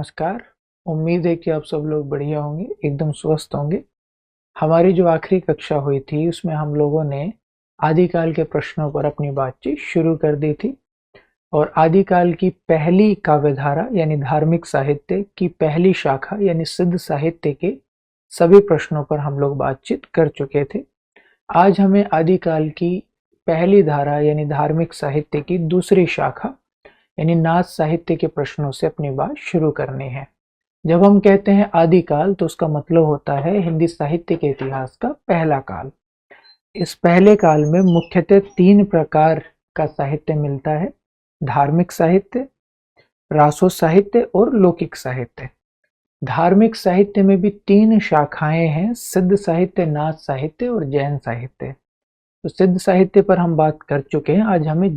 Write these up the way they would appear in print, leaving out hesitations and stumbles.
नमस्कार। उम्मीद है कि आप सब लोग बढ़िया होंगे, एकदम स्वस्थ होंगे। हमारी जो आखिरी कक्षा हुई थी उसमें हम लोगों ने आदिकाल के प्रश्नों पर अपनी बातचीत शुरू कर दी थी और आदिकाल की पहली काव्यधारा यानी धार्मिक साहित्य की पहली शाखा यानी सिद्ध साहित्य के सभी प्रश्नों पर हम लोग बातचीत कर चुके थे। आज हमें आदिकाल की पहली धारा यानी धार्मिक साहित्य की दूसरी शाखा यानी नाच साहित्य के प्रश्नों से अपनी बात शुरू करनी है। जब हम कहते हैं आदिकाल तो उसका मतलब होता है हिंदी साहित्य के इतिहास का पहला काल। इस पहले काल में मुख्यतः तीन प्रकार का साहित्य मिलता है: धार्मिक साहित्य, रासो साहित्य और लौकिक साहित्य। धार्मिक साहित्य में भी तीन शाखाएं हैं: सिद्ध साहित्य, नाच साहित्य और जैन साहित्य। तो सिद्ध साहित्य पर हम बात कर चुके हैं। आज हमें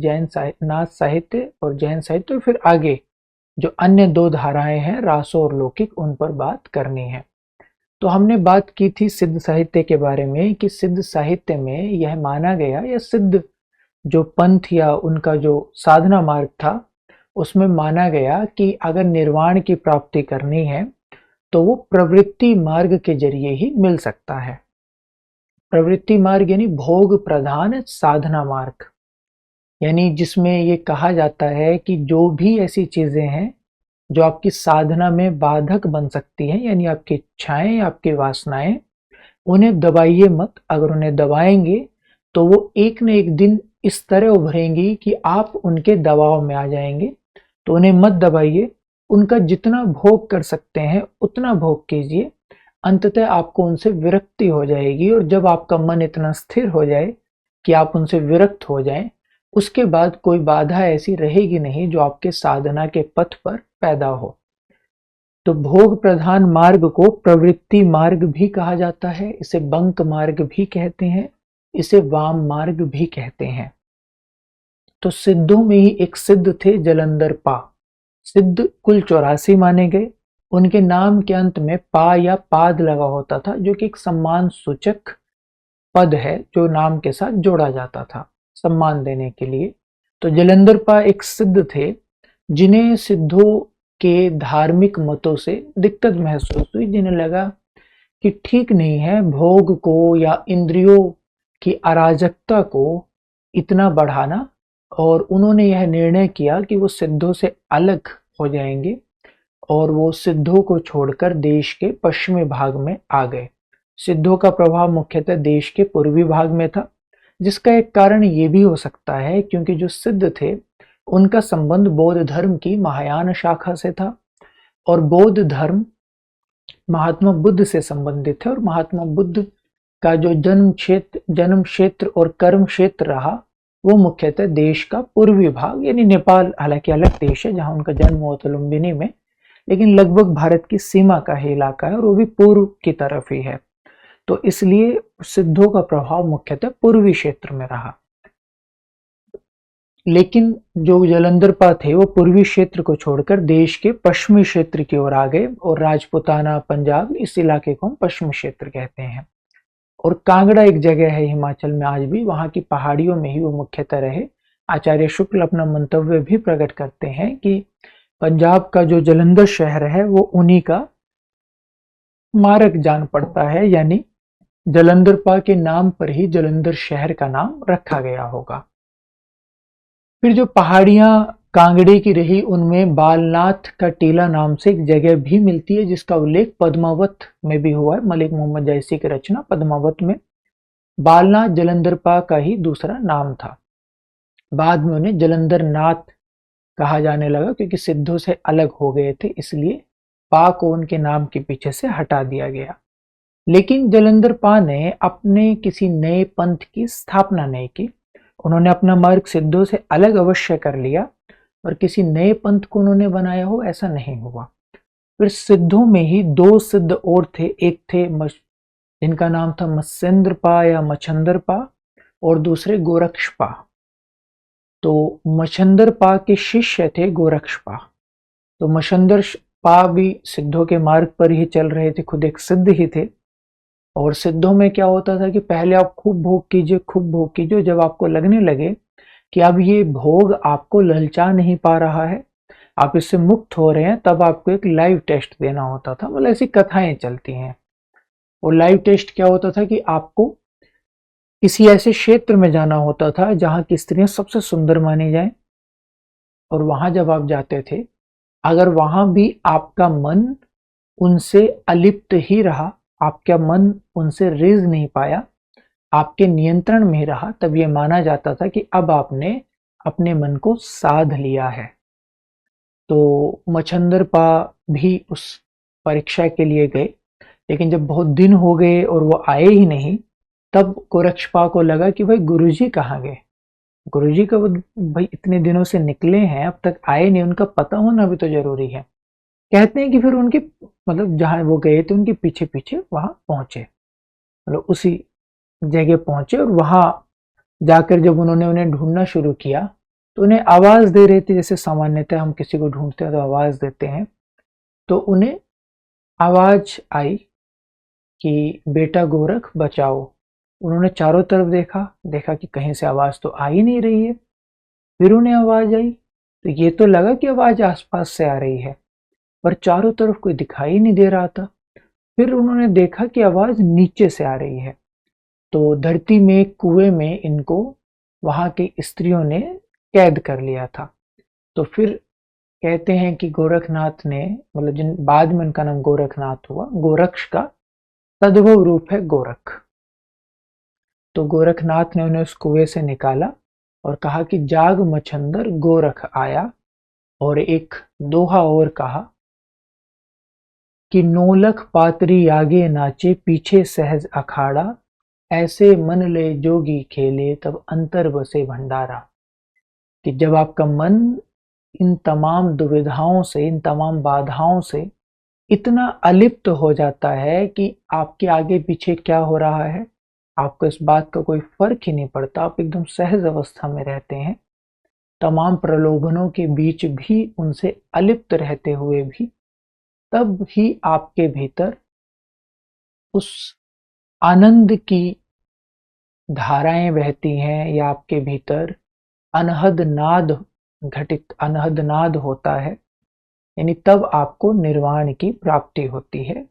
नाच साहित्य और जैन साहित्य और फिर आगे जो अन्य दो धाराएं हैं रासो और लौकिक, उन पर बात करनी है। तो हमने बात की थी सिद्ध साहित्य के बारे में कि सिद्ध साहित्य में यह माना गया या सिद्ध जो पंथ या उनका जो साधना मार्ग था उसमें माना गया कि अगर निर्वाण की प्राप्ति करनी है तो वो प्रवृत्ति मार्ग के जरिए ही मिल सकता है। प्रवृत्ति मार्ग यानी भोग प्रधान साधना मार्ग, यानी जिसमें ये कहा जाता है कि जो भी ऐसी चीजें हैं जो आपकी साधना में बाधक बन सकती हैं, यानी आपकी इच्छाएं, आपकी वासनाएं, उन्हें दबाइए मत। अगर उन्हें दबाएंगे तो वो एक न एक दिन इस तरह उभरेंगी कि आप उनके दबाव में आ जाएंगे। तो उन्हें मत दबाइए, उनका जितना भोग कर सकते हैं उतना भोग कीजिए। अंततः आपको उनसे विरक्ति हो जाएगी और जब आपका मन इतना स्थिर हो जाए कि आप उनसे विरक्त हो जाएं, उसके बाद कोई बाधा ऐसी रहेगी नहीं जो आपके साधना के पथ पर पैदा हो। तो भोग प्रधान मार्ग को प्रवृत्ति मार्ग भी कहा जाता है, इसे बंक मार्ग भी कहते हैं, इसे वाम मार्ग भी कहते हैं। तो सिद्धों में ही एक सिद्ध थे जलंधर पा। सिद्ध कुल 84 माने गए। उनके नाम के अंत में पा या पाद लगा होता था, जो कि एक सम्मान सूचक पद है जो नाम के साथ जोड़ा जाता था सम्मान देने के लिए। तो जलंधर पा एक सिद्ध थे जिन्हें सिद्धों के धार्मिक मतों से दिक्कत महसूस हुई, जिन्हें लगा कि ठीक नहीं है भोग को या इंद्रियों की अराजकता को इतना बढ़ाना, और उन्होंने यह निर्णय किया कि वो सिद्धों से अलग हो जाएंगे और वो सिद्धों को छोड़कर देश के पश्चिमी भाग में आ गए। सिद्धों का प्रभाव मुख्यतः देश के पूर्वी भाग में था, जिसका एक कारण ये भी हो सकता है क्योंकि जो सिद्ध थे उनका संबंध बौद्ध धर्म की महायान शाखा से था और बौद्ध धर्म महात्मा बुद्ध से संबंधित है। और महात्मा बुद्ध का जो जन्म क्षेत्र और कर्म क्षेत्र रहा वो मुख्यतः देश का पूर्वी भाग यानी नेपाल, हालांकि अलग देश है जहां उनका जन्म हुआ था लुम्बिनी में, लेकिन लगभग भारत की सीमा का ही इलाका है और वो भी पूर्व की तरफ ही है। तो इसलिए सिद्धों का प्रभाव मुख्यतः पूर्वी क्षेत्र में रहा। लेकिन जो जलंधरपा थे वो पूर्वी क्षेत्र को छोड़कर देश के पश्चिमी क्षेत्र की ओर आ गए और राजपुताना, पंजाब, इस इलाके को हम पश्चिमी क्षेत्र कहते हैं। और कांगड़ा एक जगह है हिमाचल में आज भी, वहां की पहाड़ियों में ही वो मुख्यतः रहे। आचार्य शुक्ल अपना मंतव्य भी प्रकट करते हैं कि पंजाब का जो जलंधर शहर है वो उन्हीं का मार्ग जान पड़ता है, यानी जलंधरपा के नाम पर ही जलंधर शहर का नाम रखा गया होगा। फिर जो पहाड़ियां कांगड़े की रही उनमें बालनाथ का टीला नाम से एक जगह भी मिलती है जिसका उल्लेख पद्मावत में भी हुआ है। मलिक मोहम्मद जायसी की रचना पद्मावत में बालनाथ जलंधरपा का ही दूसरा नाम था। बाद में उन्हें जलंधर नाथ कहा जाने लगा क्योंकि सिद्धों से अलग हो गए थे, इसलिए पा को उनके नाम के पीछे से हटा दिया गया। लेकिन जलंधरपा ने अपने किसी नए पंथ की स्थापना नहीं की। उन्होंने अपना मार्ग सिद्धों से अलग अवश्य कर लिया और किसी नए पंथ को उन्होंने बनाया हो ऐसा नहीं हुआ। फिर सिद्धों में ही दो सिद्ध और थे, एक थे जिनका नाम था मत्स्येंद्रपा या मच्छंदरपा और दूसरे गोरक्षपा। तो मच्छंदरपा के शिष्य थे गोरक्षपा। तो मच्छंदरपा भी सिद्धों के मार्ग पर ही चल रहे थे, खुद एक सिद्ध ही थे। और सिद्धों में क्या होता था कि पहले आप खूब भोग कीजिए, खूब भोग कीजिए, जब आपको लगने लगे कि अब ये भोग आपको ललचा नहीं पा रहा है आप इससे मुक्त हो रहे हैं, तब आपको एक लाइव टेस्ट देना होता था। मतलब ऐसी कथाएं चलती हैं। और लाइव टेस्ट क्या होता था कि आपको किसी ऐसे क्षेत्र में जाना होता था जहां की स्त्रियां सबसे सुंदर मानी जाए, और वहां जब आप जाते थे, अगर वहां भी आपका मन उनसे अलिप्त ही रहा, आपका मन उनसे रिझ नहीं पाया, आपके नियंत्रण में ही रहा, तब ये माना जाता था कि अब आपने अपने मन को साध लिया है। तो मच्छंदरपा भी उस परीक्षा के लिए गए, लेकिन जब बहुत दिन हो गए और वो आए ही नहीं, तब गोरक्षपा को लगा कि भाई गुरुजी कहाँ गए। गुरुजी का भाई इतने दिनों से निकले हैं, अब तक आए नहीं, उनका पता होना भी तो जरूरी है। कहते हैं कि फिर उनके मतलब जहां वो गए थे उनके पीछे पीछे वहां पहुंचे, मतलब उसी जगह पहुंचे, और वहां जाकर जब उन्होंने उन्हें ढूंढना शुरू किया, तो उन्हें आवाज दे रहे थे, जैसे सामान्यतः हम किसी को ढूंढते हैं तो आवाज देते हैं। तो उन्हें आवाज आई कि बेटा गोरख बचाओ। उन्होंने चारों तरफ देखा, देखा कि कहीं से आवाज तो आ ही नहीं रही है। फिर उन्हें आवाज आई, तो ये तो लगा कि आवाज आसपास से आ रही है, पर चारों तरफ कोई दिखाई नहीं दे रहा था। फिर उन्होंने देखा कि आवाज नीचे से आ रही है। तो धरती में एक कुएं में इनको वहां की स्त्रियों ने कैद कर लिया था। तो फिर कहते हैं कि गोरखनाथ ने, मतलब जिन बाद में उनका नाम गोरखनाथ हुआ, गोरक्ष का तद्भव रूप है गोरख। तो गोरखनाथ ने उन्हें उस कुएं से निकाला और कहा कि जाग मच्छंदर गोरख आया, और एक दोहा और कहा कि नौलख पातरी आगे नाचे पीछे सहज अखाड़ा, ऐसे मन ले जोगी खेले तब अंतर बसे भंडारा। कि जब आपका मन इन तमाम दुविधाओं से, इन तमाम बाधाओं से इतना अलिप्त हो जाता है कि आपके आगे पीछे क्या हो रहा है आपको इस बात का कोई फर्क ही नहीं पड़ता, आप एकदम सहज अवस्था में रहते हैं, तमाम प्रलोभनों के बीच भी उनसे अलिप्त रहते हुए भी, तब ही आपके भीतर उस आनंद की धाराएं बहती हैं, या आपके भीतर अनहद नाद घटित, अनहद नाद होता है, यानी तब आपको निर्वाण की प्राप्ति होती है।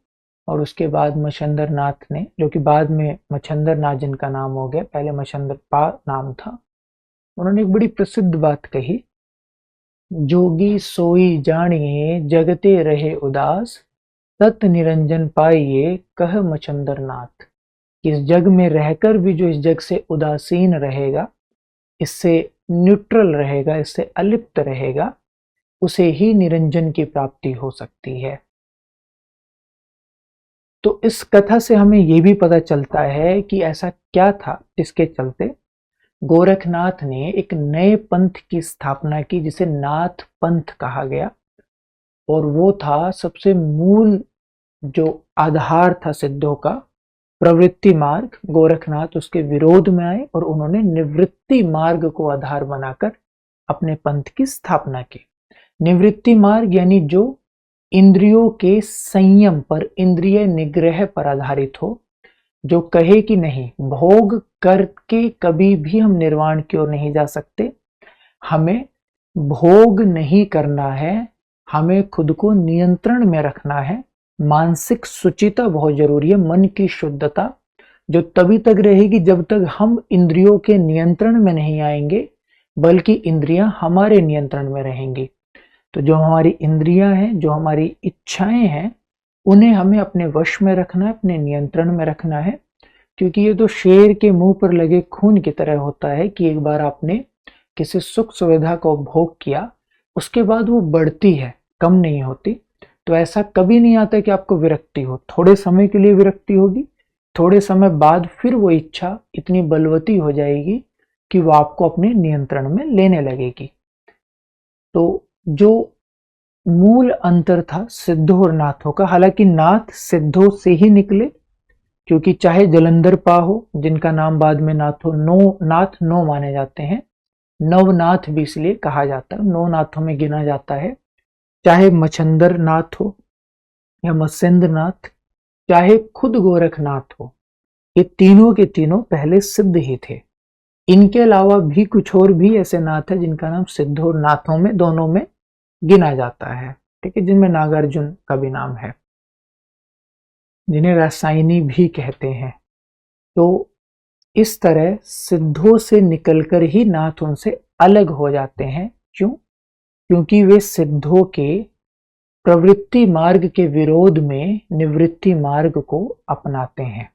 और उसके बाद मच्छंदर नाथ ने, जो कि बाद में मच्छंदर नाथ जिनका नाम हो गया, पहले मच्छंदर पा नाम था, उन्होंने एक बड़ी प्रसिद्ध बात कही, जोगी सोई जानिए जगते रहे उदास, तत् निरंजन पाइए कह मच्छंदर नाथ। इस जग में रहकर भी जो इस जग से उदासीन रहेगा, इससे न्यूट्रल रहेगा, इससे अलिप्त रहेगा, उसे ही निरंजन की प्राप्ति हो सकती है। तो इस कथा से हमें यह भी पता चलता है कि ऐसा क्या था जिसके चलते गोरखनाथ ने एक नए पंथ की स्थापना की, जिसे नाथ पंथ कहा गया। और वो था सबसे मूल जो आधार था सिद्धों का, प्रवृत्ति मार्ग। गोरखनाथ उसके विरोध में आए और उन्होंने निवृत्ति मार्ग को आधार बनाकर अपने पंथ की स्थापना की। निवृत्ति मार्ग यानी जो इंद्रियों के संयम पर, इंद्रिय निग्रह पर आधारित हो, जो कहे कि नहीं, भोग करके कभी भी हम निर्वाण की ओर नहीं जा सकते, हमें भोग नहीं करना है, हमें खुद को नियंत्रण में रखना है। मानसिक शुचिता बहुत जरूरी है, मन की शुद्धता, जो तभी तक रहेगी जब तक हम इंद्रियों के नियंत्रण में नहीं आएंगे, बल्कि इंद्रियां हमारे नियंत्रण में रहेंगी। तो जो हमारी इंद्रियां हैं, जो हमारी इच्छाएं हैं, उन्हें हमें अपने वश में रखना है, अपने नियंत्रण में रखना है। क्योंकि ये तो शेर के मुंह पर लगे खून की तरह होता है कि एक बार आपने किसी सुख सुविधा को भोग किया, उसके बाद वो बढ़ती है, कम नहीं होती। तो ऐसा कभी नहीं आता कि आपको विरक्ति हो, थोड़े समय के लिए विरक्ति होगी, थोड़े समय बाद फिर वो इच्छा इतनी बलवती हो जाएगी कि वो आपको अपने नियंत्रण में लेने लगेगी। तो जो मूल अंतर था सिद्धों और नाथों का, हालांकि नाथ सिद्धों से ही निकले, क्योंकि चाहे जलंधर पा हो, जिनका नाम बाद में नाथों नाथ नौ माने जाते हैं, नवनाथ भी इसलिए कहा जाता है, नौ नाथों में गिना जाता है। चाहे मच्छंदर नाथ हो या मत्स्येंद्र नाथ, चाहे खुद गोरखनाथ हो, ये तीनों के तीनों पहले सिद्ध ही थे। इनके अलावा भी कुछ और भी ऐसे नाथ है जिनका नाम सिद्धों और नाथों में, दोनों में गिना जाता है, ठीक है, जिनमें नागार्जुन का भी नाम है, जिन्हें रासायनी भी कहते हैं। तो इस तरह सिद्धों से निकलकर ही नाथ उनसे अलग हो जाते हैं। क्यों? क्योंकि वे सिद्धों के प्रवृत्ति मार्ग के विरोध में निवृत्ति मार्ग को अपनाते हैं,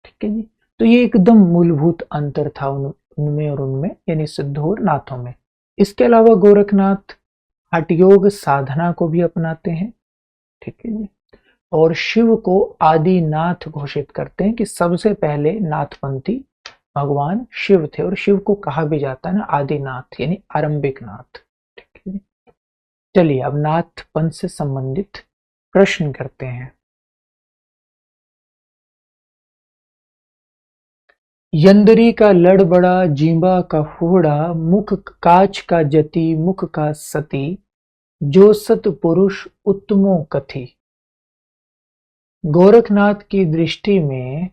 ठीक है जी। तो ये एकदम मूलभूत अंतर था उनमें और उनमें, यानी सिद्धों और नाथों में। इसके अलावा गोरखनाथ हठयोग साधना को भी अपनाते हैं, ठीक है जी, और शिव को आदिनाथ घोषित करते हैं कि सबसे पहले नाथपंथी भगवान शिव थे, और शिव को कहा भी जाता है ना आदिनाथ, यानी आरंभिक नाथ, ठीक है जी। चलिए अब नाथ पंथ से संबंधित प्रश्न करते हैं। यंदरी का लड़ बड़ा, जीबा का फूहड़ा, मुख काच का जति, मुख का सती, जो सत पुरुष उत्तमो कथी। गोरखनाथ की दृष्टि में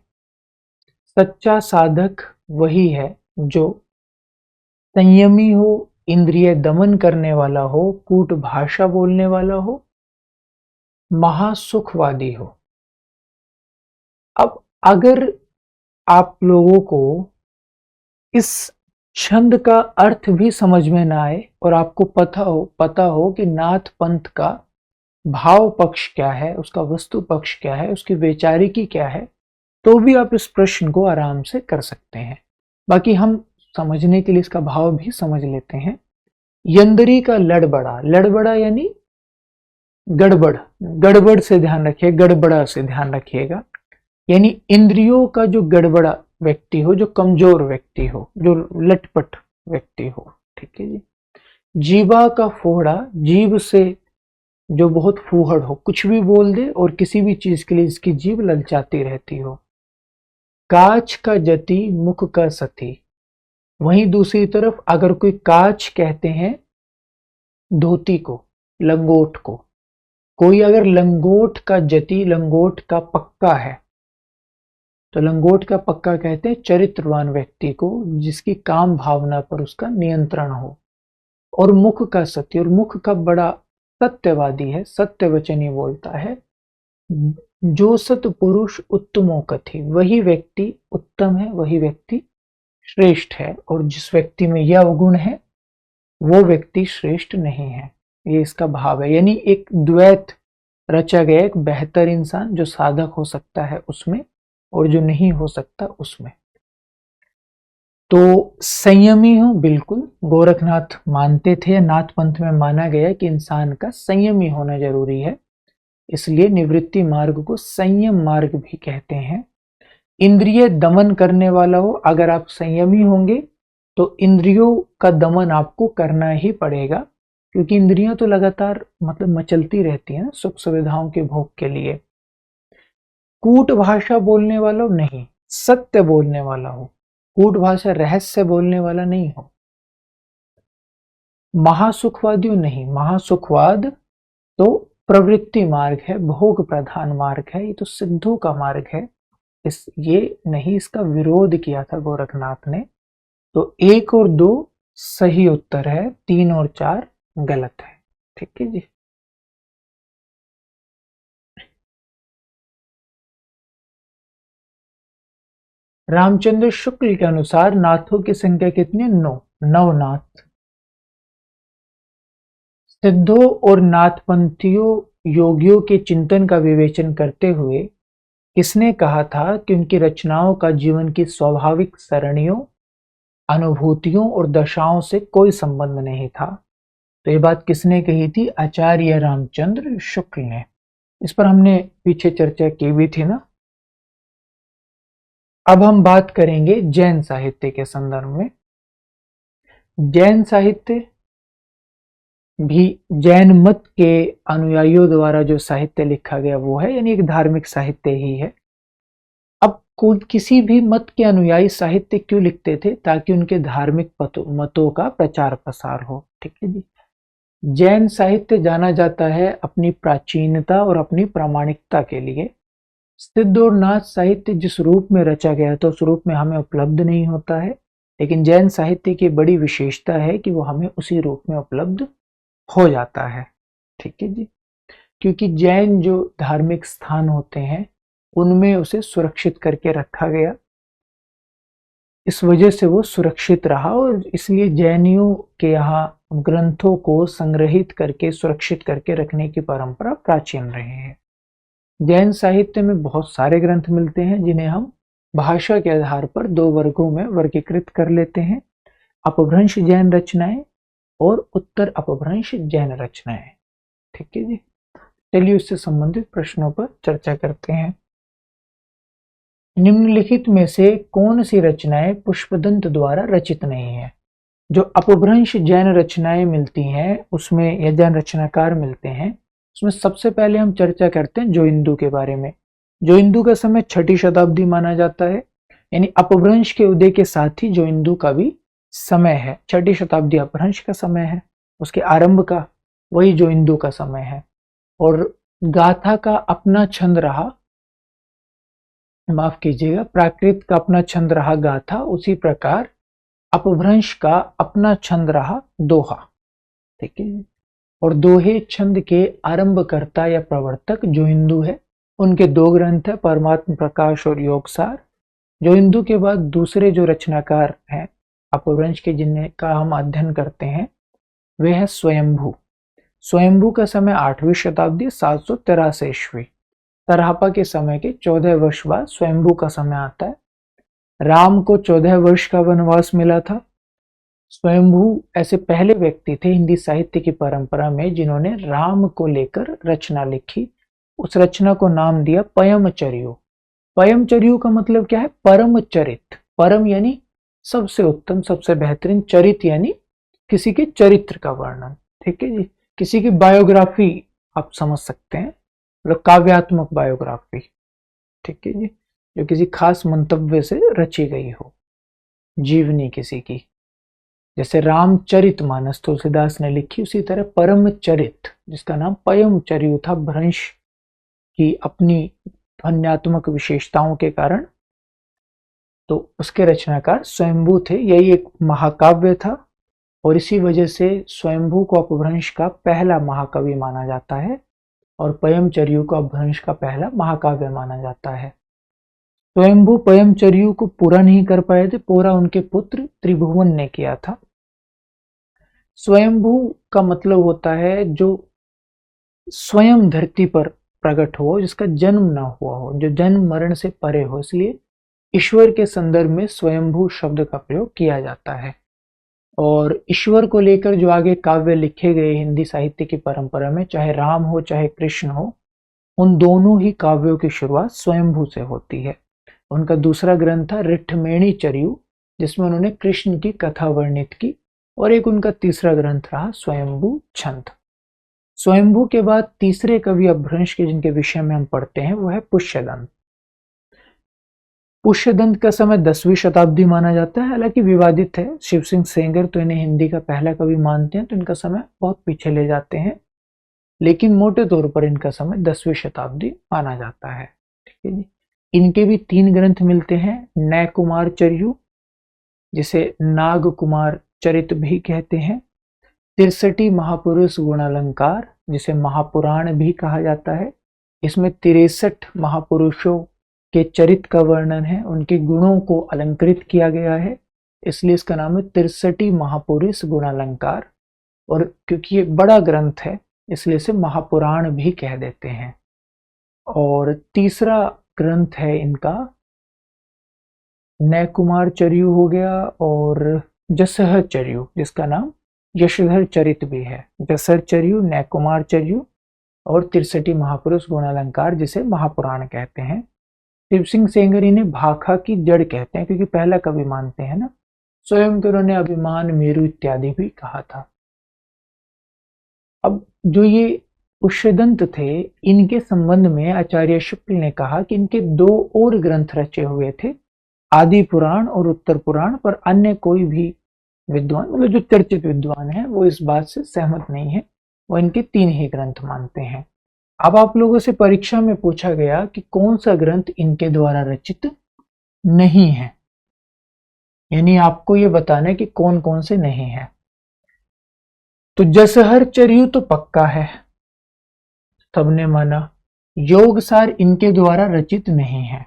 सच्चा साधक वही है जो संयमी हो, इंद्रिय दमन करने वाला हो, कूट भाषा बोलने वाला हो, महासुखवादी हो। अब अगर आप लोगों को इस छंद का अर्थ भी समझ में ना आए और आपको पता हो कि नाथ पंथ का भाव पक्ष क्या है, उसका वस्तु पक्ष क्या है, उसकी वैचारिकी क्या है, तो भी आप इस प्रश्न को आराम से कर सकते हैं। बाकी हम समझने के लिए इसका भाव भी समझ लेते हैं। यंदरी का लड़बड़ा यानी गड़बड़, गड़बड़ से ध्यान रखिए, गड़बड़ा से ध्यान रखिएगा, यानी इंद्रियों का जो गड़बड़ा व्यक्ति हो, जो कमजोर व्यक्ति हो, जो लटपट व्यक्ति हो, ठीक है जी। जीवा का फोड़ा, जीव से जो बहुत फूहड़ हो, कुछ भी बोल दे और किसी भी चीज के लिए इसकी जीभ ललचाती रहती हो। काच का जति, मुख का सती। वहीं दूसरी तरफ अगर कोई काच कहते हैं धोती को, लंगोट को, कोई अगर लंगोट का जति, लंगोट का पक्का है, तो लंगोट का पक्का कहते हैं चरित्रवान व्यक्ति को, जिसकी काम भावना पर उसका नियंत्रण हो। और मुख का सत्य, और मुख का बड़ा सत्यवादी है, सत्य वचन ही बोलता है। जो सत पुरुष उत्तमो कथि, वही व्यक्ति उत्तम है, वही व्यक्ति श्रेष्ठ है, और जिस व्यक्ति में यह अवगुण है वो व्यक्ति श्रेष्ठ नहीं है। ये इसका भाव है, यानी एक द्वैत रचा गया, एक बेहतर इंसान जो साधक हो सकता है उसमें और जो नहीं हो सकता उसमें। तो संयमी हो, बिल्कुल गोरखनाथ मानते थे, नाथ पंथ में माना गया कि इंसान का संयमी होना जरूरी है, इसलिए निवृत्ति मार्ग को संयम मार्ग भी कहते हैं। इंद्रिय दमन करने वाला हो, अगर आप संयमी होंगे तो इंद्रियों का दमन आपको करना ही पड़ेगा, क्योंकि इंद्रियां तो लगातार मतलब मचलती रहती हैं सुख सुविधाओं के भोग के लिए। कूट भाषा बोलने वाला हो, नहीं, सत्य बोलने वाला हो, कूट भाषा रहस्य बोलने वाला नहीं हो। महासुखवादी नहीं, महासुखवाद तो प्रवृत्ति मार्ग है, भोग प्रधान मार्ग है, ये तो सिद्धों का मार्ग है, ये नहीं, इसका विरोध किया था गोरखनाथ ने। तो 1 और 2 सही उत्तर है, 3 और 4 गलत है, ठीक है जी। रामचंद्र शुक्ल के अनुसार नाथों की संख्या कितनी? 9, 9 नाथ। सिद्धों और नाथपंथियों योगियों के चिंतन का विवेचन करते हुए किसने कहा था कि उनकी रचनाओं का जीवन की स्वाभाविक सरणियों, अनुभूतियों और दशाओं से कोई संबंध नहीं था? तो ये बात किसने कही थी? आचार्य रामचंद्र शुक्ल ने। इस पर हमने पीछे चर्चा की भी थी ना। अब हम बात करेंगे जैन साहित्य के संदर्भ में। जैन साहित्य भी जैन मत के अनुयायियों द्वारा जो साहित्य लिखा गया वो है, यानी एक धार्मिक साहित्य ही है। अब किसी भी मत के अनुयायी साहित्य क्यों लिखते थे? ताकि उनके धार्मिक मतों का प्रचार प्रसार हो, ठीक है जी। जैन साहित्य जाना जाता है अपनी प्राचीनता और अपनी प्रामाणिकता के लिए। सिद्ध और नाथ साहित्य जिस रूप में रचा गया था उस रूप में हमें उपलब्ध नहीं होता है, लेकिन जैन साहित्य की बड़ी विशेषता है कि वो हमें उसी रूप में उपलब्ध हो जाता है। ठीक है जी, क्योंकि जैन जो धार्मिक स्थान होते हैं उनमें उसे सुरक्षित करके रखा गया, इस वजह से वो सुरक्षित रहा और इसलिए जैनियों के यहाँ ग्रंथों को संग्रहित करके सुरक्षित करके रखने की परंपरा प्राचीन रही है। जैन साहित्य में बहुत सारे ग्रंथ मिलते हैं जिन्हें हम भाषा के आधार पर दो वर्गों में वर्गीकृत कर लेते हैं, अपभ्रंश जैन रचनाएं और उत्तर अपभ्रंश जैन रचनाएं। ठीक है जी, चलिए उससे संबंधित प्रश्नों पर चर्चा करते हैं। निम्नलिखित में से कौन सी रचनाएं पुष्पदंत द्वारा रचित नहीं है? जो अपभ्रंश जैन रचनाएं मिलती हैं उसमें, या जैन रचनाकार मिलते हैं उसमें सबसे पहले हम चर्चा करते हैं जोइंदू के बारे में। जोइंदू का समय 6ठी शताब्दी माना जाता है, यानी अपभ्रंश के उदय के साथ ही जोइंदू का भी समय है। 6ठी शताब्दी अपभ्रंश का समय है, उसके आरंभ का वही जोइंदू का समय है। और गाथा का अपना छंद रहा, माफ कीजिएगा, प्राकृत का अपना छंद रहा गाथा, उसी प्रकार अपभ्रंश का अपना छंद रहा दोहा। ठीक है, और दोहे छंद के आरंभकर्ता या प्रवर्तक जोइंदू है। उनके दो ग्रंथ है, परमात्म प्रकाश और योगसार। जोइंदू के बाद दूसरे जो रचनाकार हैं अपभ्रंश के जिन्हें का हम अध्ययन करते हैं वे है स्वयंभू। स्वयंभू का समय 8वीं शताब्दी 783 ईस्वी, तरापा के समय के 14 वर्ष बाद स्वयंभू का समय आता है। राम को 14 वर्ष का वनवास मिला था। स्वयंभू ऐसे पहले व्यक्ति थे हिंदी साहित्य की परंपरा में जिन्होंने राम को लेकर रचना लिखी। उस रचना को नाम दिया पयमचर्यु। पयमचर्यु का मतलब क्या है? परम चरित। परम यानी सबसे उत्तम, सबसे बेहतरीन, चरित यानी किसी के चरित्र का वर्णन। ठीक है जी, किसी की बायोग्राफी आप समझ सकते हैं, मतलब काव्यात्मक बायोग्राफी। ठीक है जी, जो किसी खास मंतव्य से रची गई हो, जीवनी किसी की। जैसे रामचरित मानस तुलसीदास ने लिखी, उसी तरह परम चरित जिसका नाम पयमचर्यु था, भ्रंश की अपनी ध्वन्यात्मक विशेषताओं के कारण, तो उसके रचनाकार स्वयंभू थे। यही एक महाकाव्य था और इसी वजह से स्वयंभू को अपभ्रंश का पहला महाकवि माना जाता है और पयमचर्यु को अपभ्रंश का पहला महाकाव्य माना जाता है। स्वयंभू पयमचर्यु को पूरा नहीं कर पाए थे, पूरा उनके पुत्र त्रिभुवन ने किया था। स्वयंभू का मतलब होता है जो स्वयं धरती पर प्रकट हो, जिसका जन्म ना हुआ हो, जो जन्म मरण से परे हो, इसलिए ईश्वर के संदर्भ में स्वयंभू शब्द का प्रयोग किया जाता है। और ईश्वर को लेकर जो आगे काव्य लिखे गए हिंदी साहित्य की परंपरा में, चाहे राम हो चाहे कृष्ण हो, उन दोनों ही काव्यों की शुरुआत स्वयंभू से होती है। उनका दूसरा ग्रंथ था रिठमेणी चर्यु, जिसमें उन्होंने कृष्ण की कथा वर्णित की, और एक उनका तीसरा ग्रंथ रहा स्वयंभू छंद। स्वयंभू के बाद तीसरे कवि अपभ्रंश के जिनके विषय में हम पढ़ते हैं वो है पुष्यदंत। पुष्यदंत का समय 10वीं शताब्दी माना जाता है, हालांकि विवादित है। शिव सिंह सेंगर तो इन्हें हिंदी का पहला कवि मानते हैं, तो इनका समय बहुत पीछे ले जाते हैं, लेकिन मोटे तौर पर इनका समय 10वीं शताब्दी माना जाता है। ठीक है जी, इनके भी 3 ग्रंथ मिलते हैं। नय कुमार चर्यु, जिसे नाग कुमार चरित भी कहते हैं। 63 महापुरुष गुणालंकार, जिसे महापुराण भी कहा जाता है। इसमें 63 महापुरुषों के चरित का वर्णन है, उनके गुणों को अलंकृत किया गया है, इसलिए इसका नाम है 63 महापुरुष गुणालंकार। और क्योंकि ये बड़ा ग्रंथ है इसलिए इसे महापुराण भी कह देते हैं। और तीसरा ग्रंथ है इनका नय कुमार चर्यु हो गया, और जसह चर्यु, जिसका नाम यशोधर चरित भी है। जसर चर्यु, नय कुमार चर्यु और 63 महापुरुष गुणालंकार, जिसे महापुराण कहते हैं। शिव सिंह सेंगर इन्हें भाखा की जड़ कहते हैं क्योंकि पहला कवि मानते हैं ना। स्वयं को उन्होंने अभिमान, मेरु इत्यादि भी कहा था। अब जो ये पुष्यदंत थे, इनके संबंध में आचार्य शुक्ल ने कहा कि इनके 2 और ग्रंथ रचे हुए थे, आदि पुराण और उत्तर पुराण, पर अन्य कोई भी विद्वान, मतलब जो चर्चित विद्वान है, वो इस बात से सहमत नहीं है, वो इनके 3 ही ग्रंथ मानते हैं। अब आप लोगों से परीक्षा में पूछा गया कि कौन सा ग्रंथ इनके द्वारा रचित नहीं है, यानी आपको ये बताना है कि कौन कौन से नहीं है। तो जसहर चरियु तो पक्का है, सबने माना। योगसार इनके द्वारा रचित नहीं है।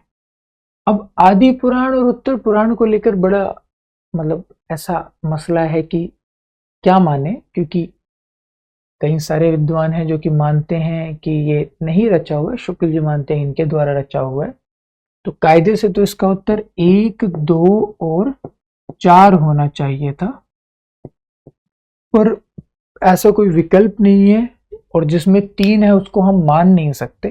अब आदि पुराण और उत्तर पुराण को लेकर बड़ा मतलब ऐसा मसला है कि क्या माने, क्योंकि कई सारे विद्वान हैं जो कि मानते हैं कि ये नहीं रचा हुआ है, शुक्ल जी मानते हैं इनके द्वारा रचा हुआ है। तो कायदे से तो इसका उत्तर 1, 2 और 4 होना चाहिए था, पर ऐसा कोई विकल्प नहीं है, और जिसमें 3 है उसको हम मान नहीं सकते।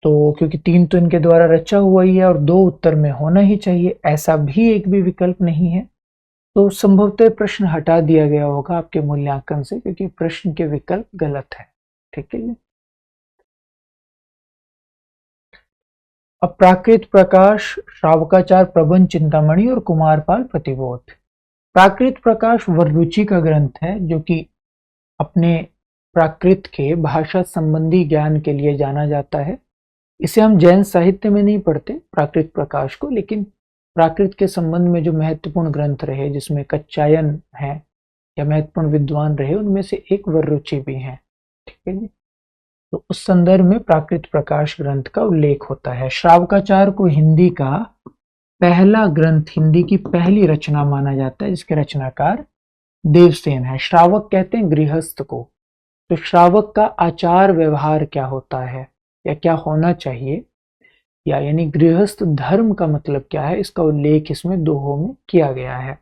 तो क्योंकि 3 तो इनके द्वारा रचा हुआ ही है और 2 उत्तर में होना ही चाहिए, ऐसा भी एक भी विकल्प नहीं है। तो संभवतः प्रश्न हटा दिया गया होगा आपके मूल्यांकन से, क्योंकि प्रश्न के विकल्प गलत है। ठीक है जी। अब प्राकृत प्रकाश, श्रावकाचार, प्रबंध चिंतामणि और कुमारपाल प्रतिबोध। प्राकृत प्रकाश वररुचि का ग्रंथ है, जो कि अपने प्राकृत के भाषा संबंधी ज्ञान के लिए जाना जाता है। इसे हम जैन साहित्य में नहीं पढ़ते प्राकृत प्रकाश को, लेकिन प्राकृत के संबंध में जो महत्वपूर्ण ग्रंथ रहे, जिसमें कच्चायन है या महत्वपूर्ण विद्वान रहे, उनमें से एक वररुचि भी है। ठीक है जी। तो उस संदर्भ में प्राकृत प्रकाश ग्रंथ का उल्लेख होता है। श्रावकाचार को हिंदी का पहला ग्रंथ, हिंदी की पहली रचना माना जाता है, जिसके रचनाकार देवसेन है। श्रावक कहते हैं गृहस्थ को। तो श्रावक का आचार व्यवहार क्या होता है या क्या होना चाहिए, या यानी गृहस्थ धर्म का मतलब क्या है, इसका उल्लेख इसमें दोहों में किया गया है।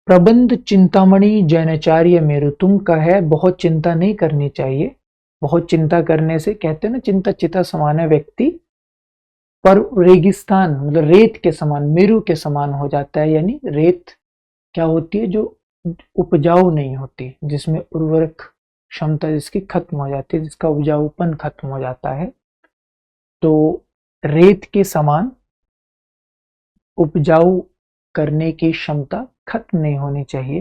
प्रबंध चिंतामणि जैनाचार्य मेरुतुंग का है। बहुत चिंता नहीं करनी चाहिए। बहुत चिंता करने से, कहते हैं ना, चिंता चिता समान है व्यक्ति, पर रेगिस्तान मतलब रेत के समान, मेरु के समान हो जाता है। यानी रेत क्या होती है, जो उपजाऊ नहीं होती, जिसमें उर्वरक क्षमता जिसकी खत्म हो जाती है, जिसका उपजाऊपन खत्म हो जाता है। तो रेत के समान उपजाऊ करने की क्षमता खत्म नहीं होनी चाहिए,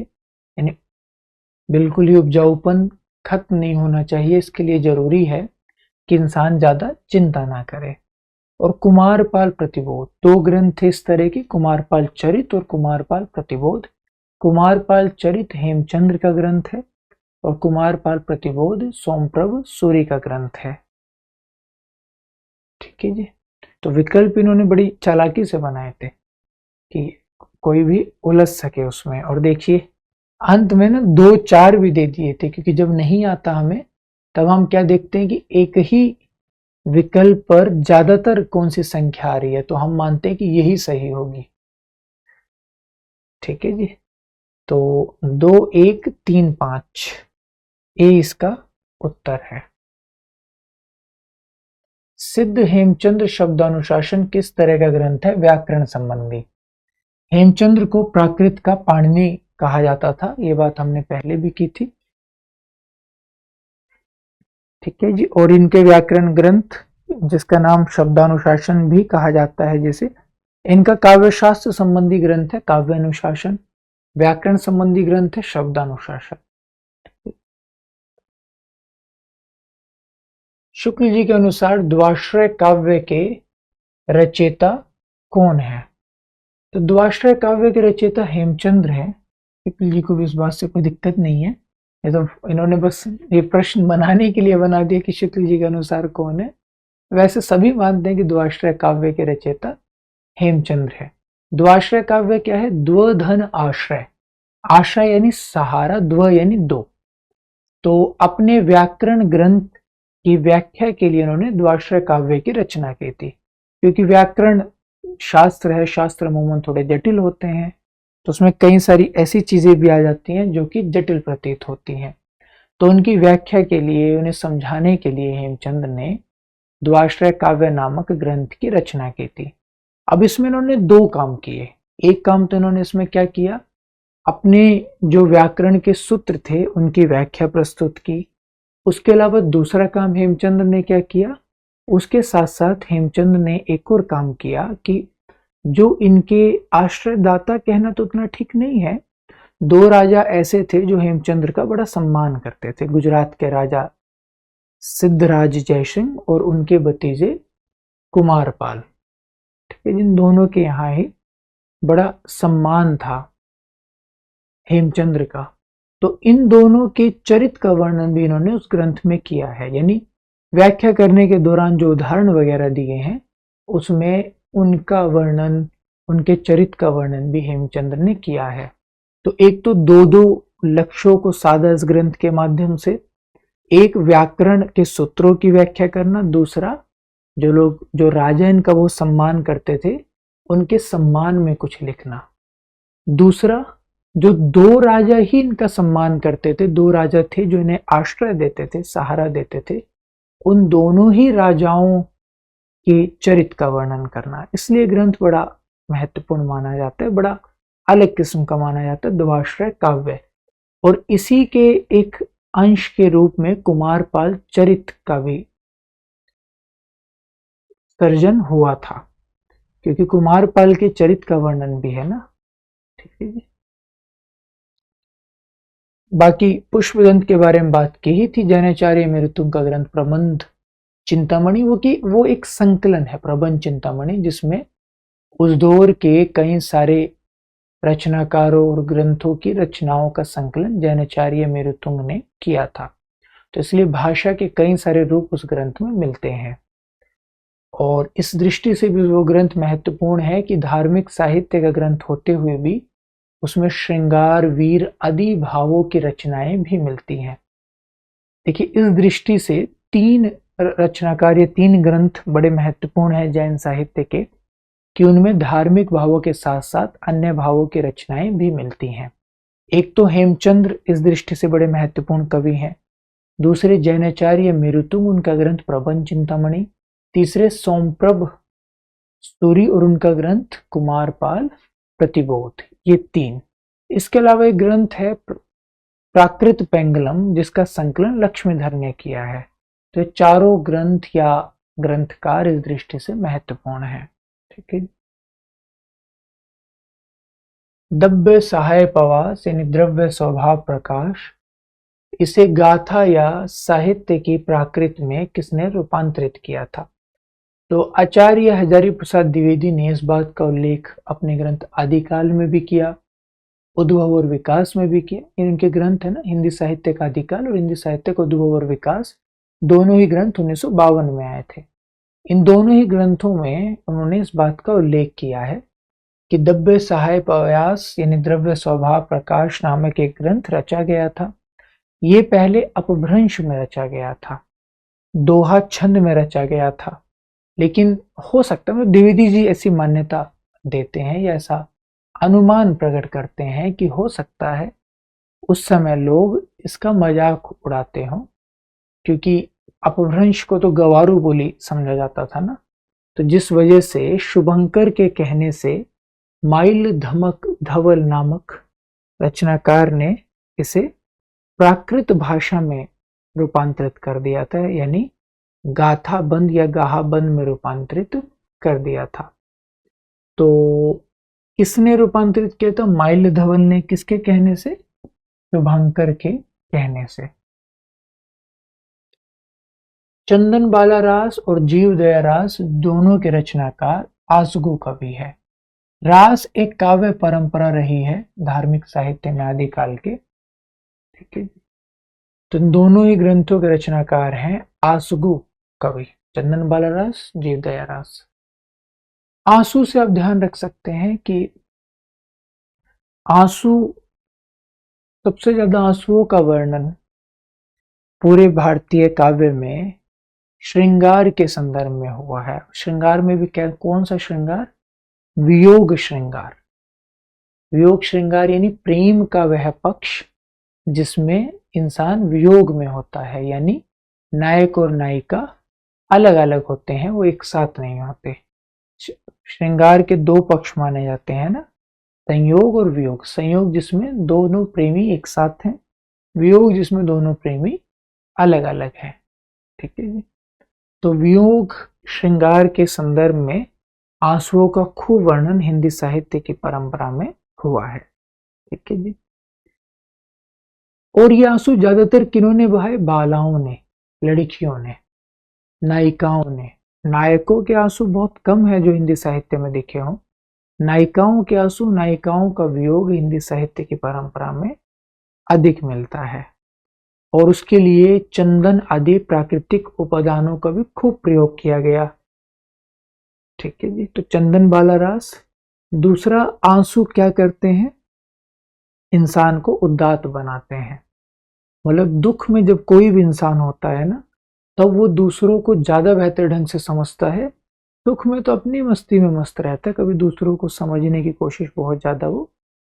यानी बिल्कुल ही उपजाऊपन खत्म नहीं होना चाहिए। इसके लिए जरूरी है कि इंसान ज्यादा चिंता ना करे। और कुमारपाल प्रतिबोध, 2 ग्रंथ इस तरह के, कुमारपाल चरित और कुमारपाल प्रतिबोध। कुमारपाल चरित हेमचंद्र का ग्रंथ है और कुमारपाल प्रतिबोध सोमप्रभ सूरी का ग्रंथ है। ठीक है जी। तो विकल्प इन्होंने बड़ी चालाकी से बनाए थे कि कोई भी उलझ सके उसमें। और देखिए अंत में ना 2, 4 भी दे दिए थे, क्योंकि जब नहीं आता हमें तब हम क्या देखते हैं कि एक ही विकल्प पर ज्यादातर कौन सी संख्या आ रही है, तो हम मानते हैं कि यही सही होगी। ठीक है जी। तो 2, 1, 3, 5 ए इसका उत्तर है। सिद्ध हेमचंद्र शब्दानुशासन किस तरह का ग्रंथ है? व्याकरण संबंधी। हेमचंद्र को प्राकृत का पाणिनि कहा जाता था, ये बात हमने पहले भी की थी। ठीक है जी। और इनके व्याकरण ग्रंथ, जिसका नाम शब्दानुशासन भी कहा जाता है, जैसे इनका काव्यशास्त्र संबंधी ग्रंथ है काव्यानुशासन, व्याकरण संबंधी ग्रंथ है शब्दानुशासन। शुक्ल जी के अनुसार द्वाश्रय काव्य के रचयिता कौन है? तो द्वाश्रय काव्य के रचयिता हेमचंद्र हैं। शुक्ल जी को भी इस बात से कोई दिक्कत नहीं है, ये तो इन्होंने बस ये प्रश्न बनाने के लिए बना दिया कि शुक्ल जी के अनुसार कौन है। वैसे सभी मानते हैं कि द्वाश्रय काव्य के रचयिता हेमचंद्र है। द्वाश्रय काव्य क्या है? द्वधन आश्रय, आश्रय यानी सहारा, द्व यानी 2। तो अपने व्याकरण ग्रंथ की व्याख्या के लिए उन्होंने द्वाश्रय काव्य की रचना की थी, क्योंकि व्याकरण शास्त्र है, शास्त्र अमूमन थोड़े जटिल होते हैं, तो उसमें कई सारी ऐसी चीजें भी आ जाती हैं जो कि जटिल प्रतीत होती हैं। तो उनकी व्याख्या के लिए, उन्हें समझाने के लिए हेमचंद्र ने द्वाश्रय काव्य नामक ग्रंथ की रचना की थी। अब इसमें इन्होंने 2 काम किए। एक काम तो इन्होंने इसमें क्या किया, अपने जो व्याकरण के सूत्र थे उनकी व्याख्या प्रस्तुत की। उसके अलावा दूसरा काम हेमचंद्र ने क्या किया, उसके साथ साथ हेमचंद्र ने एक और काम किया कि जो इनके आश्रयदाता, कहना तो उतना ठीक नहीं है, 2 राजा ऐसे थे जो हेमचंद्र का बड़ा सम्मान करते थे। गुजरात के राजा सिद्धराज जयसिंह और उनके भतीजे कुमारपाल। ठीक है, जिन दोनों के यहाँ ही बड़ा सम्मान था हेमचंद्र का। तो इन दोनों के चरित्र का वर्णन भी इन्होंने उस ग्रंथ में किया है, यानी व्याख्या करने के दौरान जो उदाहरण वगैरह दिए हैं उसमें उनका वर्णन, उनके चरित्र का वर्णन भी हेमचंद्र ने किया है। तो एक तो दो दो लक्ष्यों को साधा इस ग्रंथ के माध्यम से, एक व्याकरण के सूत्रों की व्याख्या करना, दूसरा जो राजा इनका वो सम्मान करते थे उनके सम्मान में कुछ लिखना, दूसरा जो दो राजा ही इनका सम्मान करते थे, दो राजा थे जो इन्हें आश्रय देते थे, सहारा देते थे, उन दोनों ही राजाओं के चरित्र का वर्णन करना। इसलिए ग्रंथ बड़ा महत्वपूर्ण माना जाता है, बड़ा अलग किस्म का माना जाता है, द्वाश्रय काव्य। और इसी के एक अंश के रूप में कुमारपाल चरित्र का भी सर्जन हुआ था, क्योंकि कुमारपाल के चरित्र का वर्णन भी है ना। ठीक है जी। बाकी पुष्पदंत के बारे में बात की ही थी, जैनाचार्य मेरुतुंग का ग्रंथ प्रबंध चिंतामणि, वो एक संकलन है प्रबंध चिंतामणि, जिसमें उस दौर के कई सारे रचनाकारों और ग्रंथों की रचनाओं का संकलन जैनाचार्य मेरुतुंग ने किया था। तो इसलिए भाषा के कई सारे रूप उस ग्रंथ में मिलते हैं। और इस दृष्टि से भी वो ग्रंथ महत्वपूर्ण है कि धार्मिक साहित्य का ग्रंथ होते हुए भी उसमें श्रृंगार, वीर आदि भावों की रचनाएं भी मिलती हैं। देखिए, इस दृष्टि से तीन रचनाकार, ये तीन ग्रंथ बड़े महत्वपूर्ण हैं जैन साहित्य के, कि उनमें धार्मिक भावों के साथ साथ अन्य भावों की रचनाएं भी मिलती हैं। एक तो हेमचंद्र इस दृष्टि से बड़े महत्वपूर्ण कवि हैं, दूसरे जैनाचार्य मेरुतुंग, उनका ग्रंथ प्रबंध चिंतामणि, तीसरे सोमप्रभ सूरी और उनका ग्रंथ कुमारपाल प्रतिबोध, ये तीन। इसके अलावा एक ग्रंथ है प्राकृत पेंगलम, जिसका संकलन लक्ष्मीधर ने किया है। तो ये चारों ग्रंथ या ग्रंथकार इस दृष्टि से महत्वपूर्ण है। ठीक है। दव्य सहाय पवास यानी द्रव्य स्वभाव प्रकाश, इसे गाथा या साहित्य की प्राकृत में किसने रूपांतरित किया था? तो आचार्य हजारी प्रसाद द्विवेदी ने इस बात का उल्लेख अपने ग्रंथ आदिकाल में भी किया, उद्भव और विकास में भी किया। इनके ग्रंथ है ना, हिंदी साहित्य का आदिकाल और हिंदी साहित्य का उद्भव और विकास, दोनों ही ग्रंथ 1952 में आए थे। इन दोनों ही ग्रंथों में उन्होंने इस बात का उल्लेख किया है कि दव्य सहाय पयास यानी द्रव्य स्वभाव प्रकाश नामक एक ग्रंथ रचा गया था। ये पहले अपभ्रंश में रचा गया था, दोहा छंद में रचा गया था, लेकिन हो सकता है द्विवेदी जी ऐसी मान्यता देते हैं या ऐसा अनुमान प्रकट करते हैं कि हो सकता है उस समय लोग इसका मजाक उड़ाते हों, क्योंकि अपभ्रंश को तो गवारू बोली समझा जाता था ना। तो जिस वजह से शुभंकर के कहने से माइल धमक धवल नामक रचनाकार ने इसे प्राकृत भाषा में रूपांतरित कर दिया था, यानी गाथा बंद या गाहा बंद में रूपांतरित कर दिया था। तो किसने रूपांतरित किया था? माइल धवल ने। किसके कहने से? शुभंकर के कहने से। चंदन बाला रास और जीव दया रास दोनों के रचनाकार आसगु कवि है। रास एक काव्य परंपरा रही है धार्मिक साहित्य में आदिकाल के। ठीक है, तो दोनों ही ग्रंथों के रचनाकार हैं आसगु कवि, चंदन बाला रास, जीव दया रास। आंसू से आप ध्यान रख सकते हैं कि आंसू, सबसे ज्यादा आंसुओं का वर्णन पूरे भारतीय काव्य में श्रृंगार के संदर्भ में हुआ है। श्रृंगार में भी क्या, कौन सा श्रृंगार? वियोग श्रृंगार। वियोग श्रृंगार यानी प्रेम का वह पक्ष जिसमें इंसान वियोग में होता है, यानी नायक और नायिका अलग अलग होते हैं, वो एक साथ नहीं होते। श्रृंगार के दो पक्ष माने जाते हैं ना, संयोग और वियोग। संयोग जिसमें दोनों प्रेमी एक साथ हैं, वियोग जिसमें दोनों प्रेमी अलग अलग हैं। ठीक है जी। तो वियोग श्रृंगार के संदर्भ में आंसुओं का खूब वर्णन हिंदी साहित्य की परंपरा में हुआ है। ठीक है जी। और ये आंसू ज्यादातर किन्होंने बहाए? बालाओं ने, लड़कियों ने, नायिकाओं ने। नायकों के आंसू बहुत कम है जो हिंदी साहित्य में दिखे हों। नायिकाओं के आंसू, नायिकाओं का वियोग हिंदी साहित्य की परंपरा में अधिक मिलता है और उसके लिए चंदन आदि प्राकृतिक उपादानों का भी खूब प्रयोग किया गया। ठीक है जी, तो चंदन वाला रस। दूसरा, आंसू क्या करते हैं, इंसान को उदात्त बनाते हैं। मतलब दुख में जब कोई भी इंसान होता है ना, तब वो दूसरों को ज्यादा बेहतर ढंग से समझता है। सुख में तो अपनी मस्ती में मस्त रहता है, कभी दूसरों को समझने की कोशिश बहुत ज्यादा वो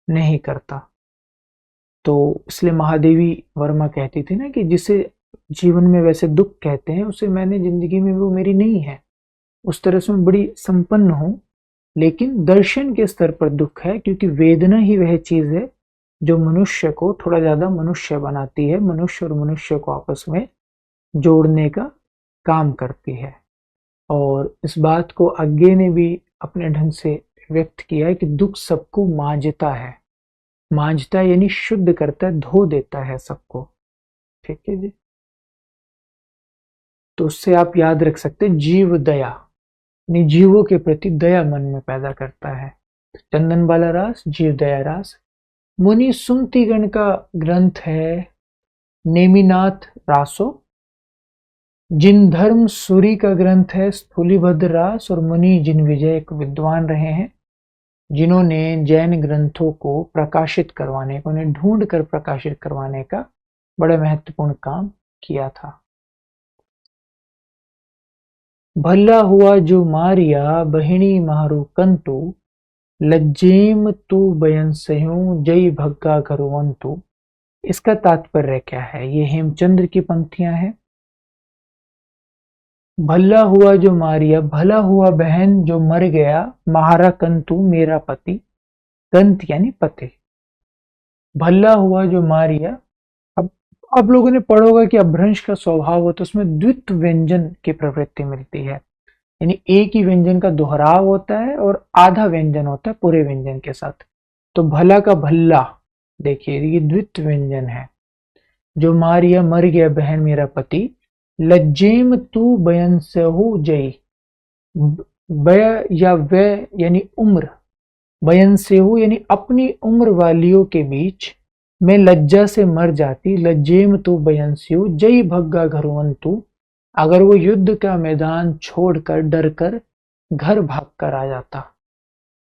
नहीं करता। तो इसलिए महादेवी वर्मा कहती थी ना कि जिसे जीवन में वैसे दुख कहते हैं, उसे मैंने जिंदगी में वो मेरी नहीं है, उस तरह से मैं बड़ी संपन्न हूं, लेकिन दर्शन के स्तर पर दुख है, क्योंकि वेदना ही वह चीज है जो मनुष्य को थोड़ा ज्यादा मनुष्य बनाती है, मनुष्य और मनुष्य को आपस में जोड़ने का काम करती है। और इस बात को आगे ने भी अपने ढंग से व्यक्त किया है कि दुख सबको मांझता है। मांझता यानी शुद्ध करता है, धो देता है सबको। ठीक है जी, तो उससे आप याद रख सकते हैं जीव दया, यानी जीवों के प्रति दया मन में पैदा करता है। चंदन बाला रास, जीव दया रास। मुनि सुमतिगण का ग्रंथ है नेमिनाथ रासो। जिन धर्म सूरी का ग्रंथ है स्थूलिभद्र रास। और मुनि जिन विजय एक विद्वान रहे हैं, जिन्होंने जैन ग्रंथों को प्रकाशित करवाने का, उन्हें ढूंढ कर प्रकाशित करवाने का बड़ा महत्वपूर्ण काम किया था। भला हुआ जो मारिया बहिणी मारू कंतु, लज्जेम तू बयन सह्यूं जय भग्गा घरुवंतु। इसका तात्पर्य क्या है, ये हेमचंद्र की पंक्तियां हैं। भला हुआ जो मारिया, भला हुआ बहन जो मर गया, महारा कंतु मेरा पति, कंत यानी पति। भला हुआ जो मारिया, अब आप लोगों ने पढ़ा होगा कि अपभ्रंश का स्वभाव हो तो उसमें द्वित्व व्यंजन की प्रवृत्ति मिलती है, यानी एक ही व्यंजन का दोहराव होता है और आधा व्यंजन होता है पूरे व्यंजन के साथ। तो भला का भल्ला, देखिए ये द्वित्व व्यंजन है। जो मारिया मर गया बहन मेरा पति, लज्जेम तू बयन सहु जई, बय या वय यानी उम्र, बयन सेहू यानी अपनी उम्र वालियों के बीच मैं लज्जा से मर जाती। लज्जेम तू बयन सेहू जय भग्गा घरुवंतु, अगर वो युद्ध का मैदान छोड़कर डर कर घर भाग कर आ जाता।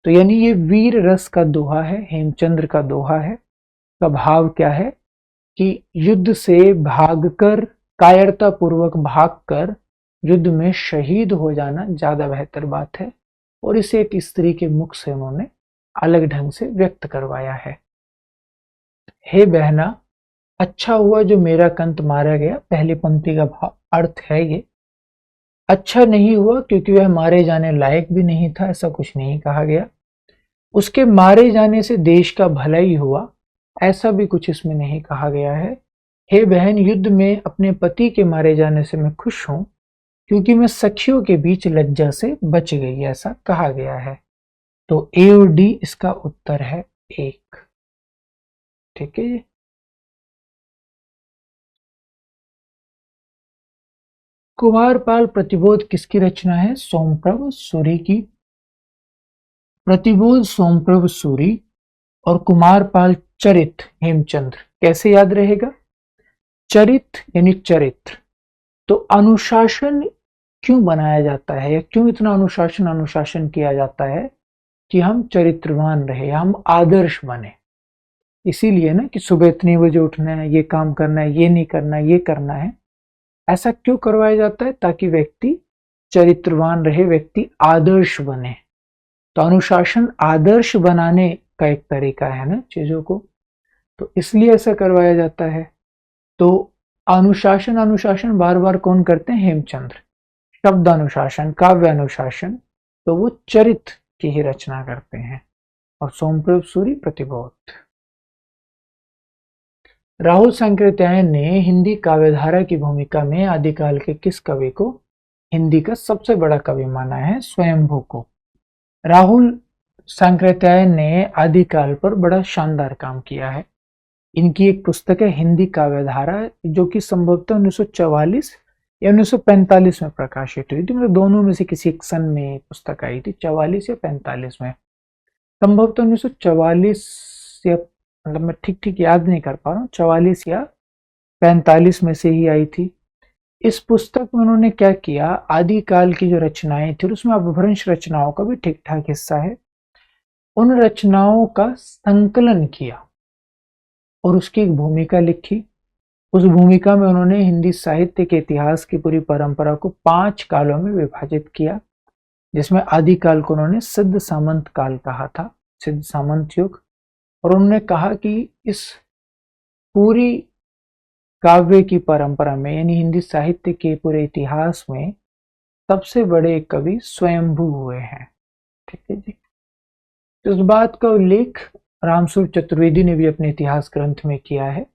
तो यानी ये वीर रस का दोहा है, हेमचंद्र का दोहा है। का भाव क्या है कि युद्ध से भागकर, कायरता पूर्वक भागकर युद्ध में शहीद हो जाना ज्यादा बेहतर बात है। और इसे एक स्त्री के मुख से उन्होंने अलग ढंग से व्यक्त करवाया है। हे बहना, अच्छा हुआ जो मेरा कंत मारा गया, पहली पंक्ति का अर्थ है ये। अच्छा नहीं हुआ क्योंकि वह मारे जाने लायक भी नहीं था, ऐसा कुछ नहीं कहा गया। उसके मारे जाने से देश का भला ही हुआ, ऐसा भी कुछ इसमें नहीं कहा गया है। हे बहन, युद्ध में अपने पति के मारे जाने से मैं खुश हूं, क्योंकि मैं सखियों के बीच लज्जा से बच गई, ऐसा कहा गया है। तो ए और डी इसका उत्तर है एक। ठीक है जी। कुमारपाल प्रतिबोध किसकी रचना है, सोमप्रभ सूरी की। प्रतिबोध सोमप्रभ सूरी और कुमारपाल चरित हेमचंद्र। कैसे याद रहेगा, चरित यानी चरित्र। तो अनुशासन क्यों बनाया जाता है, या क्यों इतना अनुशासन अनुशासन किया जाता है कि हम चरित्रवान रहे, हम आदर्श बने। इसीलिए ना कि सुबह इतने बजे उठना है, ये काम करना है, ये नहीं करना, ये करना है। ऐसा क्यों करवाया जाता है, ताकि व्यक्ति चरित्रवान रहे, व्यक्ति आदर्श बने। तो अनुशासन आदर्श बनाने का एक तरीका है ना चीजों को, तो इसलिए ऐसा करवाया जाता है। तो अनुशासन अनुशासन बार बार कौन करते हैं, हेमचंद्र। शब्द अनुशासन, काव्य अनुशासन, तो वो चरित्र की ही रचना करते हैं। और सोमप्रभ सूरी प्रतिबोध। राहुल सांकृत्यायन ने हिंदी काव्यधारा की भूमिका में आदिकाल के किस कवि को हिंदी का सबसे बड़ा कवि माना है, स्वयंभू को। राहुल सांकृत्यायन ने आदिकाल पर बड़ा शानदार काम किया है। इनकी एक पुस्तक है हिंदी काव्यधारा, जो कि संभवतः 1944 या 1945 में प्रकाशित हुई थी। मतलब दोनों में से किसी एक सन में पुस्तक आई थी, 44 या 45 में। संभवतः 1944 या मतलब मैं ठीक ठीक याद नहीं कर पा रहा हूँ, 44 या 45 में से ही आई थी। इस पुस्तक में उन्होंने क्या किया, आदिकाल की जो रचनाएं थी, उसमें अपभ्रंश रचनाओं का भी ठीक ठाक हिस्सा है, उन रचनाओं का संकलन किया और उसकी एक भूमिका लिखी। उस भूमिका में उन्होंने हिंदी साहित्य के इतिहास की पूरी परंपरा को 5 कालों में विभाजित किया, जिसमें आदिकाल को उन्होंने सिद्ध सामंत काल कहा था, सिद्ध सामंत युग। और उन्होंने कहा कि इस पूरी काव्य की परंपरा में, यानी हिंदी साहित्य के पूरे इतिहास में, सबसे बड़े कवि स्वयंभू हुए हैं। ठीक है जी। इस बात का उल्लेख रामस्वरूप चतुर्वेदी ने भी अपने इतिहास ग्रंथ में किया है,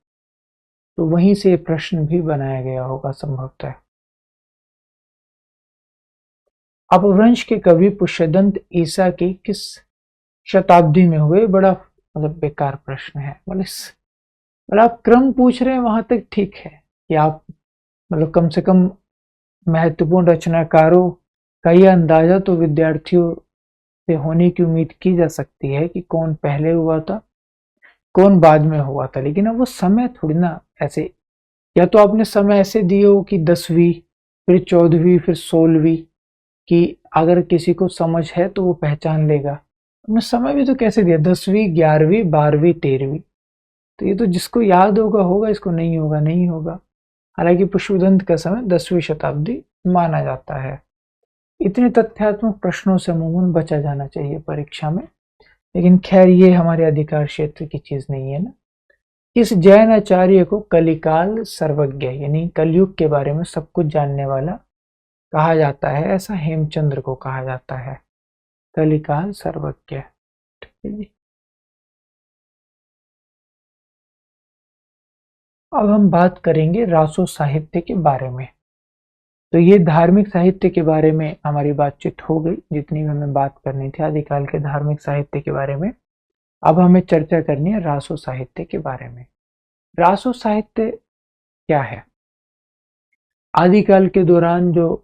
तो वहीं से प्रश्न भी बनाया गया होगा संभवतः। अपभ्रंश के कवि पुष्यदंत ईसा की किस शताब्दी में हुए? बड़ा मतलब बेकार प्रश्न है। मतलब आप क्रम पूछ रहे हैं वहां तक ठीक है कि आप मतलब कम से कम महत्वपूर्ण रचनाकारों का यह अंदाजा तो विद्यार्थियों से होने की उम्मीद की जा सकती है कि कौन पहले हुआ था, कौन बाद में हुआ था। लेकिन अब वो समय थोड़ी ना ऐसे, या तो आपने समय ऐसे दिए हो कि 10वीं, फिर 14वीं, फिर 16वीं, कि अगर किसी को समझ है तो वो पहचान लेगा। हमने समय भी तो कैसे दिया, 10वीं, 11वीं, 12वीं, 13वीं। तो ये तो जिसको याद होगा होगा, इसको नहीं होगा नहीं होगा। हालांकि पुष्पदंत का समय 10वीं शताब्दी माना जाता है। इतने तथ्यात्मक प्रश्नों से अमूमन बचा जाना चाहिए परीक्षा में, लेकिन खैर ये हमारे अधिकार क्षेत्र की चीज नहीं है ना। इस जैन आचार्य को कलिकाल सर्वज्ञ, यानी कलयुग के बारे में सब कुछ जानने वाला कहा जाता है, ऐसा हेमचंद्र को कहा जाता है, कलिकाल सर्वज्ञ। ठीक है जी। अब हम बात करेंगे रासो साहित्य के बारे में। तो ये धार्मिक साहित्य के बारे में हमारी बातचीत हो गई, जितनी भी हमें बात करनी थी आदिकाल के धार्मिक साहित्य के बारे में। अब हमें चर्चा करनी है रासो साहित्य के बारे में। रासो साहित्य क्या है? आदिकाल के दौरान जो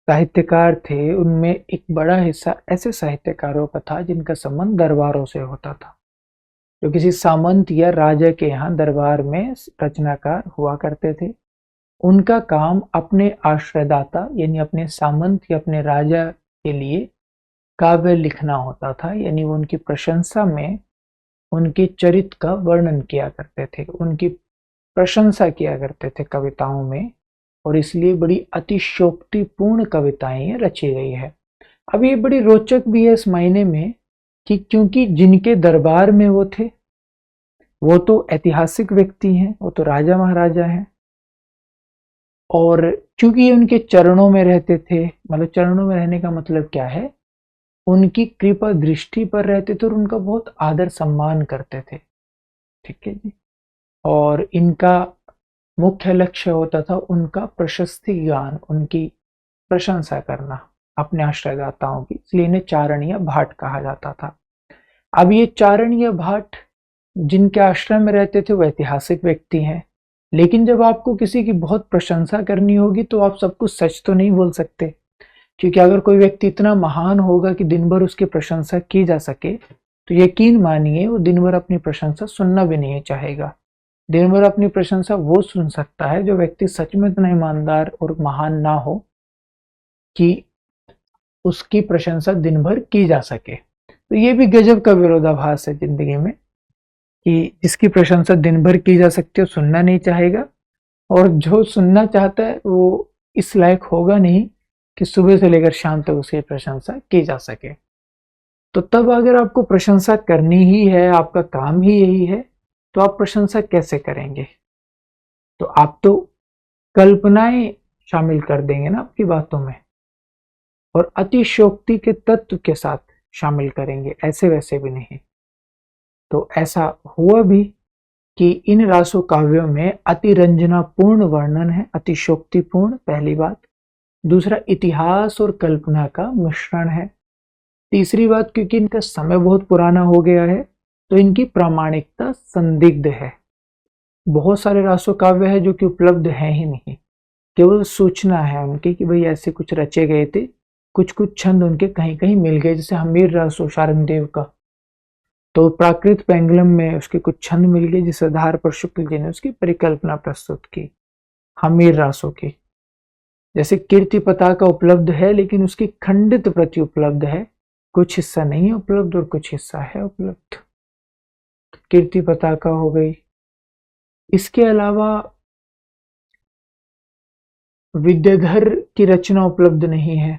साहित्यकार थे उनमें एक बड़ा हिस्सा ऐसे साहित्यकारों का था जिनका संबंध दरबारों से होता था, जो किसी सामंत या राजा के यहाँ दरबार में रचनाकार हुआ करते थे। उनका काम अपने आश्रयदाता यानी अपने सामंत या अपने राजा के लिए काव्य लिखना होता था, यानी वो उनकी प्रशंसा में उनके चरित्र का वर्णन किया करते थे, उनकी प्रशंसा किया करते थे कविताओं में, और इसलिए बड़ी अतिशयोक्तिपूर्ण कविताएं रची गई है। अब ये बड़ी रोचक भी है इस मायने में कि क्योंकि जिनके दरबार में वो थे वो तो ऐतिहासिक व्यक्ति हैं, वो तो राजा महाराजा हैं, और क्योंकि ये उनके चरणों में रहते थे, मतलब चरणों में रहने का मतलब क्या है, उनकी कृपा दृष्टि पर रहते थे और उनका बहुत आदर सम्मान करते थे। ठीक है जी। और इनका मुख्य लक्ष्य होता था उनका प्रशस्ति ज्ञान, उनकी प्रशंसा करना अपने आश्रयदाताओं की, इसलिए इन्हें चारण या भाट कहा जाता था। अब ये चारण या भाट जिनके आश्रम में रहते थे वो ऐतिहासिक व्यक्ति हैं, लेकिन जब आपको किसी की बहुत प्रशंसा करनी होगी तो आप सब कुछ सच तो नहीं बोल सकते, क्योंकि अगर कोई व्यक्ति इतना महान होगा कि दिन भर उसकी प्रशंसा की जा सके तो यकीन मानिए वो दिन भर अपनी प्रशंसा सुनना भी नहीं चाहेगा। दिन भर अपनी प्रशंसा वो सुन सकता है जो व्यक्ति सच में इतना ईमानदार और महान ना हो कि उसकी प्रशंसा दिन भर की जा सके। तो ये भी गजब का विरोधाभास है जिंदगी में कि जिसकी प्रशंसा दिन भर की जा सकती है सुनना नहीं चाहेगा, और जो सुनना चाहता है वो इस लायक होगा नहीं कि सुबह से लेकर शाम तक उसकी प्रशंसा की जा सके। तो तब अगर आपको प्रशंसा करनी ही है, आपका काम ही यही है, तो आप प्रशंसा कैसे करेंगे? तो आप तो कल्पनाएं शामिल कर देंगे ना आपकी बातों में, और अतिशयोक्ति के तत्व के साथ शामिल करेंगे, ऐसे वैसे भी नहीं। तो ऐसा हुआ भी कि इन रासो काव्यों में अतिरंजनापूर्ण वर्णन है, अतिशयोक्तिपूर्ण, पहली बात। दूसरा, इतिहास और कल्पना का मिश्रण है। तीसरी बात, क्योंकि इनका समय बहुत पुराना हो गया है तो इनकी प्रामाणिकता संदिग्ध है। बहुत सारे रासो काव्य है जो कि उपलब्ध हैं ही नहीं, केवल सूचना है उनकी कि भाई ऐसे कुछ रचे गए थे, कुछ कुछ छंद उनके कहीं कहीं मिल गए, जैसे हमीर रासो शारंगदेव का, तो प्राकृत पेंगुलम में उसके कुछ छंद मिल गए, जिस आधार पर शुक्ल जी ने उसकी परिकल्पना प्रस्तुत की हमीर रासों की। जैसे कीर्ति पताका उपलब्ध है लेकिन उसकी खंडित प्रति उपलब्ध है, कुछ हिस्सा नहीं है उपलब्ध और कुछ हिस्सा है उपलब्ध। कीर्ति पताका हो गई। इसके अलावा विद्याधर की रचना उपलब्ध नहीं है।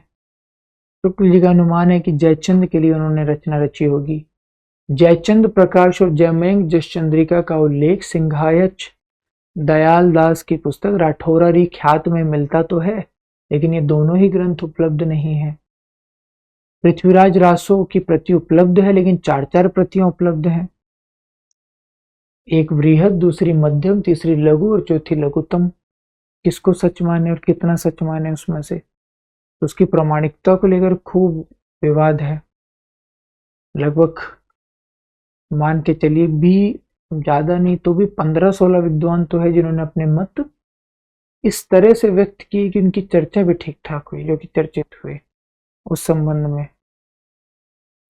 शुक्ल जी का अनुमान है कि जयचंद के लिए उन्होंने रचना रची होगी। जयचंद प्रकाश और जयमंग जसचंद्रिका का उल्लेख सिंघायच दयाल दास की पुस्तक राठौरारी ख्यात में मिलता तो है, लेकिन ये दोनों ही ग्रंथ उपलब्ध नहीं है। पृथ्वीराज रासो की प्रति उपलब्ध है लेकिन 4-4 प्रतियां उपलब्ध हैं, एक वृहद, दूसरी मध्यम, तीसरी लघु और चौथी लघुतम। किसको सच माने और कितना सच माने उसमें से, तो उसकी प्रामाणिकता को लेकर खूब विवाद है। लगभग मान के चलिए भी, ज्यादा नहीं तो भी 15-16 विद्वान तो है जिन्होंने अपने मत इस तरह से व्यक्त किए कि उनकी चर्चा भी ठीक ठाक हुई, जो कि चर्चित हुए उस संबंध में।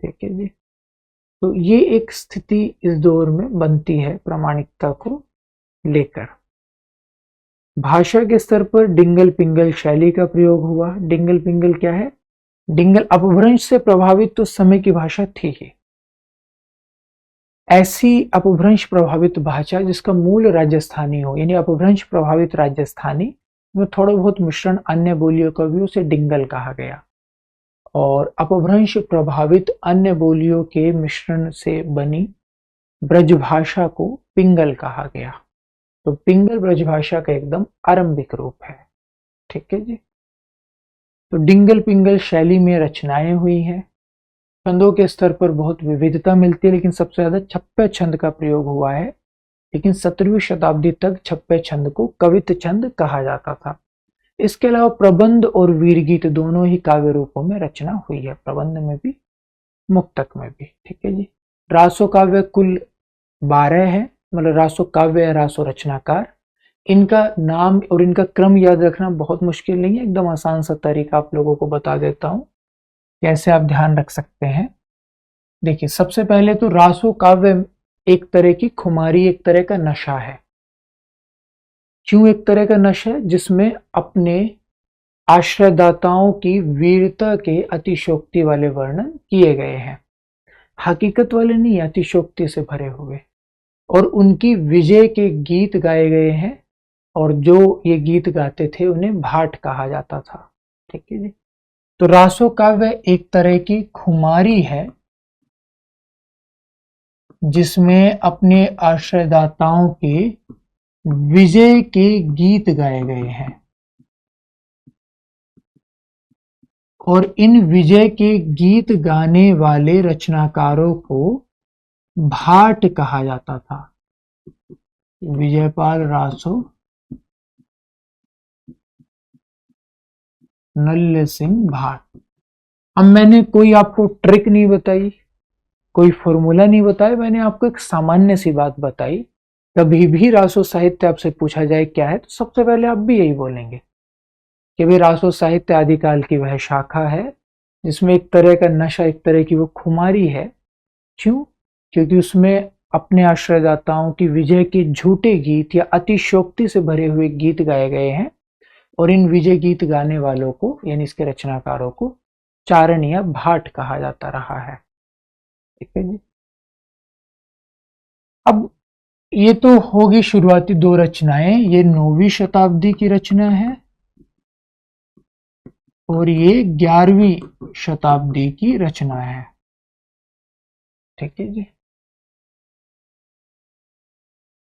ठीक है जी। तो ये एक स्थिति इस दौर में बनती है प्रामाणिकता को लेकर। भाषा के स्तर पर डिंगल पिंगल शैली का प्रयोग हुआ। डिंगल पिंगल क्या है? डिंगल अपभ्रंश से प्रभावित तो समय की भाषा थी ही। ऐसी अपभ्रंश प्रभावित भाषा जिसका मूल राजस्थानी हो, यानी अपभ्रंश प्रभावित राजस्थानी में थोड़ा बहुत मिश्रण अन्य बोलियों का भी, उसे डिंगल कहा गया। और अपभ्रंश प्रभावित अन्य बोलियों के मिश्रण से बनी ब्रजभाषा को पिंगल कहा गया। तो पिंगल ब्रजभाषा का एकदम आरंभिक रूप है। ठीक है जी। तो डिंगल पिंगल शैली में रचनाएं हुई हैं। छंदों के स्तर पर बहुत विविधता मिलती है, लेकिन सबसे ज्यादा छप्पे छंद का प्रयोग हुआ है। लेकिन 17वीं शताब्दी तक छप्पे छंद को कवित छंद कहा जाता था। इसके अलावा प्रबंध और वीरगीत दोनों ही काव्य रूपों में रचना हुई है, प्रबंध में भी मुक्तक में भी। ठीक है जी। रासो काव्य कुल 12 है, मतलब रासो काव्य या रासो रचनाकार। इनका नाम और इनका क्रम याद रखना बहुत मुश्किल नहीं है, एकदम आसान सा तरीका आप लोगों को बता देता हूं कैसे आप ध्यान रख सकते हैं। देखिए, सबसे पहले तो रासो काव्य एक तरह की खुमारी, एक तरह का नशा है। क्यों एक तरह का नशा है? जिसमें अपने आश्रयदाताओं की वीरता के अतिशोक्ति वाले वर्णन किए गए हैं, हकीकत वाले नहीं, अतिशोक्ति से भरे हुए। और उनकी विजय के गीत गाए गए हैं, और जो ये गीत गाते थे उन्हें भाट कहा जाता था। ठीक है जी। तो रासो काव्य एक तरह की खुमारी है जिसमें अपने आश्रयदाताओं के विजय के गीत गाए गए हैं, और इन विजय के गीत गाने वाले रचनाकारों को भाट कहा जाता था। विजयपाल रासो, नल्ले सिंह भाट। अब मैंने कोई आपको ट्रिक नहीं बताई, कोई फॉर्मूला नहीं बताया, मैंने आपको एक सामान्य सी बात बताई। कभी भी रासो साहित्य आपसे पूछा जाए क्या है, तो सबसे पहले आप भी यही बोलेंगे कि भाई रासो साहित्य आदिकाल की वह शाखा है जिसमें एक तरह का नशा, एक तरह की वो खुमारी है। क्यों? क्योंकि उसमें अपने आश्रयदाताओं की विजय के झूठे गीत या अतिशोक्ति से भरे हुए गीत गाए गए हैं, और इन विजय गीत गाने वालों को, यानी इसके रचनाकारों को, चारण या भाट कहा जाता रहा है। ठीक है जी। अब ये तो होगी शुरुआती 2 रचनाएं। ये 9वीं शताब्दी की रचना है और ये 11वीं शताब्दी की रचना है। ठीक है जी।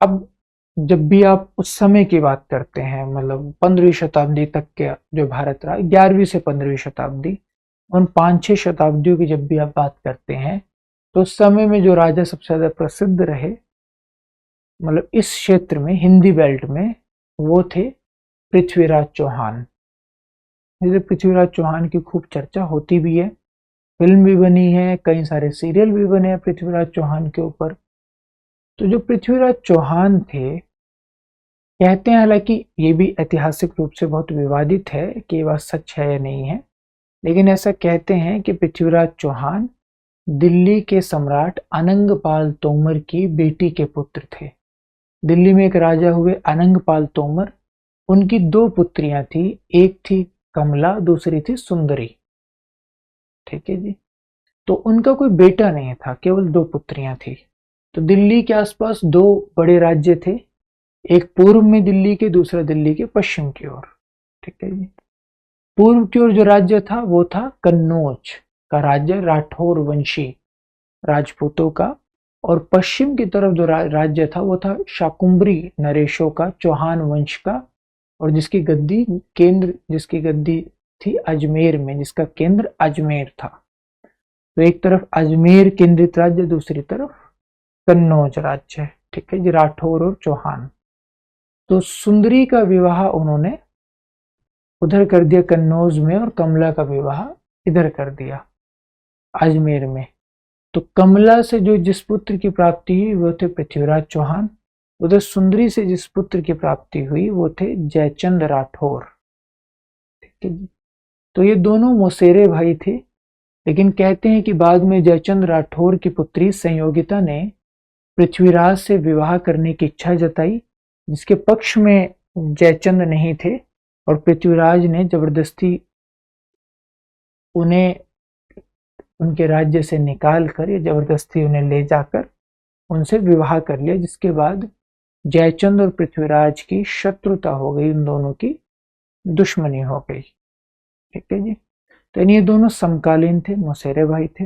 अब जब भी आप उस समय की बात करते हैं, मतलब 15वीं शताब्दी तक के जो भारत रहा, 11वीं से 15वीं शताब्दी, उन 5-6 शताब्दियों की जब भी आप बात करते हैं, तो उस समय में जो राजा सबसे ज्यादा प्रसिद्ध रहे, मतलब इस क्षेत्र में, हिंदी बेल्ट में, वो थे पृथ्वीराज चौहान। जैसे पृथ्वीराज चौहान की खूब चर्चा होती भी है, फिल्म भी बनी है, कई सारे सीरियल भी बने हैं पृथ्वीराज चौहान के ऊपर। तो जो पृथ्वीराज चौहान थे, कहते हैं, हालांकि ये भी ऐतिहासिक रूप से बहुत विवादित है कि ये बात सच है या नहीं है, लेकिन ऐसा कहते हैं कि पृथ्वीराज चौहान दिल्ली के सम्राट अनंगपाल तोमर की बेटी के पुत्र थे। दिल्ली में एक राजा हुए अनंगपाल तोमर, उनकी दो पुत्रियां थी, एक थी कमला, दूसरी थी सुंदरी। ठीक है जी। तो उनका कोई बेटा नहीं था, केवल दो पुत्रियां थी। तो दिल्ली के आसपास दो बड़े राज्य थे, एक पूर्व में दिल्ली के, दूसरा दिल्ली के पश्चिम की ओर। ठीक है जी। पूर्व की ओर जो राज्य था वो था कन्नौज का राज्य, राठौर वंशी राजपूतों का। और पश्चिम की तरफ जो राज्य था वो था शाकुंभरी नरेशों का, चौहान वंश का। और जिसकी गद्दी थी अजमेर में, जिसका केंद्र अजमेर था। तो एक तरफ अजमेर केंद्रित राज्य, दूसरी तरफ कन्नौज राज्य। ठीक है जी, राठौर और चौहान। तो सुंदरी का विवाह उन्होंने उधर कर दिया कन्नौज में, और कमला का विवाह इधर कर दिया अजमेर में। तो कमला से जो जिस पुत्र की प्राप्ति हुई वो थे पृथ्वीराज चौहान। उधर सुंदरी से जिस पुत्र की प्राप्ति हुई वो थे जयचंद राठौर। ठीक है जी। तो ये दोनों मौसेरे भाई थे, लेकिन कहते हैं कि बाद में जयचंद राठौर की पुत्री संयोगिता ने पृथ्वीराज से विवाह करने की इच्छा जताई, जिसके पक्ष में जयचंद नहीं थे, और पृथ्वीराज ने जबरदस्ती उन्हें उनके राज्य से निकाल कर, या जबरदस्ती उन्हें ले जाकर उनसे विवाह कर लिया, जिसके बाद जयचंद और पृथ्वीराज की शत्रुता हो गई, उन दोनों की दुश्मनी हो गई। ठीक है जी। तो ये दोनों समकालीन थे, मौसेरे भाई थे।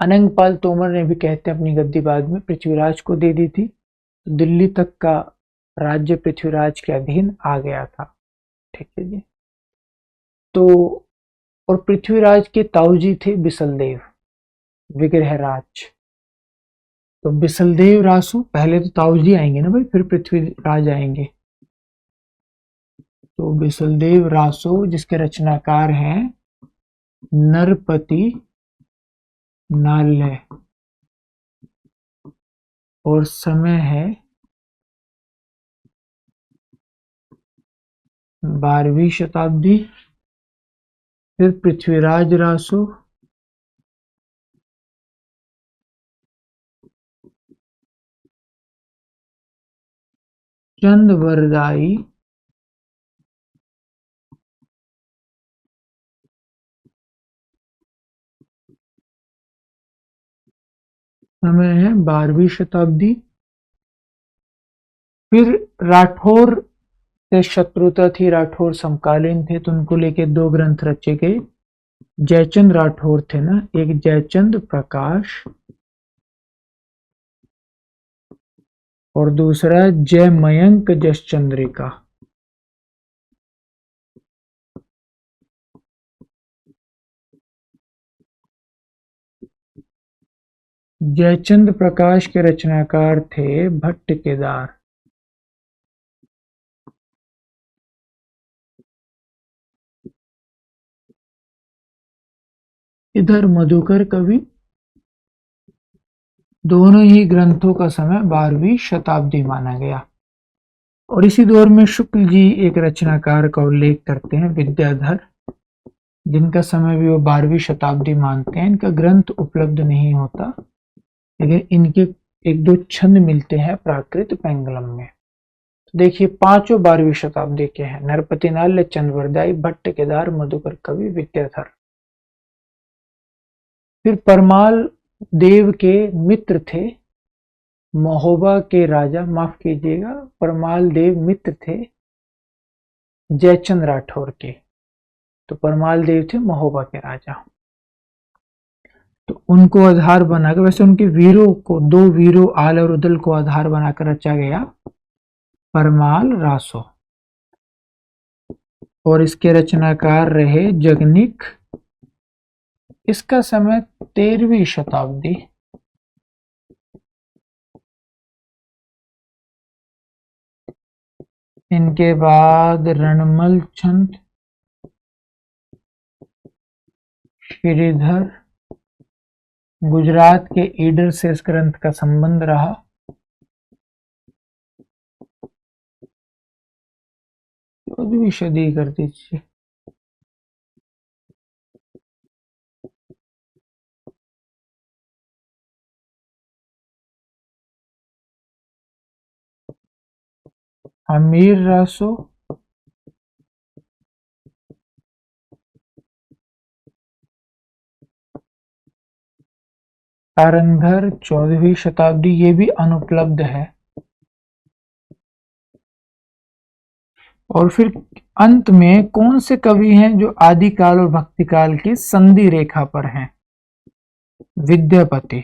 अनंगपाल तोमर ने भी कहते हैं अपनी गद्दी बाद में पृथ्वीराज को दे दी थी। तो दिल्ली तक का राज्य पृथ्वीराज के अधीन आ गया था। ठीक है जी। तो और पृथ्वीराज के ताऊजी थे बिसलदेव, विग्रहराज। तो बिसलदेव रासु, पहले तो ताऊजी आएंगे ना भाई, फिर पृथ्वीराज आएंगे। तो बिसलदेव रासो, जिसके रचनाकार हैं नरपति नाल्य, और समय है 12वीं शताब्दी। फिर पृथ्वीराज रासो, चंद वरदाई, समय है 12वीं शताब्दी। फिर राठौर से शत्रुता थी, राठौर समकालीन थे, तो उनको लेके दो ग्रंथ रचे गए। जयचंद राठौर थे ना, एक जयचंद प्रकाश और दूसरा जयमयंक जसचंद्रिका। जयचंद प्रकाश के रचनाकार थे भट्ट केदार। इधर मधुकर कवि। दोनों ही ग्रंथों का समय 12वीं शताब्दी माना गया। और इसी दौर में शुक्ल जी एक रचनाकार का उल्लेख करते हैं, विद्याधर, जिनका समय भी वो 12वीं शताब्दी मानते हैं। इनका ग्रंथ उपलब्ध नहीं होता, लेकिन इनके एक दो छंद मिलते हैं प्राकृत पेंगलम में। तो देखिए, पांचों 12वीं शताब्दी के हैं: नरपति नाल्य, चंद्रवरदाई, भट्ट केदार, मधुकर कवि, विद्याधर। फिर परमाल देव के मित्र थे महोबा के राजा, माफ कीजिएगा, परमाल देव मित्र थे जयचंद राठौर के। तो परमाल देव थे महोबा के राजा। तो उनको आधार बनाकर, वैसे उनके वीरों को, दो वीरों आल और उदल को आधार बनाकर रचा गया परमाल रासो। और इसके रचनाकार रहे जगनिक। इसका समय 13वीं शताब्दी। इनके बाद रणमल छंद, श्रीधर, गुजरात के ईडर से इस ग्रंथ का संबंध रहा। चौदहवीं सदी कर दीजिए। अमीर रासो, तारंघर 14वीं शताब्दी, ये भी अनुपलब्ध है। और फिर अंत में कौन से कवि हैं जो आदिकाल और भक्तिकाल की संधि रेखा पर हैं? विद्यापति।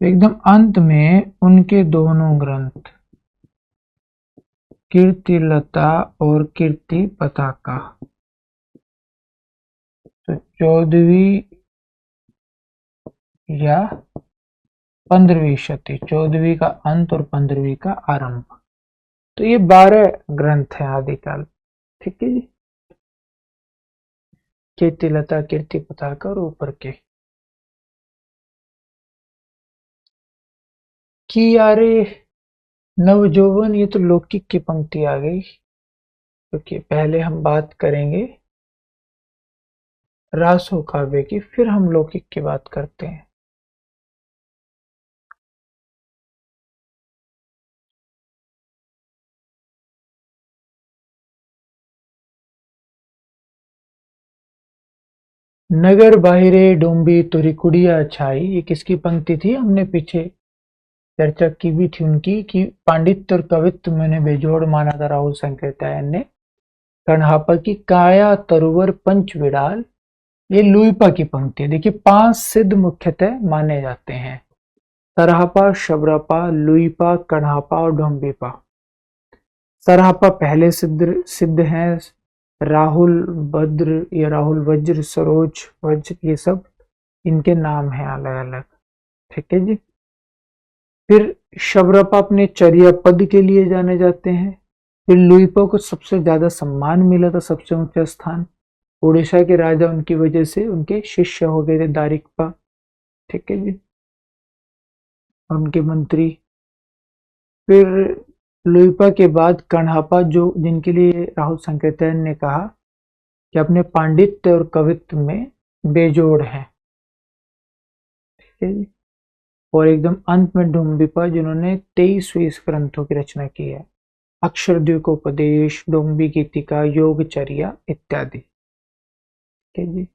एकदम अंत में उनके दोनों ग्रंथ कीर्तिलता और कीर्ति पताका। तो 14वीं या 15वीं शती, 14वीं का अंत और 15वीं का आरंभ। तो ये 12 ग्रंथ हैं आदिकाल। ठीक है जी। कीर्तिलता, कीर्ति पताका और ऊपर के कि यारे नवजौवन, ये तो लौकिक की पंक्ति आ गई, क्योंकि पहले हम बात करेंगे रासो काव्य की, फिर हम लौकिक की बात करते हैं। नगर बाहिरे डोंबी तुरी कुड़िया छाई, ये किसकी पंक्ति थी? हमने पीछे चर्चा की भी थी उनकी, कि पांडित्य और कवित्व मैंने बेजोड़ माना था राहुल संकृत्यायन ने। कण्हापा की काया तरुवर पंच विडाल, ये लुईपा की पंक्ति है। देखिए 5 सिद्ध मुख्यतः माने जाते हैं, सराहपा, शबरपा, लुईपा, कण्हापा और डोंबिपा। सराहपा पहले सिद्ध हैं, राहुल भद्र या राहुल वज्र, सरोज वज्र, ये सब इनके नाम हैं अलग अलग। ठीक है जी। फिर शबरपा अपने चर्या पद के लिए जाने जाते हैं। फिर लुईपा को सबसे ज्यादा सम्मान मिला था, सबसे ऊंचा स्थान। उड़ीसा के राजा उनकी वजह से उनके शिष्य हो गए थे, दारिकपा। ठीक है जी। और उनके मंत्री। फिर लुईपा के बाद कण्हापा, जो जिनके लिए राहुल संकृत्यायन ने कहा कि अपने पांडित्य और कवित्व में बेजोड़ है। ठीक है जी। और एकदम अंत में डोंबिपा, जिन्होंने 23 ग्रंथों की रचना की है, अक्षरद्वीकोपदेश, डोंबी गीतिका, योगचर्या इत्यादि। ठीक है जी।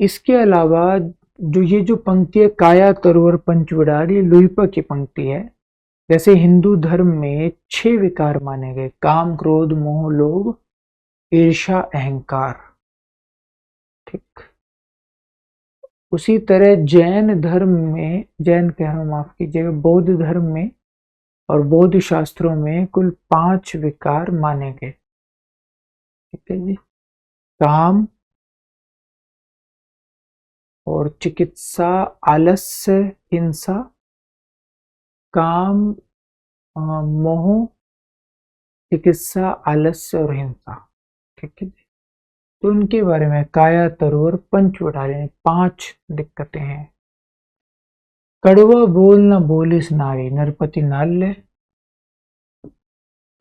इसके अलावा जो ये जो पंक्ति है, काया तरुवर पंच विडाल, ये लुईपा की पंक्ति है। जैसे हिंदू धर्म में 6 विकार माने गए, काम, क्रोध, मोह, लोभ, ईर्ष्या, अहंकार। ठीक। उसी तरह जैन धर्म में, जैन कह रहा हूं माफ कीजिएगा, बौद्ध धर्म में और बौद्ध शास्त्रों में कुल 5 विकार माने गए। ठीक है जी। काम और चिकित्सा, आलस्य, हिंसा, काम, मोह, चिकित्सा, आलस्य और हिंसा। ठीक है जी। तो उनके बारे में काया तरुवर पंच विडाल, 5 दिक्कतें हैं। कड़वा बोल न बोलिस नारी, नरपति नाल्य।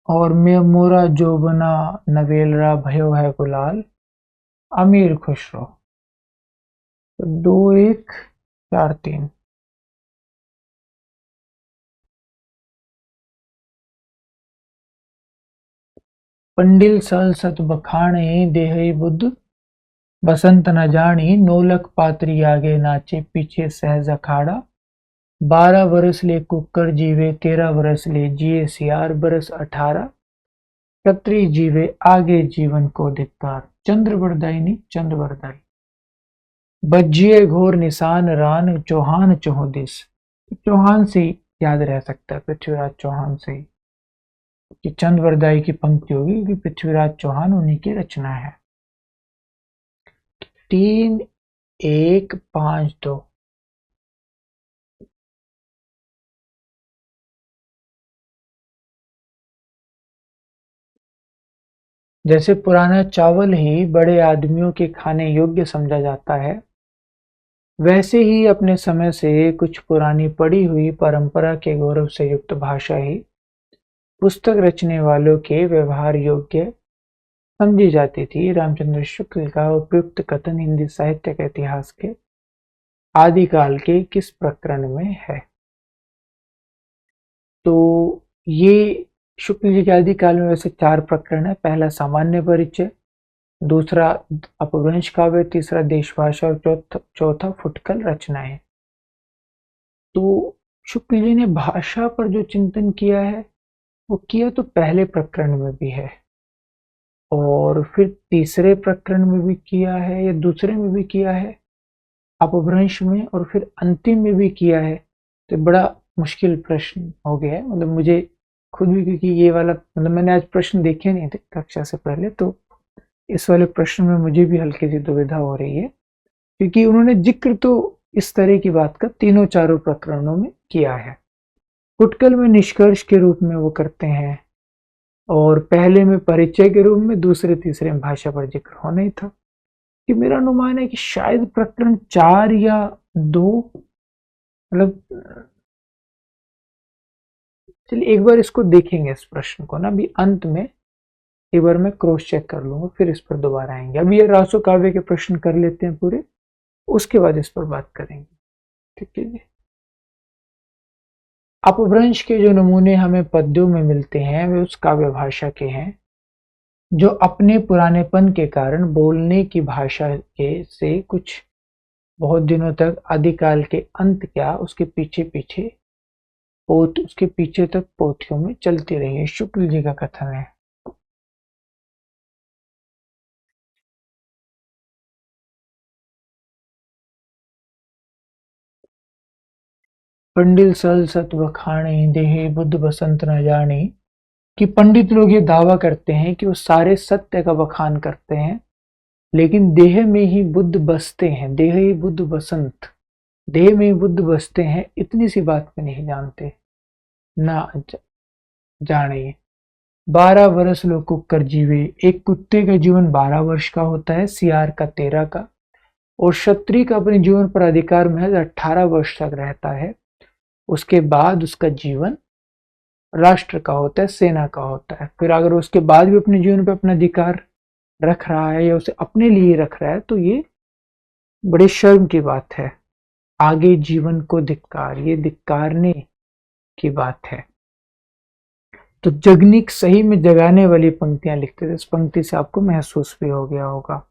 और मैं मोरा जोबना नवेलरा, भयो है गुलाल, अमीर खुसरो। तो 2 1 4 3। पंडिल सल सत बखाणे, देहई बुद्ध बसंत न जानी, नौलख पात्री आगे नाचे, पीछे सहज अखाड़ा। 12 बरस ले कुकर जीवे, 13 बरस ले जिए सियार, बरस 18 क्षत्रिय जीवे, आगे जीवन को धिक्कार। चंद्र बरदायिनी, चंद्र बरदाई। बज्जिए घोर निशान रान, चौहान चौहदिस। चौहान से ही याद रह सकता है, पृथ्वीराज चौहान से ही, कि चंद्र बरदाई की पंक्ति होगी, क्योंकि पृथ्वीराज चौहान उन्हीं की रचना है। 3 1 5 2। जैसे पुराना चावल ही बड़े आदमियों के खाने योग्य समझा जाता है, वैसे ही अपने समय से कुछ पुरानी पड़ी हुई परंपरा के गौरव से युक्त भाषा ही पुस्तक रचने वालों के व्यवहार योग्य समझी जाती थी। रामचंद्र शुक्ल का उपयुक्त कथन हिंदी साहित्य के इतिहास के आदिकाल के किस प्रकरण में है? तो ये शुक्ल जी के आदिकाल में वैसे 4 प्रकरण है। पहला सामान्य परिचय, दूसरा अपभ्रंश काव्य, तीसरा देशभाषा और चौथा फुटकल रचनाएं। तो शुक्ल जी ने भाषा पर जो चिंतन किया है वो किया तो पहले प्रकरण में भी है और फिर तीसरे प्रकरण में भी किया है या दूसरे में भी किया है, अपभ्रंश में, और फिर अंतिम में भी किया है। तो बड़ा मुश्किल प्रश्न हो गया है, मतलब मुझे खुद भी, क्योंकि ये वाला मतलब मैंने आज प्रश्न देखे नहीं थे कक्षा से पहले, तो इस वाले प्रश्न में मुझे भी हल्की सी दुविधा हो रही है, क्योंकि उन्होंने जिक्र तो इस तरह की बात का तीनों चारों प्रकरणों में किया है। फुटकल में निष्कर्ष के रूप में वो करते हैं और पहले में परिचय के रूप में, दूसरे तीसरे में भाषा पर जिक्र होना ही था। कि मेरा अनुमान है कि शायद प्रकरण 4 या 2, मतलब चलिए एक बार इसको देखेंगे, इस प्रश्न को ना अभी अंत में एक बार मैं क्रॉस चेक कर लूंगा, फिर इस पर दोबारा आएंगे। अभी ये रासो काव्य के प्रश्न कर लेते हैं पूरे, उसके बाद इस पर बात करेंगे। ठीक है जी। अपभ्रंश के जो नमूने हमें पद्यों में मिलते हैं वे उस काव्य भाषा के हैं जो अपने पुरानेपन के कारण बोलने की भाषा के से कुछ बहुत दिनों तक, आदिकाल के अंत क्या उसके पीछे तक पोथियों में चलती रही है। शुक्ल जी का कथन है। पंडित सल सत बखाने देहे बुद्ध बसंत न जाने। कि पंडित लोग ये दावा करते हैं कि वो सारे सत्य का बखान करते हैं, लेकिन देह में ही बुद्ध बसते हैं, देह ही बुद्ध बसंत, देह में ही बुद्ध बसते हैं, इतनी सी बात में नहीं जानते ना जाने। 12 वर्ष लोग कुकर जीवे। एक कुत्ते का जीवन 12 वर्ष का होता है, सियार का 13 का, और क्षत्रिय का अपने जीवन पर अधिकार महज 18 वर्ष तक रहता है। उसके बाद उसका जीवन राष्ट्र का होता है, सेना का होता है। फिर अगर उसके बाद भी अपने जीवन पर अपना अधिकार रख रहा है या उसे अपने लिए रख रहा है तो ये बड़े शर्म की बात है। आगे जीवन को धिक्कार, ये धिक्कारने की बात है। तो जगनिक सही में जगाने वाली पंक्तियां लिखते थे। इस पंक्ति से आपको महसूस भी हो गया होगा।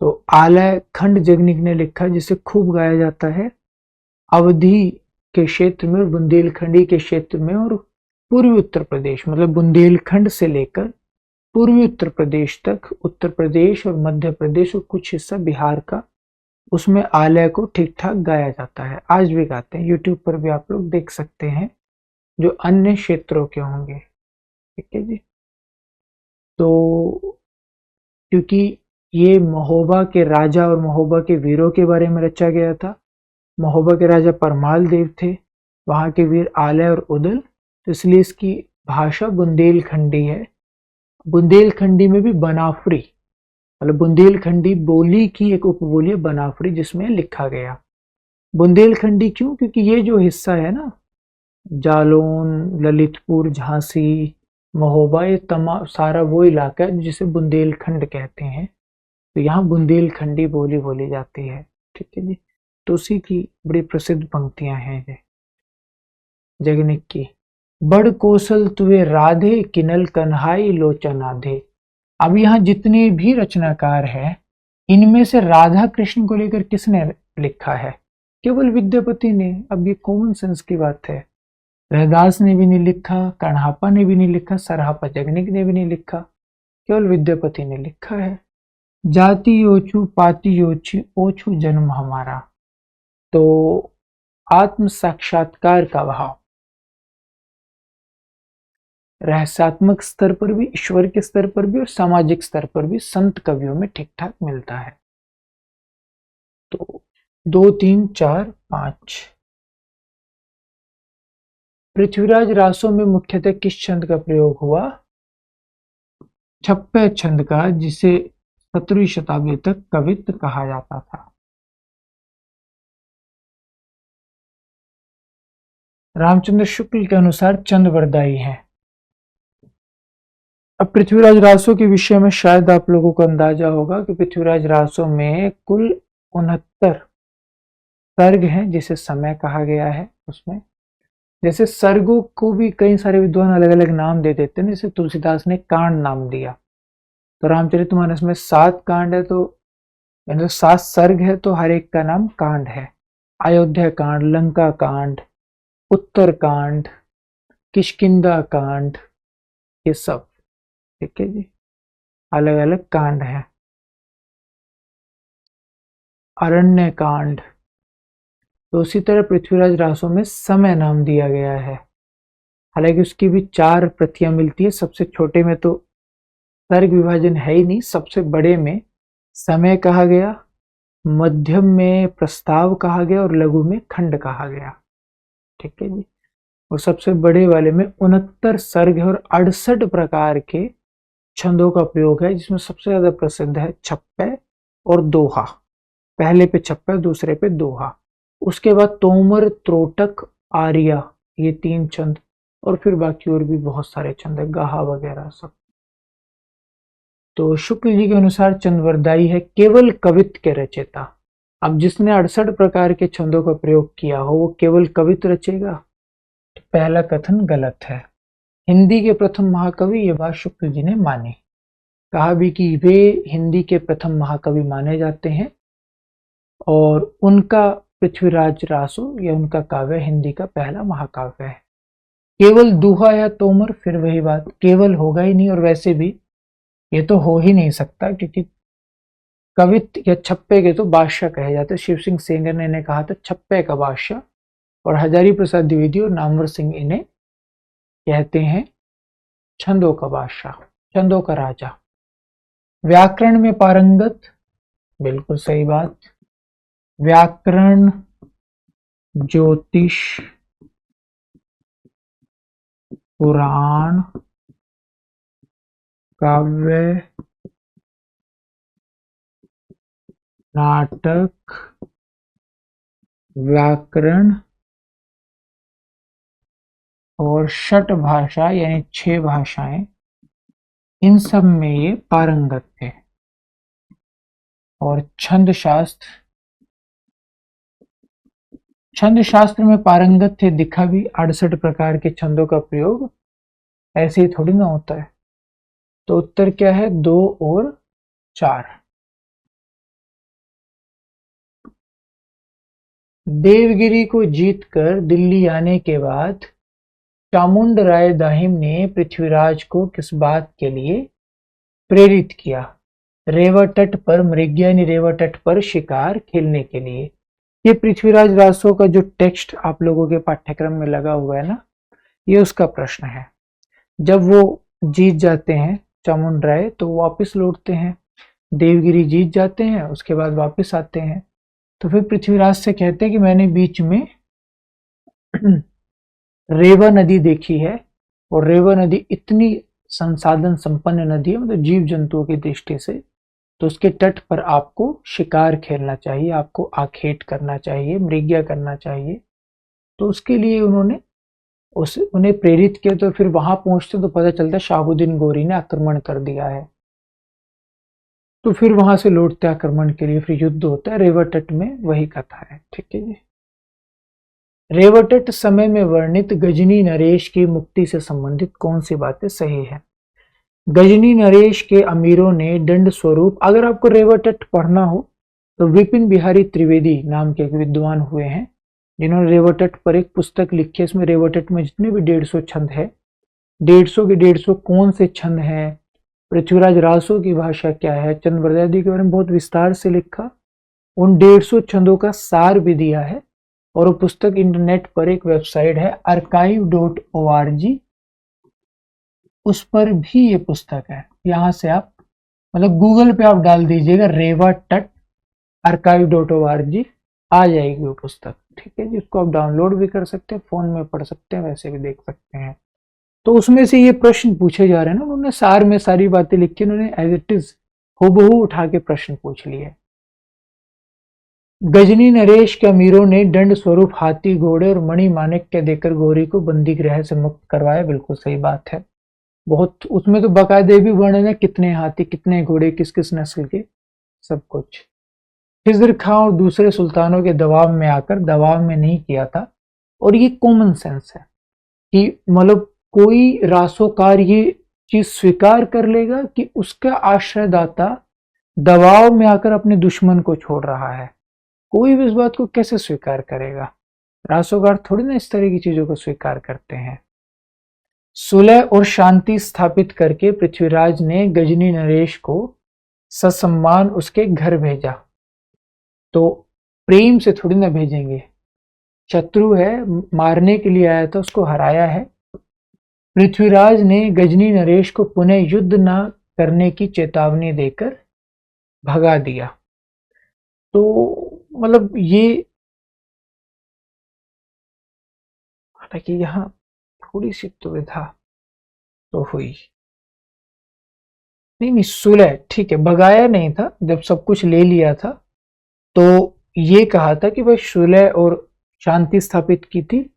तो आलय खंड जगनिक ने लिखा, जिसे खूब गाया जाता है अवधि के क्षेत्र में और बुंदेलखंडी के क्षेत्र में और पूर्वी उत्तर प्रदेश, मतलब बुंदेलखंड से लेकर पूर्वी उत्तर प्रदेश तक, उत्तर प्रदेश और मध्य प्रदेश और कुछ हिस्सा बिहार का, उसमें आलय को ठीक ठाक गाया जाता है। आज भी गाते हैं, यूट्यूब पर भी आप लोग देख सकते हैं जो अन्य क्षेत्रों के होंगे। ठीक है जी। तो क्योंकि ये महोबा के राजा और महोबा के वीरों के बारे में रचा गया था। महोबा के राजा परमाल देव थे, वहां के वीर आलय और उदल, तो इसलिए इसकी भाषा बुंदेलखंडी है। बुंदेलखंडी में भी बनाफरी, मतलब बुंदेलखंडी बोली की एक उपबोली है बनाफरी, जिसमें लिखा गया। बुंदेलखंडी क्यों? क्योंकि ये जो हिस्सा है ना, जालौन, ललितपुर, झांसी, महोबा, ये तमाम सारा वो इलाका है जिसे बुंदेलखंड कहते हैं। तो यहाँ बुंदेलखंडी बोली बोली जाती है। ठीक है जी। तो उसी की बड़ी प्रसिद्ध पंक्तियां हैं ये जगनिक की। बड़ कौशल तुवे राधे किनल कन्हाई लोचन आधे। अब यहाँ जितने भी रचनाकार हैं, इनमें से राधा कृष्ण को लेकर किसने लिखा है? केवल विद्यापति ने। अब ये कॉमन सेंस की बात है। रैदास ने भी नहीं लिखा, कण्हापा ने भी नहीं लिखा, सरहापा जगनिक ने भी नहीं लिखा, केवल विद्यापति ने लिखा है। जाति ओछू पाति ओछू ओछू जन्म हमारा। तो आत्म साक्षात्कार का भाव रहस्यात्मक स्तर पर भी, ईश्वर के स्तर पर भी और सामाजिक स्तर पर भी संत कवियों में ठीक ठाक मिलता है। तो 2, 3, 4, 5 पृथ्वीराज रासों में मुख्यतः किस छंद का प्रयोग हुआ? छप्पे छंद का, जिसे 17वीं शताब्दी तक कवित्व कहा जाता था। रामचंद्र शुक्ल के अनुसार चंद वरदाई है। अब पृथ्वीराज रासों के विषय में शायद आप लोगों को अंदाजा होगा कि पृथ्वीराज रासों में कुल 69 सर्ग हैं, जिसे समय कहा गया है। उसमें जैसे सर्गों को भी कई सारे विद्वान अलग अलग नाम दे देते हैं, जैसे तुलसीदास ने कांड नाम दिया। तो रामचरितमानस में 7 कांड है, तो यानी 7 सर्ग है, तो हर एक का नाम कांड है। अयोध्या कांड, लंका कांड, उत्तर कांड, किष्किंधा कांड, ये सब, ठीक है जी, अलग अलग कांड है। अरण्य कांड। तो उसी तरह पृथ्वीराज रासों में समय नाम दिया गया है। हालांकि उसकी भी 4 प्रतियां मिलती है। सबसे छोटे में तो सर्ग विभाजन है ही नहीं, सबसे बड़े में समय कहा गया, मध्यम में प्रस्ताव कहा गया और लघु में खंड कहा गया, ठीक है जी। और सबसे बड़े वाले में 69 सर्ग है और 68 प्रकार के छंदों का प्रयोग है, जिसमें सबसे ज्यादा प्रसिद्ध है छप्पे और दोहा। पहले पे छप्पे, दूसरे पे दोहा। उसके बाद तोमर, त्रोटक, आर्या, ये 3 छंद, और फिर बाकी और भी बहुत सारे छंद है, गाहा वगैरह सब। तो शुक्ल जी के अनुसार चंद्रवरदाई है केवल कवित्त के रचयिता। अब जिसने 68 प्रकार के छंदों का प्रयोग किया हो वो केवल कवित्त रचेगा, तो पहला कथन गलत है। हिंदी के प्रथम महाकवि ये बात शुक्ल जी ने मानी। कहा भी कि वे हिंदी के प्रथम महाकवि माने जाते हैं और उनका पृथ्वीराज रासो या उनका काव्य हिंदी का पहला महाकाव्य है। केवल दूहा या तोमर, फिर वही बात, केवल होगा ही नहीं, और वैसे भी ये तो हो ही नहीं सकता, क्योंकि कवित्त या छप्पे के तो बादशाह कहे जाते। शिव सिंह सेंगर ने इन्हें कहा था छप्पे का बादशाह, और हजारी प्रसाद द्विवेदी और नामवर सिंह इन्हें कहते हैं छंदों का बादशाह, छंदों का राजा। व्याकरण में पारंगत, बिल्कुल सही बात। व्याकरण, ज्योतिष, पुराण, काव्य, नाटक, व्याकरण और षट भाषा यानी 6 भाषाएं, इन सब में ये पारंगत थे। और छंद शास्त्र, छंद शास्त्र में पारंगत थे, दिखा भी 68 प्रकार के छंदों का प्रयोग ऐसे ही थोड़ी ना होता है। तो उत्तर क्या है, 2 और 4। देवगिरी को जीतकर दिल्ली आने के बाद चामुंड राय दाहिम ने पृथ्वीराज को किस बात के लिए प्रेरित किया? रेवा तट पर मृग्या यानी रेवा तट पर शिकार खेलने के लिए। ये पृथ्वीराज रासो का जो टेक्स्ट आप लोगों के पाठ्यक्रम में लगा हुआ है ना, ये उसका प्रश्न है। जब वो जीत जाते हैं चामुंड राय तो वापस लौटते हैं, देवगिरी जीत जाते हैं, उसके बाद वापस आते हैं। तो फिर पृथ्वीराज से कहते हैं कि मैंने बीच में रेवा नदी देखी है, और रेवा नदी इतनी संसाधन संपन्न नदी है, मतलब जीव जंतुओं की दृष्टि से, तो उसके तट पर आपको शिकार खेलना चाहिए, आपको आखेट करना चाहिए, मृग्या करना चाहिए। तो उसके लिए उन्हें प्रेरित किया। तो फिर वहां पहुंचते तो पता चलता शाहबुद्दीन गोरी ने आक्रमण कर दिया है। तो फिर वहां से लौटते आक्रमण के लिए, फिर युद्ध होता है। रेवा तट में वही कथा है, ठीक है जी। रेवा तट समय में वर्णित गजनी नरेश की मुक्ति से संबंधित कौन सी बातें सही है? गजनी नरेश के अमीरों ने दंड स्वरूप, अगर आपको रेवा तट पढ़ना हो तो विपिन बिहारी त्रिवेदी नाम के एक विद्वान हुए हैं, जिन्होंने रेवा तट पर एक पुस्तक लिखी है। इसमें रेवा तट में जितने भी 150 छंद है, 150 के 150 कौन से छंद हैं, पृथ्वीराज रासो की भाषा क्या है, चंद्रवरदाई के बारे में बहुत विस्तार से लिखा। उन 150 छंदों का सार भी दिया है, और वो पुस्तक इंटरनेट पर एक वेबसाइट है archive.org, उस पर भी ये पुस्तक है। यहाँ से आप, मतलब गूगल पे आप डाल दीजिएगा रेवा तट archive.org, आ जाएगी वो पुस्तक, ठीक है जी। उसको आप डाउनलोड भी कर सकते हैं, फोन में पढ़ सकते हैं, वैसे भी देख सकते हैं। तो उसमें से ये प्रश्न पूछे जा रहे हैं ना, उन्होंने सार में सारी बातें लिखी, उन्होंने एज इट इज हूबहू उठा के प्रश्न पूछ लिए। गजनी नरेश के अमीरों ने दंड स्वरूप हाथी, घोड़े और मणि माणिक्य देकर गौरी को बंदी गृह से मुक्त करवाया, बिल्कुल सही बात है। बहुत उसमें तो बाकायदे भी वर्णन है, कितने हाथी, कितने घोड़े, किस किस नस्ल के, सब कुछ। खिजर खां और दूसरे सुल्तानों के दबाव में आकर, दबाव में नहीं किया था, और ये कॉमन सेंस है। कि मतलब कोई रासोकार ये चीज स्वीकार कर लेगा कि उसका आश्रयदाता दबाव में आकर अपने दुश्मन को छोड़ रहा है? कोई भी इस बात को कैसे स्वीकार करेगा? रासोकार थोड़ी ना इस तरह की चीजों को स्वीकार करते हैं। सुलह और शांति स्थापित करके पृथ्वीराज ने गजनी नरेश को ससम्मान उसके घर भेजा। तो प्रेम से थोड़ी ना भेजेंगे, शत्रु है, मारने के लिए आया था, उसको हराया है। पृथ्वीराज ने गजनी नरेश को पुनः युद्ध न करने की चेतावनी देकर भगा दिया। तो मतलब ये, हालांकि यहाँ थोड़ी सी दुविधा तो हुई। नहीं, सुलह ठीक है, भगाया नहीं था, जब सब कुछ ले लिया था तो ये कहा था कि भाई सुलह और शांति स्थापित की थी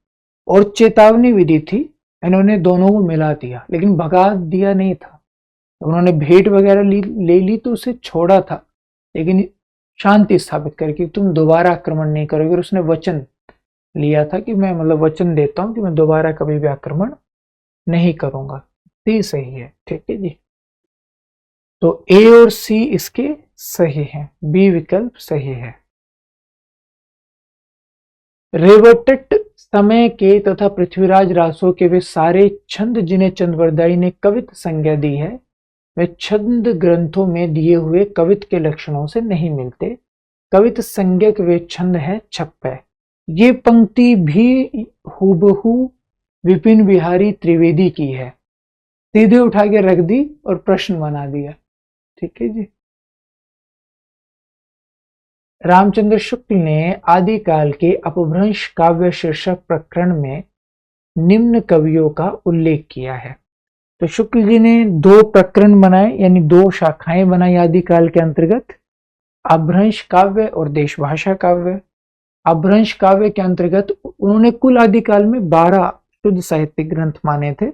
और चेतावनी भी दी थी, इन्होंने दोनों को मिला दिया, लेकिन भगा दिया नहीं था। उन्होंने भेंट वगैरह ले ली तो उसे छोड़ा था, लेकिन शांति स्थापित करके तुम दोबारा आक्रमण नहीं करोगे। और उसने वचन लिया था कि मैं मतलब वचन देता हूं कि मैं दोबारा कभी भी आक्रमण नहीं करूंगा। सी सही है, ठीक है जी। तो ए और सी इसके सही हैं, बी विकल्प सही है। रेवटट समय के तथा पृथ्वीराज रासो के वे सारे छंद जिन्हें चंद्रवरदाई ने कवित संज्ञा दी है, वे छंद ग्रंथों में दिए हुए कवित के लक्षणों से नहीं मिलते। कवित संज्ञक वे छंद है छप्पय। ये पंक्ति भी हूबहू विपिन बिहारी त्रिवेदी की है। सीधे उठा के रख दी और प्रश्न बना दिया, ठीक है जी। रामचंद्र शुक्ल ने आदिकाल के अपभ्रंश काव्य शीर्षक प्रकरण में निम्न कवियों का उल्लेख किया है। तो शुक्ल जी ने दो प्रकरण बनाए, यानी दो शाखाएं बनाई आदिकाल के अंतर्गत, अपभ्रंश काव्य और देशभाषा काव्य। अपभ्रंश काव्य के अंतर्गत उन्होंने कुल आदिकाल में 12 शुद्ध साहित्यिक ग्रंथ माने थे।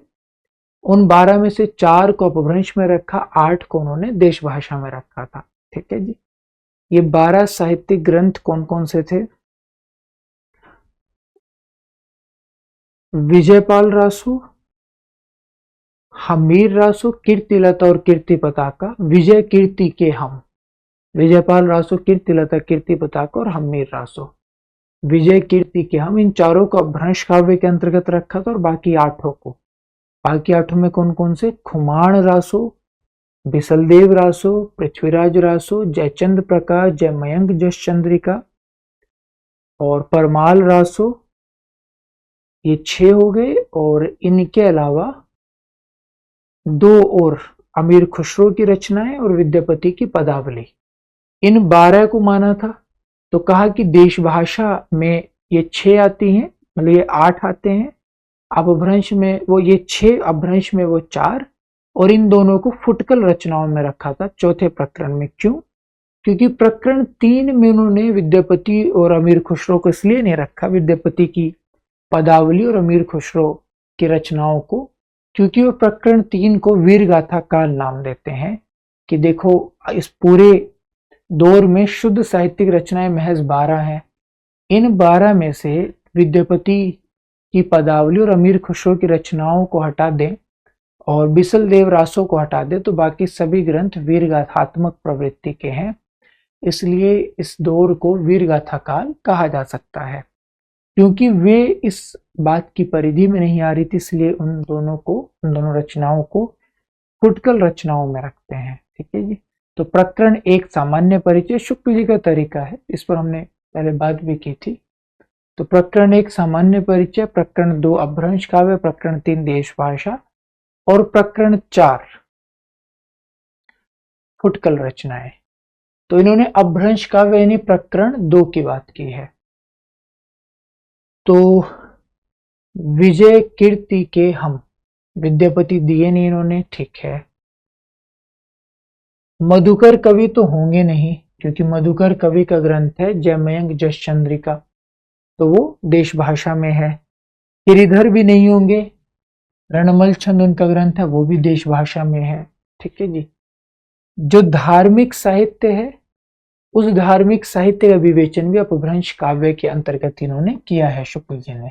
उन 12 में से 4 को अपभ्रंश में रखा, 8 को उन्होंने देशभाषा में रखा था, ठीक है जी। ये 12 साहित्यिक ग्रंथ कौन कौन से थे? विजयपाल रासो, हमीर रासो, कीर्तिलता और कीर्ति पताका, विजय कीर्ति के हम। विजयपाल रासो, कीर्तिलता, कीर्ति पताका और हमीर रासो, विजय कीर्ति के हम, इन चारों को अपभ्रंश काव्य के अंतर्गत रखा था। और बाकी 8 को, बाकी 8 में कौन कौन से? खुमाण रासो, बिसलदेव रासो, पृथ्वीराज रासो, जयचंद प्रकाश, जयमयंक जस चंद्रिका और परमाल रासो, ये 6 हो गए। और इनके अलावा 2 और अमीर खुसरो की रचनाएं और विद्यापति की पदावली, इन 12 को माना था। तो कहा कि देशभाषा में ये 6 आती हैं, मतलब ये 8 आते हैं, अपभ्रंश में वो ये 6, अपभ्रंश में वो 4, और इन दोनों को फुटकल रचनाओं में रखा था चौथे प्रकरण में। क्यों? क्योंकि प्रकरण 3 में उन्होंने विद्यापति और अमीर खुसरो को इसलिए नहीं रखा, विद्यापति की पदावली और अमीर खुसरो की रचनाओं को, क्योंकि वो प्रकरण 3 को वीर गाथा काल नाम देते हैं। कि देखो, इस पूरे दौर में शुद्ध साहित्यिक रचनाएं महज 12 हैं। इन 12 में से विद्यापति की पदावली और अमीर खुसरो की रचनाओं को हटा दें और बिसल देव रासो को हटा दें, तो बाकी सभी ग्रंथ वीर गाथात्मक प्रवृत्ति के हैं। इसलिए इस दौर को वीर गाथा काल कहा जा सकता है। क्योंकि वे इस बात की परिधि में नहीं आ रही थी, इसलिए उन दोनों रचनाओं को फुटकल रचनाओं में रखते हैं, ठीक है जी। तो प्रकरण 1 सामान्य परिचय शुक्ल जी का तरीका है, इस पर हमने पहले बात भी की थी। तो प्रकरण 1 सामान्य परिचय, प्रकरण 2 अपभ्रंश काव्य, प्रकरण 3 देशभाषा और प्रकरण 4 फुटकल रचनाएं। तो इन्होंने अपभ्रंश काव्य यानी प्रकरण 2 की बात की है। तो विजय कीर्ति के हम, विद्यापति दिए नहीं इन्होंने, ठीक है। मधुकर कवि तो होंगे नहीं, क्योंकि मधुकर कवि का ग्रंथ है जयमयंक जस चंद्रिका, तो वो देशभाषा में है। गिरिधर भी नहीं होंगे, रणमल छंद उनका ग्रंथ है, वो भी देशभाषा में है, ठीक है जी। जो धार्मिक साहित्य है, उस धार्मिक साहित्य का विवेचन भी अपभ्रंश काव्य के अंतर्गत इन्होंने किया है शुक्ल जी ने।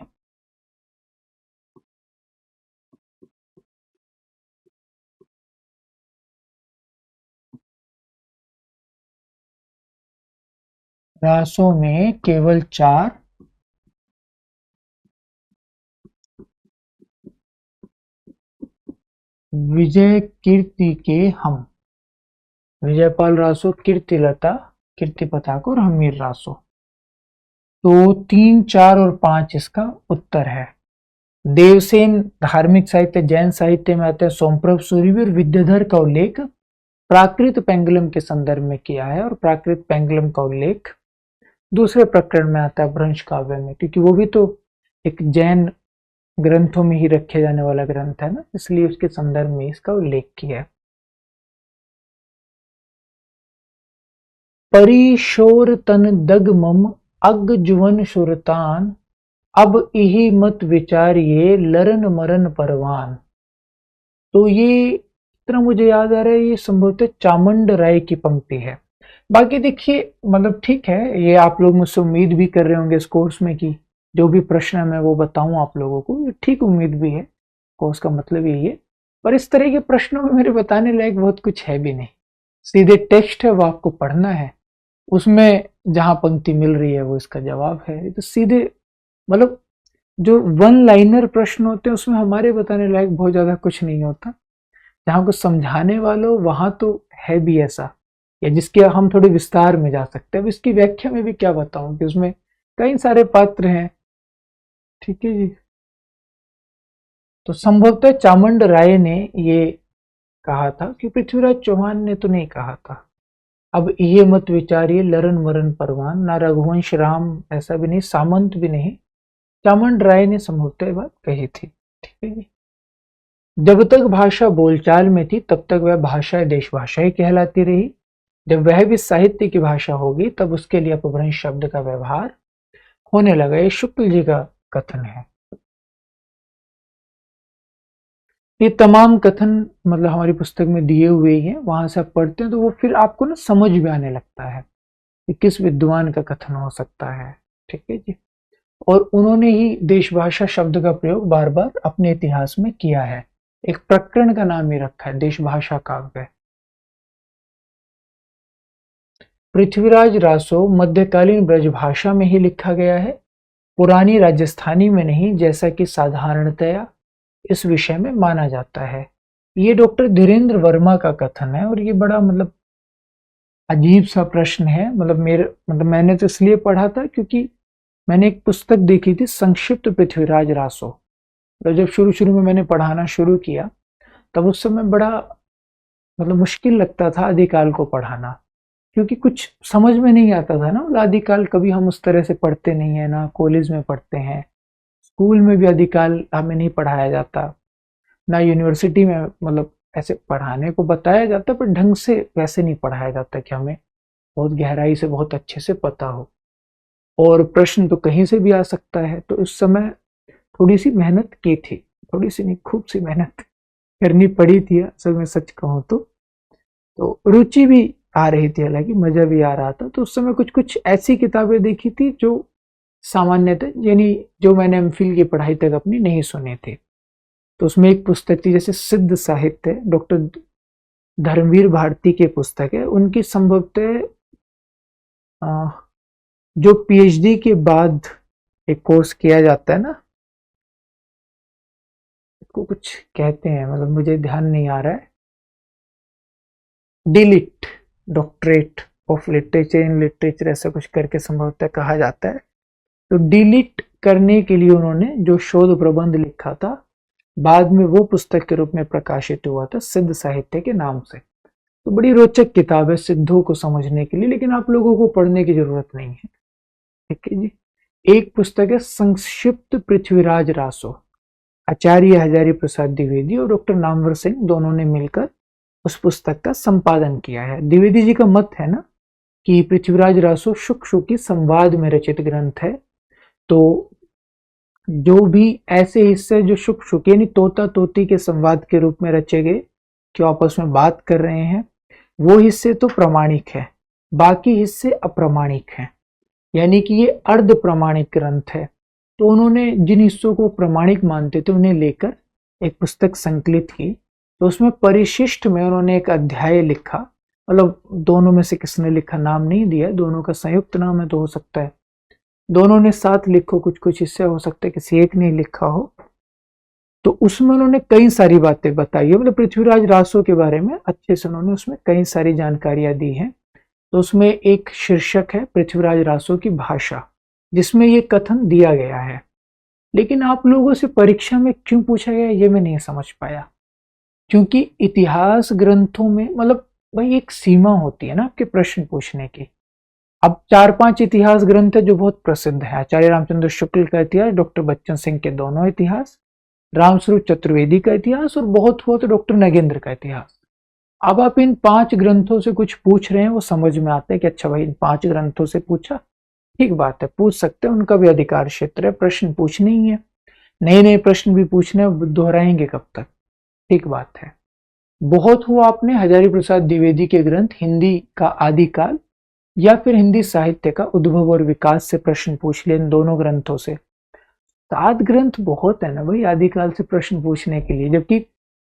रासों में केवल 4 विजय कीर्ति के हम, विजयपाल रासो, कीर्तिलता, कीर्ति पताक और हमीर रासो। तो 3, 4 और 5 इसका उत्तर है। देवसेन धार्मिक साहित्य जैन साहित्य में आते हैं। सोमप्रभ सूरीवीर विद्याधर का उल्लेख प्राकृत पेंगुलम के संदर्भ में किया है, और प्राकृत पेंगुलम का उल्लेख दूसरे प्रकरण में आता है भ्रंश काव्य में, क्योंकि वो भी तो एक जैन ग्रंथों में ही रखे जाने वाला ग्रंथ है ना, इसलिए उसके संदर्भ में इसका उल्लेख किया है। परिशोर तन दग मम अग जुवन सुरतान, अब इही मत विचारिये लरन मरन परवान। तो ये इतना मुझे याद आ रहा है, ये संभवतः चामुंड राय की पंक्ति है। बाकी देखिए, मतलब ठीक है, ये आप लोग मुझसे उम्मीद भी कर रहे होंगे इस कोर्स में कि जो भी प्रश्न है मैं वो बताऊं आप लोगों को, ठीक उम्मीद भी है, कोर्स का मतलब यही है। पर इस तरह के प्रश्नों में मेरे बताने लायक बहुत कुछ है भी नहीं, सीधे टेक्स्ट है वो आपको पढ़ना है, उसमें जहां पंक्ति मिल रही है वो इसका जवाब है। तो सीधे मतलब जो वन लाइनर प्रश्न होते हैं उसमें हमारे बताने लायक बहुत ज्यादा कुछ नहीं होता, जहां कुछ समझाने वालों वहां तो है भी ऐसा, या जिसके हम थोड़े विस्तार में जा सकते हैं। अब इसकी व्याख्या में भी क्या बताऊं कि उसमें कई सारे पात्र हैं, ठीक है जी। तो संभवतः चामुंड राय ने ये कहा था कि पृथ्वीराज चौहान ने तो नहीं कहा था। अब ये मत विचारिए लरन मरन परवान, ना रघुवंश राम ऐसा भी नहीं, सामंत भी नहीं, चामुंड राय ने संभवतः बात कही थी, ठीक है जी। जब तक भाषा बोलचाल में थी तब तक वह भाषा देश भाषा ही कहलाती रही। जब वह भी साहित्य की भाषा होगी तब उसके लिए अपभ्रंश शब्द का व्यवहार होने लगा। ये शुक्ल जी का कथन है। ये तमाम कथन मतलब हमारी पुस्तक में दिए हुए ही हैं, वहां से आप पढ़ते हैं तो वो फिर आपको ना समझ में आने लगता है कि किस विद्वान का कथन हो सकता है, ठीक है जी। और उन्होंने ही देशभाषा शब्द का प्रयोग बार बार अपने इतिहास में किया है। एक प्रकरण का नाम ही रखा है देशभाषा काव्य। पृथ्वीराज रासो मध्यकालीन ब्रजभाषा में ही लिखा गया है, पुरानी राजस्थानी में नहीं, जैसा कि साधारणतया इस विषय में माना जाता है। ये डॉक्टर धीरेन्द्र वर्मा का कथन है, और ये बड़ा मतलब अजीब सा प्रश्न है। मतलब मैंने तो इसलिए पढ़ा था क्योंकि मैंने एक पुस्तक देखी थी संक्षिप्त पृथ्वीराज रासो, तो जब शुरू शुरू में मैंने पढ़ाना शुरू किया तब उस समय बड़ा मतलब मुश्किल लगता था आदिकाल को पढ़ाना, क्योंकि कुछ समझ में नहीं आता था ना। आदिकाल कभी हम उस तरह से पढ़ते नहीं है, ना कॉलेज में पढ़ते हैं, स्कूल में भी आदिकाल हमें नहीं पढ़ाया जाता, ना यूनिवर्सिटी में मतलब ऐसे पढ़ाने को बताया जाता, पर ढंग से वैसे नहीं पढ़ाया जाता कि हमें बहुत गहराई से बहुत अच्छे से पता हो। और प्रश्न तो कहीं से भी आ सकता है, तो उस समय थोड़ी सी मेहनत की थी, थोड़ी सी नहीं खूब सी मेहनत करनी पड़ी थी असल में, सच कहूँ तो रुचि भी आ रही थी, हालांकि मजा भी आ रहा था। तो उस समय कुछ कुछ ऐसी किताबें देखी थी जो सामान्यतः यानी जो मैंने एमफिल की पढ़ाई तक अपनी नहीं सुनी थी। तो उसमें एक पुस्तक थी जैसे सिद्ध साहित्य, डॉक्टर धर्मवीर भारती की पुस्तक है, उनकी संभवतः जो पीएचडी के बाद एक कोर्स किया जाता है ना, को कुछ कहते हैं, मतलब मुझे ध्यान नहीं आ रहा है, delete, doctorate of literature in literature ऐसा कुछ करके संभवतः कहा जाता है। तो डिलीट करने के लिए उन्होंने जो शोध प्रबंध लिखा था, बाद में वो पुस्तक के रूप में प्रकाशित हुआ था सिद्ध साहित्य के नाम से। तो बड़ी रोचक किताब है सिद्धों को समझने के लिए, लेकिन आप लोगों को पढ़ने की जरूरत नहीं है, ठीक है जी। एक पुस्तक है संक्षिप्त पृथ्वीराज रासो, आचार्य हजारी प्रसाद द्विवेदी और डॉक्टर नामवर सिंह दोनों ने मिलकर उस पुस्तक का संपादन किया है। द्विवेदी जी का मत है ना कि पृथ्वीराज रासो शुक शुकी संवाद में रचित ग्रंथ है। तो जो भी ऐसे हिस्से जो शुक शुक यानी तोता तोती के संवाद के रूप में रचे गए, जो आपस में बात कर रहे हैं, वो हिस्से तो प्रमाणिक है, बाकी हिस्से अप्रमाणिक हैं, यानी कि ये अर्ध प्रमाणिक ग्रंथ है। तो उन्होंने जिन हिस्सों को प्रमाणिक मानते थे उन्हें लेकर एक पुस्तक संकलित की। तो उसमें परिशिष्ट में उन्होंने एक अध्याय लिखा मतलब दोनों में से किसने लिखा नाम नहीं दिया, दोनों का संयुक्त नाम है तो हो सकता है दोनों ने साथ लिखो, कुछ कुछ हिस्से हो सकता है किसी एक ने लिखा हो। तो उसमें उन्होंने कई सारी बातें बताई है, मतलब पृथ्वीराज रासो के बारे में अच्छे से उन्होंने उसमें कई सारी जानकारियां दी हैं। तो उसमें एक शीर्षक है पृथ्वीराज रासो की भाषा, जिसमें ये कथन दिया गया है। लेकिन आप लोगों से परीक्षा में क्यों पूछा गया ये मैं नहीं समझ पाया, क्योंकि इतिहास ग्रंथों में मतलब भाई एक सीमा होती है ना आपके प्रश्न पूछने की। अब 4-5 इतिहास ग्रंथ है जो बहुत प्रसिद्ध है, आचार्य रामचंद्र शुक्ल का इतिहास, डॉक्टर बच्चन सिंह के दोनों इतिहास, रामस्वरूप चतुर्वेदी का इतिहास और बहुत हुआ तो डॉक्टर नगेंद्र का इतिहास। अब आप इन 5 ग्रंथों से कुछ पूछ रहे हैं, वो समझ में आता है कि अच्छा भाई इन 5 ग्रंथों से पूछा, ठीक बात है, पूछ सकते हैं, उनका भी अधिकार क्षेत्र है, प्रश्न पूछने ही है, नए नए प्रश्न भी पूछने, दोहराएंगे कब तक, ठीक बात है। बहुत हुआ आपने हजारी प्रसाद द्विवेदी के ग्रंथ हिंदी का आदिकाल या फिर हिंदी साहित्य का उद्भव और विकास से प्रश्न पूछ लिए, इन दोनों ग्रंथों से। 7 ग्रंथ बहुत है ना भाई आदिकाल से प्रश्न पूछने के लिए, जबकि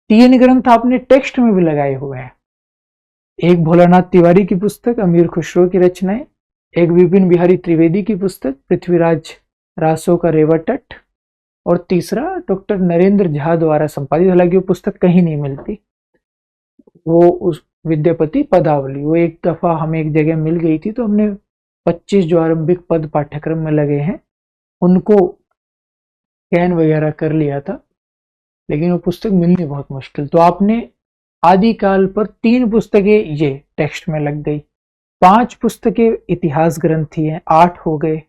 3 ग्रंथ आपने टेक्स्ट में भी लगाए हुए हैं। एक भोलानाथ तिवारी की पुस्तक अमीर खुसरो की रचनाएं, एक विपिन बिहारी त्रिवेदी की पुस्तक पृथ्वीराज रासो का रेवाटट, और तीसरा डॉक्टर नरेंद्र झा द्वारा संपादित, हालांकि वो पुस्तक कहीं नहीं मिलती, वो उस विद्यापति पदावली, वो एक दफा हमें एक जगह मिल गई थी तो हमने 25 जो आरंभिक पद पाठ्यक्रम में लगे हैं उनको स्कैन वगैरह कर लिया था, लेकिन वो पुस्तक मिलनी बहुत मुश्किल। तो आपने आदिकाल पर 3 पुस्तकें ये टेक्स्ट में लग गई, 5 पुस्तकें इतिहास ग्रंथी हैं, 8 हो गए,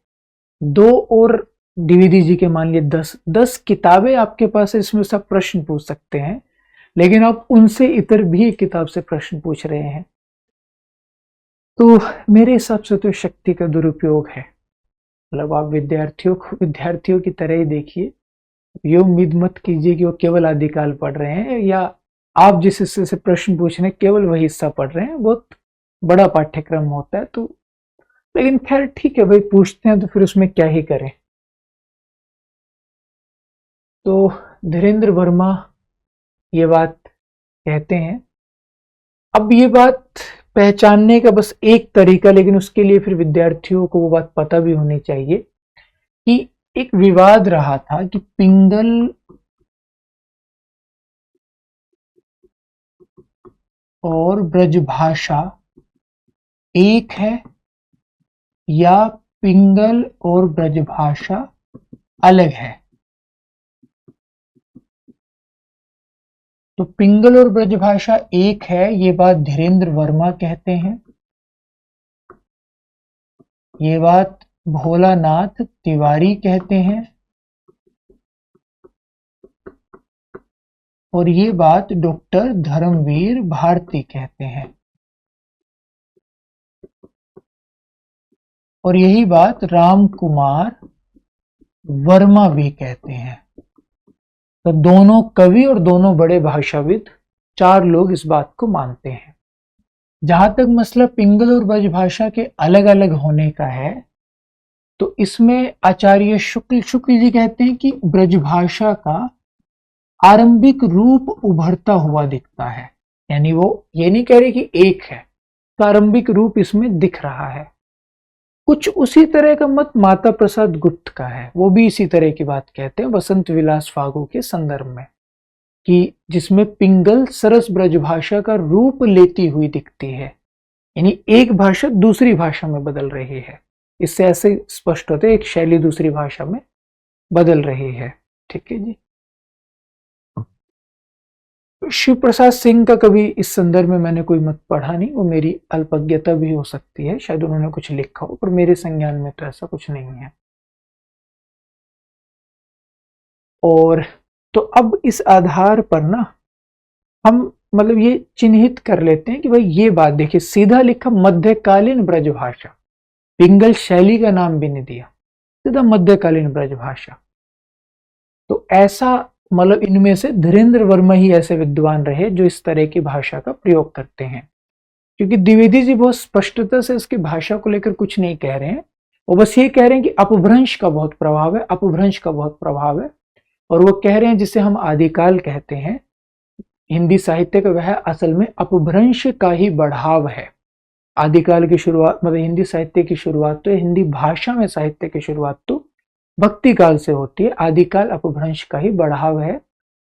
2 और द्विवेदी जी के मान लिए 10 किताबें आपके पास है, इसमें सब प्रश्न पूछ सकते हैं, लेकिन आप उनसे इतर भी एक किताब से प्रश्न पूछ रहे हैं। तो मेरे हिसाब से तो शक्ति का दुरुपयोग है, मतलब आप विद्यार्थियों की तरह ही देखिए, ये उम्मीद मत कीजिए कि वो केवल आदिकाल पढ़ रहे हैं या आप जिस हिस्से से प्रश्न पूछ रहे हैं केवल वही हिस्सा पढ़ रहे हैं, बहुत बड़ा पाठ्यक्रम होता है। तो लेकिन खैर ठीक है भाई, पूछते हैं तो फिर उसमें क्या ही करें। तो धीरेन्द्र वर्मा ये बात कहते हैं, अब ये बात पहचानने का बस एक तरीका, लेकिन उसके लिए फिर विद्यार्थियों को वो बात पता भी होनी चाहिए कि एक विवाद रहा था कि पिंगल और ब्रजभाषा एक है या पिंगल और ब्रजभाषा अलग है। तो पिंगल और ब्रजभाषा एक है ये बात धीरेन्द्र वर्मा कहते हैं, ये बात भोलानाथ तिवारी कहते हैं, और ये बात डॉक्टर धर्मवीर भारती कहते हैं, और यही बात राम कुमार वर्मा भी कहते हैं। तो दोनों कवि और दोनों बड़े भाषाविद, 4 लोग इस बात को मानते हैं। जहां तक मसला पिंगल और ब्रजभाषा के अलग अलग होने का है, तो इसमें आचार्य शुक्ल जी कहते हैं कि ब्रजभाषा का आरंभिक रूप उभरता हुआ दिखता है, यानी वो ये नहीं कह रहे कि एक है, तो आरंभिक रूप इसमें दिख रहा है। कुछ उसी तरह का मत माता प्रसाद गुप्त का है, वो भी इसी तरह की बात कहते हैं वसंत विलास फागु के संदर्भ में, कि जिसमें पिंगल सरस ब्रजभाषा का रूप लेती हुई दिखती है, यानी एक भाषा दूसरी भाषा में बदल रही है। इससे ऐसे स्पष्ट होता है एक शैली दूसरी भाषा में बदल रही है। ठीक है जी। शिव प्रसाद सिंह का कभी इस संदर्भ में मैंने कोई मत पढ़ा नहीं, वो मेरी अल्पज्ञता भी हो सकती है, शायद उन्होंने कुछ लिखा हो, पर मेरे संज्ञान में तो ऐसा कुछ नहीं है। और तो अब इस आधार पर ना हम मतलब ये चिन्हित कर लेते हैं कि भाई ये बात देखिए, सीधा लिखा मध्यकालीन ब्रजभाषा, पिंगल शैली का नाम भी नहीं दिया, सीधा मध्यकालीन ब्रजभाषा। तो ऐसा मतलब इनमें से धीरेन्द्र वर्मा ही ऐसे विद्वान रहे जो इस तरह की भाषा का प्रयोग करते हैं, क्योंकि द्विवेदी जी बहुत स्पष्टता से इसकी भाषा को लेकर कुछ नहीं कह रहे हैं, वो बस ये कह रहे हैं कि अपभ्रंश का बहुत प्रभाव है, अपभ्रंश का बहुत प्रभाव है, और वो कह रहे हैं जिसे हम आदिकाल कहते हैं, हिंदी साहित्य का वह असल में अपभ्रंश का ही बढ़ाव है। आदिकाल की शुरुआत मतलब हिंदी साहित्य की शुरुआत तो हिंदी भाषा में साहित्य की शुरुआत तो भक्ति काल से होती है। आदिकाल अपभ्रंश का ही बढ़ाव है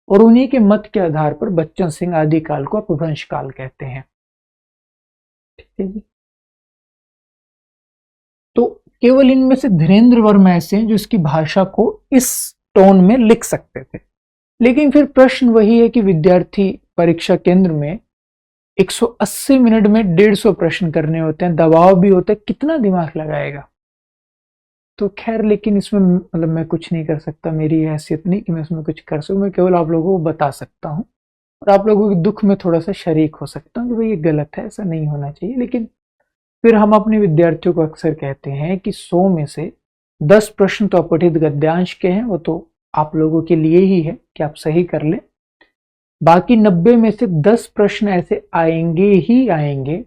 और उन्हीं के मत के आधार पर बच्चन सिंह आदिकाल को अपभ्रंश काल कहते हैं। ठीक है जी। तो केवल इनमें से धीरेन्द्र वर्मा ऐसे हैं जो इसकी भाषा को इस टोन में लिख सकते थे। लेकिन फिर प्रश्न वही है कि विद्यार्थी परीक्षा केंद्र में 180 मिनट में 150 प्रश्न करने होते हैं, दबाव भी होता है, कितना दिमाग लगाएगा। तो खैर, लेकिन इसमें मतलब मैं कुछ नहीं कर सकता, मेरी हैसियत नहीं कि मैं इसमें कुछ कर सकूं। मैं केवल आप लोगों को बता सकता हूं और आप लोगों के दुख में थोड़ा सा शरीक हो सकता हूं कि भाई ये गलत है, ऐसा नहीं होना चाहिए। लेकिन फिर हम अपने विद्यार्थियों को अक्सर कहते हैं कि 100 में से 10 प्रश्न तो अपठित गद्यांश के हैं, वो तो आप लोगों के लिए ही है कि आप सही कर लें। बाकी 90 में से 10 प्रश्न ऐसे आएंगे ही आएंगे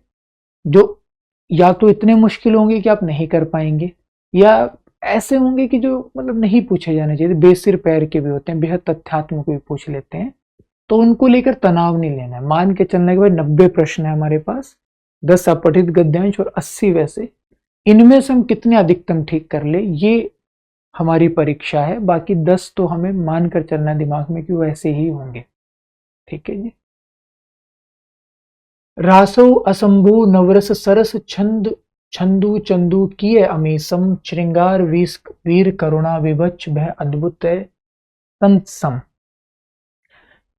जो या तो इतने मुश्किल होंगे कि आप नहीं कर पाएंगे, या ऐसे होंगे कि जो मतलब नहीं पूछे जाने चाहिए, बेसिर पैर के भी होते हैं, बेहद तथ्यात्मक भी पूछ लेते हैं। तो उनको लेकर तनाव नहीं लेना है। मान के चलने के बाद 90 प्रश्न है हमारे पास, 10 अपठित गद्यांश और 80 वैसे, इनमें से हम कितने अधिकतम ठीक कर ले, ये हमारी परीक्षा है। बाकी 10 तो हमें मान कर चलना दिमाग में कि वो ऐसे ही होंगे। ठीक है जी। रासो असंभु नवरस सरस छंद छंदु चंदु किए अमीसम श्रृंगार वीर करुणा विभच भय अद्भुत है संतसम।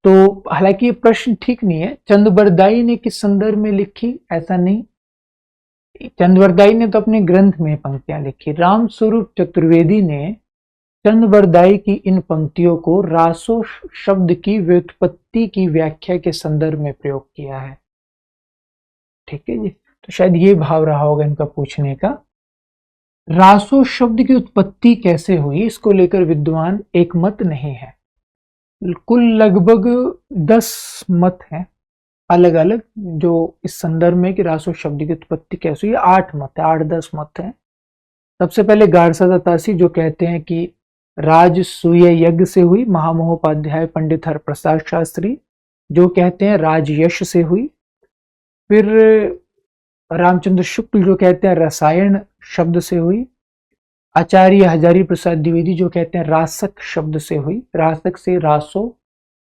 तो हालांकि ये प्रश्न ठीक नहीं है। चंदबरदाई ने किस संदर्भ में लिखी, ऐसा नहीं। चंदबरदाई ने तो अपने ग्रंथ में पंक्तियां लिखी। रामस्वरूप चतुर्वेदी ने चंदबरदाई की इन पंक्तियों को रासो शब्द की व्युत्पत्ति की व्याख्या के संदर्भ में प्रयोग किया है। ठीक है जी। तो शायद ये भाव रहा होगा इनका पूछने का। रासो शब्द की उत्पत्ति कैसे हुई, इसको लेकर विद्वान एक मत नहीं है। कुल लगभग 10 मत हैं अलग अलग जो इस संदर्भ में कि रासो शब्द की उत्पत्ति कैसे हुई। 8 मत है, 8-10 मत हैं। सबसे पहले गारसा दत्तासी जो कहते हैं कि राजसूय यज्ञ से हुई। महामहोपाध्याय पंडित हरप्रसाद शास्त्री जो कहते हैं राजयश से हुई। फिर रामचंद्र शुक्ल जो कहते हैं रसायन शब्द से हुई। आचार्य हजारी प्रसाद द्विवेदी जो कहते हैं रासक शब्द से हुई। रासक से रासो,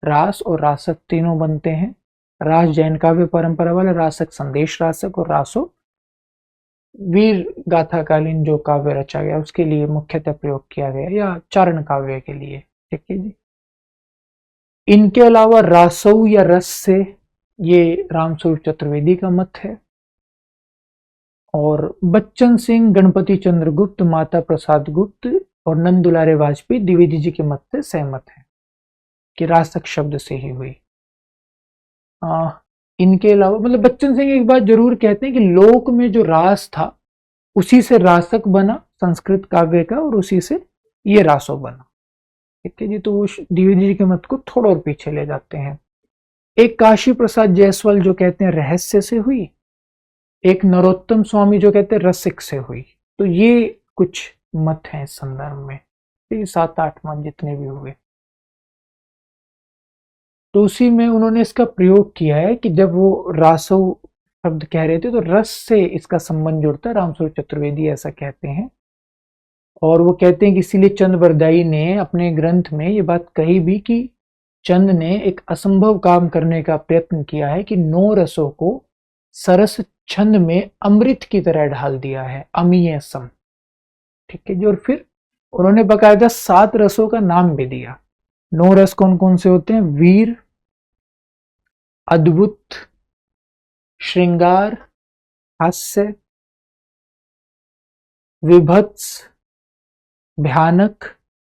रास और रासक तीनों बनते हैं। रास जैन काव्य परंपरा वाला, रासक संदेश रासक, और रासो वीर गाथाकालीन जो काव्य रचा गया उसके लिए मुख्यतः प्रयोग किया गया, या चारण काव्य के लिए। ठीक है जी। इनके अलावा रासौ या रस से, ये रामस्वरूप चतुर्वेदी का मत है। और बच्चन सिंह, गणपति चंद्र गुप्त, माता प्रसाद गुप्त और नंद दुलारे वाजपेयी द्विवेदी जी के मत से सहमत है कि रासक शब्द से ही हुई। इनके अलावा मतलब बच्चन सिंह एक बात जरूर कहते हैं कि लोक में जो रास था उसी से रासक बना संस्कृत काव्य का, और उसी से ये रासो बना। ठीक है जी। तो वो द्विवेदी जी के मत को थोड़ा और पीछे ले जाते हैं। एक काशी प्रसाद जायसवाल जो कहते हैं रहस्य से हुई। एक नरोत्तम स्वामी जो कहते हैं रसिक से हुई। तो ये कुछ मत हैं इस संदर्भ में। ये 7-8 मत जितने भी हुए, तो उसी में उन्होंने इसका प्रयोग किया है कि जब वो रासो शब्द कह रहे थे तो रस से इसका संबंध जुड़ता है। रामस्वरूप चतुर्वेदी ऐसा कहते हैं। और वो कहते हैं कि इसीलिए चंदबरदाई ने अपने ग्रंथ में ये बात कही भी कि चंद ने एक असंभव काम करने का प्रयत्न किया है कि 9 रसों को सरस छंद में अमृत की तरह ढाल दिया है, अमीय सम। ठीक है जी। और फिर उन्होंने बकायदा 7 रसों का नाम भी दिया। 9 रस कौन कौन से होते हैं? वीर, अद्भुत, श्रृंगार, हास्य, विभत्स, भयानक,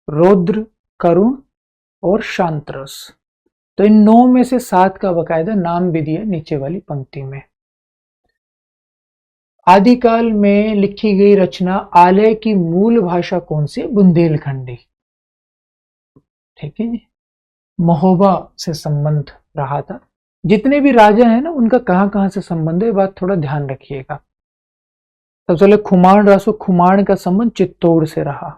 रौद्र, करुण और शांत रस। तो इन 9 में से 7 का बकायदा नाम भी दिया नीचे वाली पंक्ति में। आदिकाल में लिखी गई रचना आलय की मूल भाषा कौन सी? बुंदेलखंडी। ठीक है जी। महोबा से संबंध रहा था। जितने भी राजा हैं ना उनका कहां कहां से संबंध है, बात थोड़ा ध्यान रखिएगा। सबसे पहले खुमाण रासो, खुमाण का संबंध चित्तौड़ से रहा।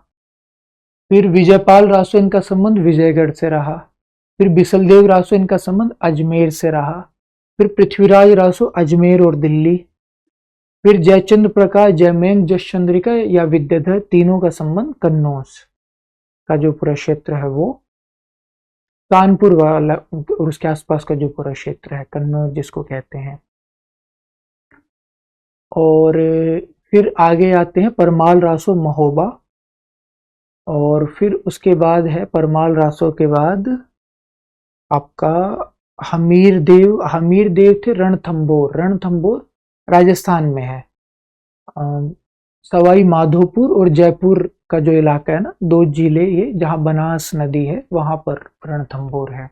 फिर विजयपाल रासो, इनका संबंध विजयगढ़ से रहा। फिर बिसलदेव रासो, इनका संबंध अजमेर से रहा। फिर पृथ्वीराज रासो अजमेर और दिल्ली। फिर जयचंद्र प्रकाश, जयमेन, जसचंद्रिका या विद्याधर, तीनों का संबंध कन्नौज का जो पूरा क्षेत्र है वो कानपुर वाला और उसके आसपास का जो पूरा क्षेत्र है कन्नौज जिसको कहते हैं। और फिर आगे आते हैं परमाल रासो महोबा। और फिर उसके बाद है परमाल रासो के बाद आपका हमीर देव थे रणथंबोर। रणथंबोर राजस्थान में है। सवाई माधोपुर और जयपुर का जो इलाका है ना, दो जिले ये जहां बनास नदी है वहां पर रणथंबोर है।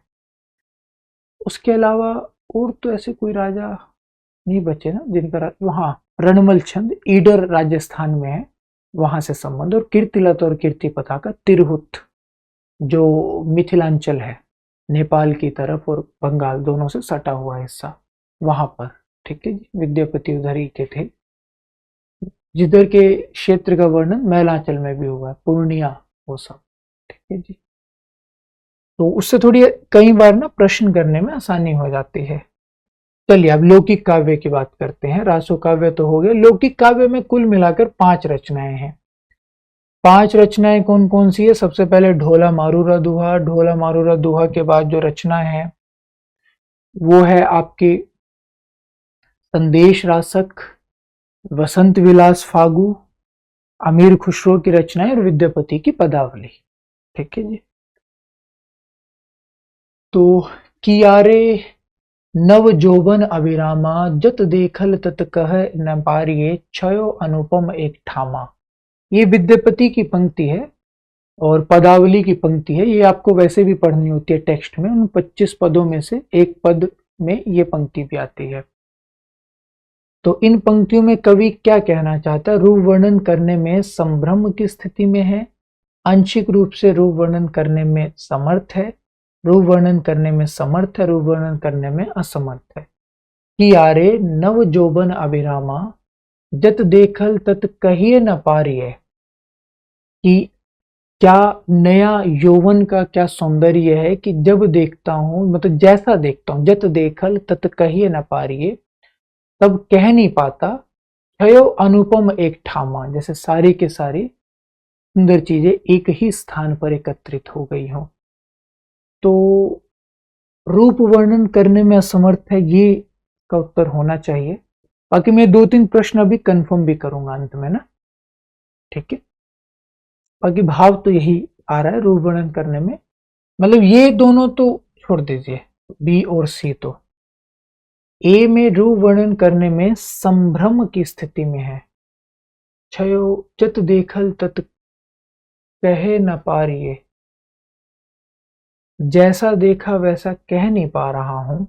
उसके अलावा और तो ऐसे कोई राजा नहीं बचे ना जिनका वहां रणमल छंद ईडर राजस्थान में है, वहां से संबंध। और कीर्तिलत और कीर्तिपता का तिरहुत जो मिथिलांचल है, नेपाल की तरफ और बंगाल दोनों से सटा हुआ हिस्सा, वहां पर। ठीक है जी, विद्यापति उधर ही के थे। जिधर के क्षेत्र का वर्णन मैलांचल में भी हुआ है, पूर्णिया वो सब। ठीक है जी, तो उससे थोड़ी कई बार ना प्रश्न करने में आसानी हो जाती है। चलिए अब लौकिक काव्य की बात करते हैं। रासो काव्य तो हो गया। लौकिक काव्य में कुल मिलाकर 5 रचनाएं हैं। 5 रचनाएं कौन कौन सी है? सबसे पहले ढोला मारूरा दुहा। ढोला मारूरा दुहा के बाद जो रचना है वो है आपके संदेश रासक, वसंत विलास फागु, अमीर खुसरो की रचनाएं और विद्यापति की पदावली। ठीक है जी, तो कियारे नव जोबन अभिरामा, जत देखल तत कह न पारिये, क्षयो अनुपम एक ठामा। ये विद्यापति की पंक्ति है और पदावली की पंक्ति है। ये आपको वैसे भी पढ़नी होती है टेक्स्ट में। उन 25 पदों में से एक पद में ये पंक्ति भी आती है। तो इन पंक्तियों में कवि क्या कहना चाहता है? रूप वर्णन करने में संभ्रम की स्थिति में है, आंशिक रूप से रूप वर्णन करने में समर्थ है, रूप वर्णन करने में समर्थ है, रूप वर्णन करने में असमर्थ है। कियारे नव जोबन अभिरामा, जत देखल तत कहिए न पारिये। कि क्या नया यौवन का क्या सौंदर्य है कि जब देखता हूं, मतलब जैसा देखता हूं, जत देखल तत कहिए न पारिये, तब कह नहीं पाता। क्षयो अनुपम एक ठामा, जैसे सारी के सारी सुंदर चीजें एक ही स्थान पर एकत्रित हो गई हो। तो रूप वर्णन करने में असमर्थ है, ये का उत्तर होना चाहिए। बाकी मैं 2-3 प्रश्न अभी कंफर्म भी करूंगा अंत में ना। ठीक है, बाकी भाव तो यही आ रहा है रूप वर्णन करने में। मतलब ये दोनों तो छोड़ दीजिए, बी और सी। तो ए में रूप वर्णन करने में संभ्रम की स्थिति में है। क्षयो जत देखल तत कहे न पारिये, जैसा देखा वैसा कह नहीं पा रहा हूं।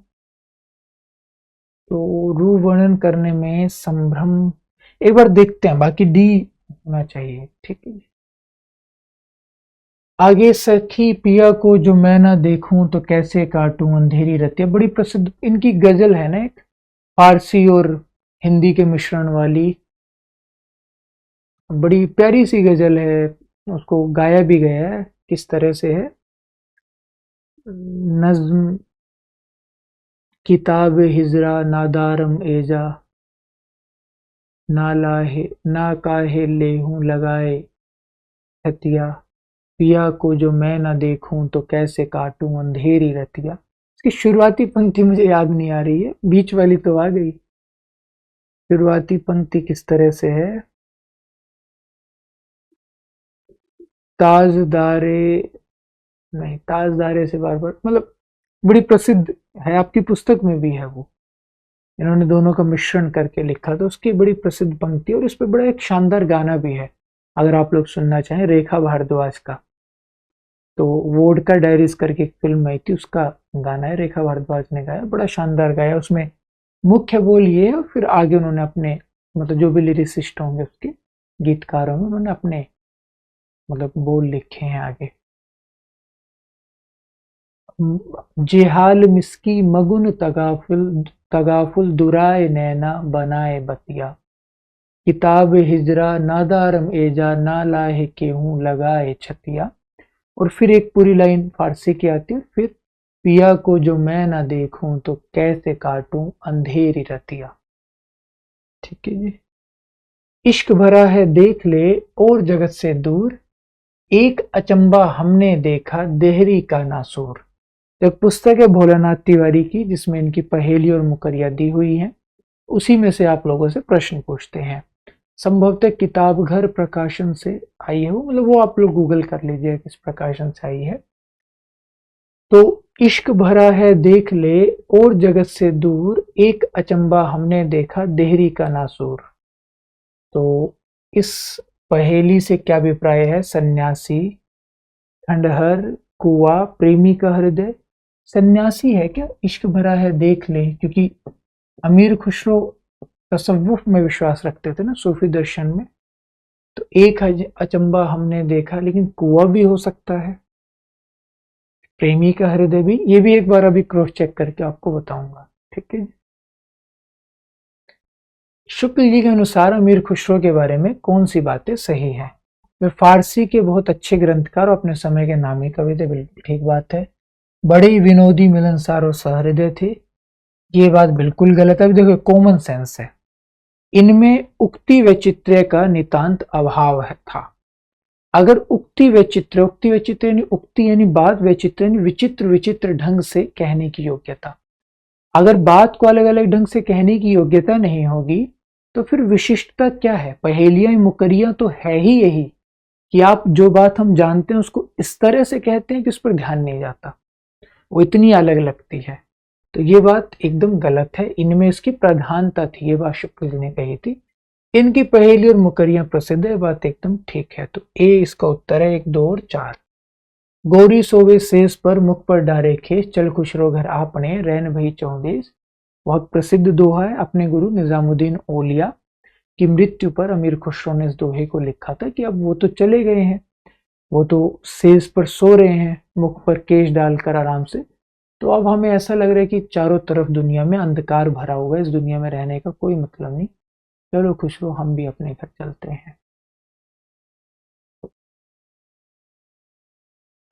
तो रूप वर्णन करने में संभ्रम, एक बार देखते हैं। बाकी डी होना चाहिए। ठीक है, आगे सखी पिया को जो मैं ना देखूं तो कैसे काटूं अंधेरी रतिया। बड़ी प्रसिद्ध इनकी गजल है ना, एक फारसी और हिंदी के मिश्रण वाली, बड़ी प्यारी सी गजल है। उसको गाया भी गया है। किस तरह से है? नज्म किताब हिजरा नादारम एजा, ना लाहे ना काहे लेहूं लगाए हतिया, पिया को जो मैं ना देखूं तो कैसे काटूं अंधेरी रतिया। इसकी शुरुआती पंक्ति मुझे याद नहीं आ रही है, बीच वाली तो आ गई। शुरुआती पंक्ति किस तरह से है? ताजदारे, नहीं, ताजदारे से बार बार, मतलब बड़ी प्रसिद्ध है, आपकी पुस्तक में भी है वो। इन्होंने दोनों का मिश्रण करके लिखा, तो उसकी बड़ी प्रसिद्ध पंक्ति और इस पे बड़ा एक शानदार गाना भी है। अगर आप लोग सुनना चाहें, रेखा भारद्वाज का, तो वोडका डायरीज करके एक फिल्म आई थी, उसका गाना है, रेखा भारद्वाज ने गाया, बड़ा शानदार गाया। उसमें मुख्य बोल ये है, फिर आगे उन्होंने अपने, मतलब जो भी लिरिसिस्ट होंगे उसके गीतकार होंगे, उन्होंने अपने मतलब बोल लिखे हैं आगे। जेहाल मिस्की मगुन तगाफुल दुराए नैना बनाए बतिया, किताब हिजरा नादारम एजा ना लाहे केहूं लगाए छतिया। और फिर एक पूरी लाइन फारसी की आती है। फिर पिया को जो मैं ना देखूं तो कैसे काटूं अंधेरी रतिया। ठीक है जी। इश्क भरा है देख ले और जगत से दूर, एक अचंबा हमने देखा देहरी का नासूर। एक पुस्तक है भोलानाथ तिवारी की जिसमें इनकी पहेली और मुकरिया दी हुई है, उसी में से आप लोगों से प्रश्न पूछते हैं। संभवतः किताब घर प्रकाशन से आई हो, मतलब वो आप लोग गूगल कर लीजिए किस प्रकाशन से आई है। तो इश्क भरा है देख ले और जगत से दूर, एक अचंबा हमने देखा देहरी का नासूर। तो इस पहेली से क्या अभिप्राय है? सन्यासी, खंडहर, कुआं, प्रेमी का हृदय। सन्यासी है क्या? इश्क भरा है देख ले, क्योंकि अमीर खुसरो तसव्वुफ में विश्वास रखते थे ना, सूफी दर्शन में। तो एक अचंबा हमने देखा, लेकिन कुआं भी हो सकता है, प्रेमी का हृदय भी। ये भी एक बार अभी क्रॉस चेक करके आपको बताऊंगा। ठीक है। शुक्ल जी के अनुसार अमीर खुसरो के बारे में कौन सी बातें सही हैं? वे फारसी के बहुत अच्छे ग्रंथकार और अपने समय के नामी कवि थे, बिल्कुल ठीक बात है। बड़े ही विनोदी, मिलनसार और सहृदय थे, ये बात बिल्कुल गलत है। देखो कॉमन सेंस है, इनमें उक्ति वैचित्र्य का नितांत अभाव है था। अगर उक्ति वैचित्र्य यानी उक्ति यानी बात, वैचित्र्य यानी विचित्र विचित्र ढंग से कहने की योग्यता। अगर बात को अलग अलग ढंग से कहने की योग्यता नहीं होगी तो फिर विशिष्टता क्या है? पहेलियां मुकरियां तो है ही यही कि आप जो बात हम जानते हैं उसको इस तरह से कहते हैं कि उस पर ध्यान नहीं जाता, वो इतनी अलग लगती है। तो ये बात एकदम गलत है, इनमें इसकी प्रधानता थी, ये बात शुक्ल जी ने कही थी। इनकी पहेली और मुकरियां प्रसिद्ध है, बात एकदम ठीक है। तो ए इसका उत्तर है, 1, 2 और 4। गोरी सोवे सेज पर मुख पर डारे खेस, चल खुशरो घर आपने रैन भई 24। बहुत प्रसिद्ध दोहा है, अपने गुरु निजामुद्दीन औलिया की मृत्यु पर अमीर खुसरो ने इस दोहे को लिखा था कि अब वो तो चले गए हैं, वो तो सेज पर सो रहे हैं मुख पर केश डालकर आराम से, तो अब हमें ऐसा लग रहा है कि चारों तरफ दुनिया में अंधकार भरा हुआ है, इस दुनिया में रहने का कोई मतलब नहीं, चलो खुशरो हम भी अपने घर चलते हैं।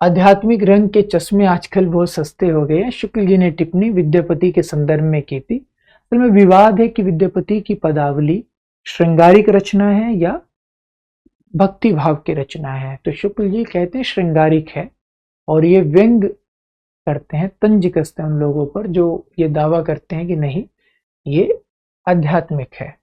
आध्यात्मिक रंग के चश्मे आजकल बहुत सस्ते हो गए हैं, शुक्ल जी ने टिप्पणी विद्यापति के संदर्भ में की थी। असल में विवाद है कि विद्यापति की पदावली श्रृंगारिक रचना है या भक्ति भाव की रचना है। तो शुक्ल जी कहते हैं श्रृंगारिक है, और ये व्यंग करते हैं, तंज कसते हैं उन लोगों पर जो ये दावा करते हैं कि नहीं ये आध्यात्मिक है।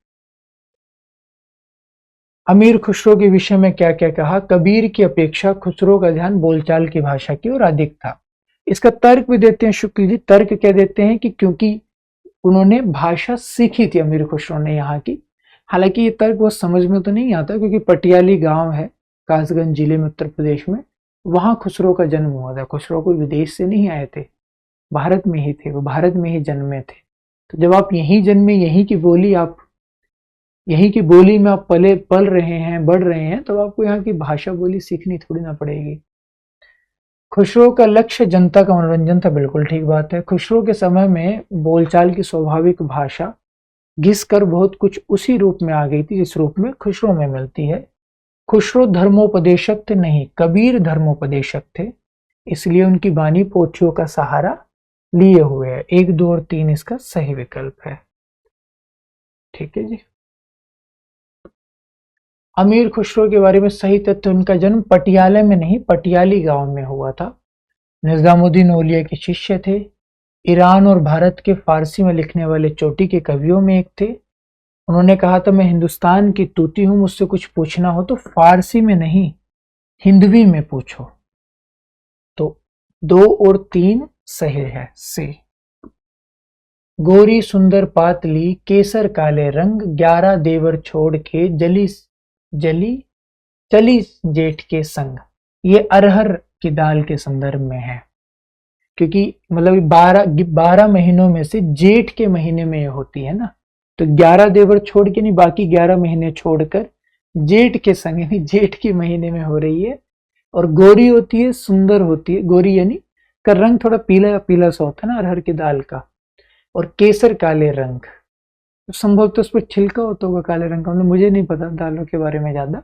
अमीर खुसरो के विषय में क्या क्या कहा? कबीर की अपेक्षा खुसरो का ध्यान बोलचाल की भाषा की ओर अधिक था। इसका तर्क भी देते हैं शुक्ल जी। तर्क क्या देते हैं कि क्योंकि उन्होंने भाषा सीखी थी अमीर खुसरो ने यहाँ की। हालांकि ये तर्क बहुत समझ में तो नहीं आता, क्योंकि पटियाली गांव है कासगंज जिले में उत्तर प्रदेश में, वहां खुसरो का जन्म हुआ था। खुसरो कोई विदेश से नहीं आए थे, भारत में ही थे, वो भारत में ही जन्मे थे। तो जब आप यहीं जन्मे, यहीं की बोली आप, यहीं की बोली में आप पल रहे हैं, बढ़ रहे हैं, तो आपको यहाँ की भाषा बोली सीखनी थोड़ी ना पड़ेगी। खुसरो का लक्ष्य जनता का मनोरंजन था, बिल्कुल ठीक बात है। खुसरो के समय में बोलचाल की स्वाभाविक भाषा घिस कर बहुत कुछ उसी रूप में आ गई थी जिस रूप में खुसरो में मिलती है। खुसरो धर्मोपदेशक थे नहीं, कबीर धर्मोपदेशक थे, इसलिए उनकी बानी पोथियों का सहारा लिए हुए है। 1, 2 और 3 इसका सही विकल्प है। ठीक है जी। अमीर खुसरो के बारे में सही तथ्य, उनका जन्म पटियाला में नहीं पटियाली गांव में हुआ था। निजामुद्दीन औलिया के शिष्य थे। ईरान और भारत के फारसी में लिखने वाले चोटी के कवियों में एक थे। उन्होंने कहा था मैं हिंदुस्तान की तूती हूं, मुझसे कुछ पूछना हो तो फारसी में नहीं हिंदवी में पूछो। तो 2 और 3 सही है, सी। गोरी सुंदर पातली केसर काले रंग, 11 देवर छोड़ के जली जली चली जेठ के संग। ये अरहर की दाल के संदर्भ में है, क्योंकि मतलब 12 महीनों में से जेठ के महीने में ये होती है ना, तो 11 देवर छोड़ के नहीं, बाकी 11 महीने छोड़कर जेठ के संग यानी जेठ के महीने में हो रही है। और गोरी होती है, सुंदर होती है, गोरी यानी का रंग थोड़ा पीला पीला सा होता है ना अरहर की दाल का, और केसर काले रंग, तो संभवतः उस पर छिलका होता होगा काले रंग का, मतलब मुझे नहीं पता दालों के बारे में ज्यादा,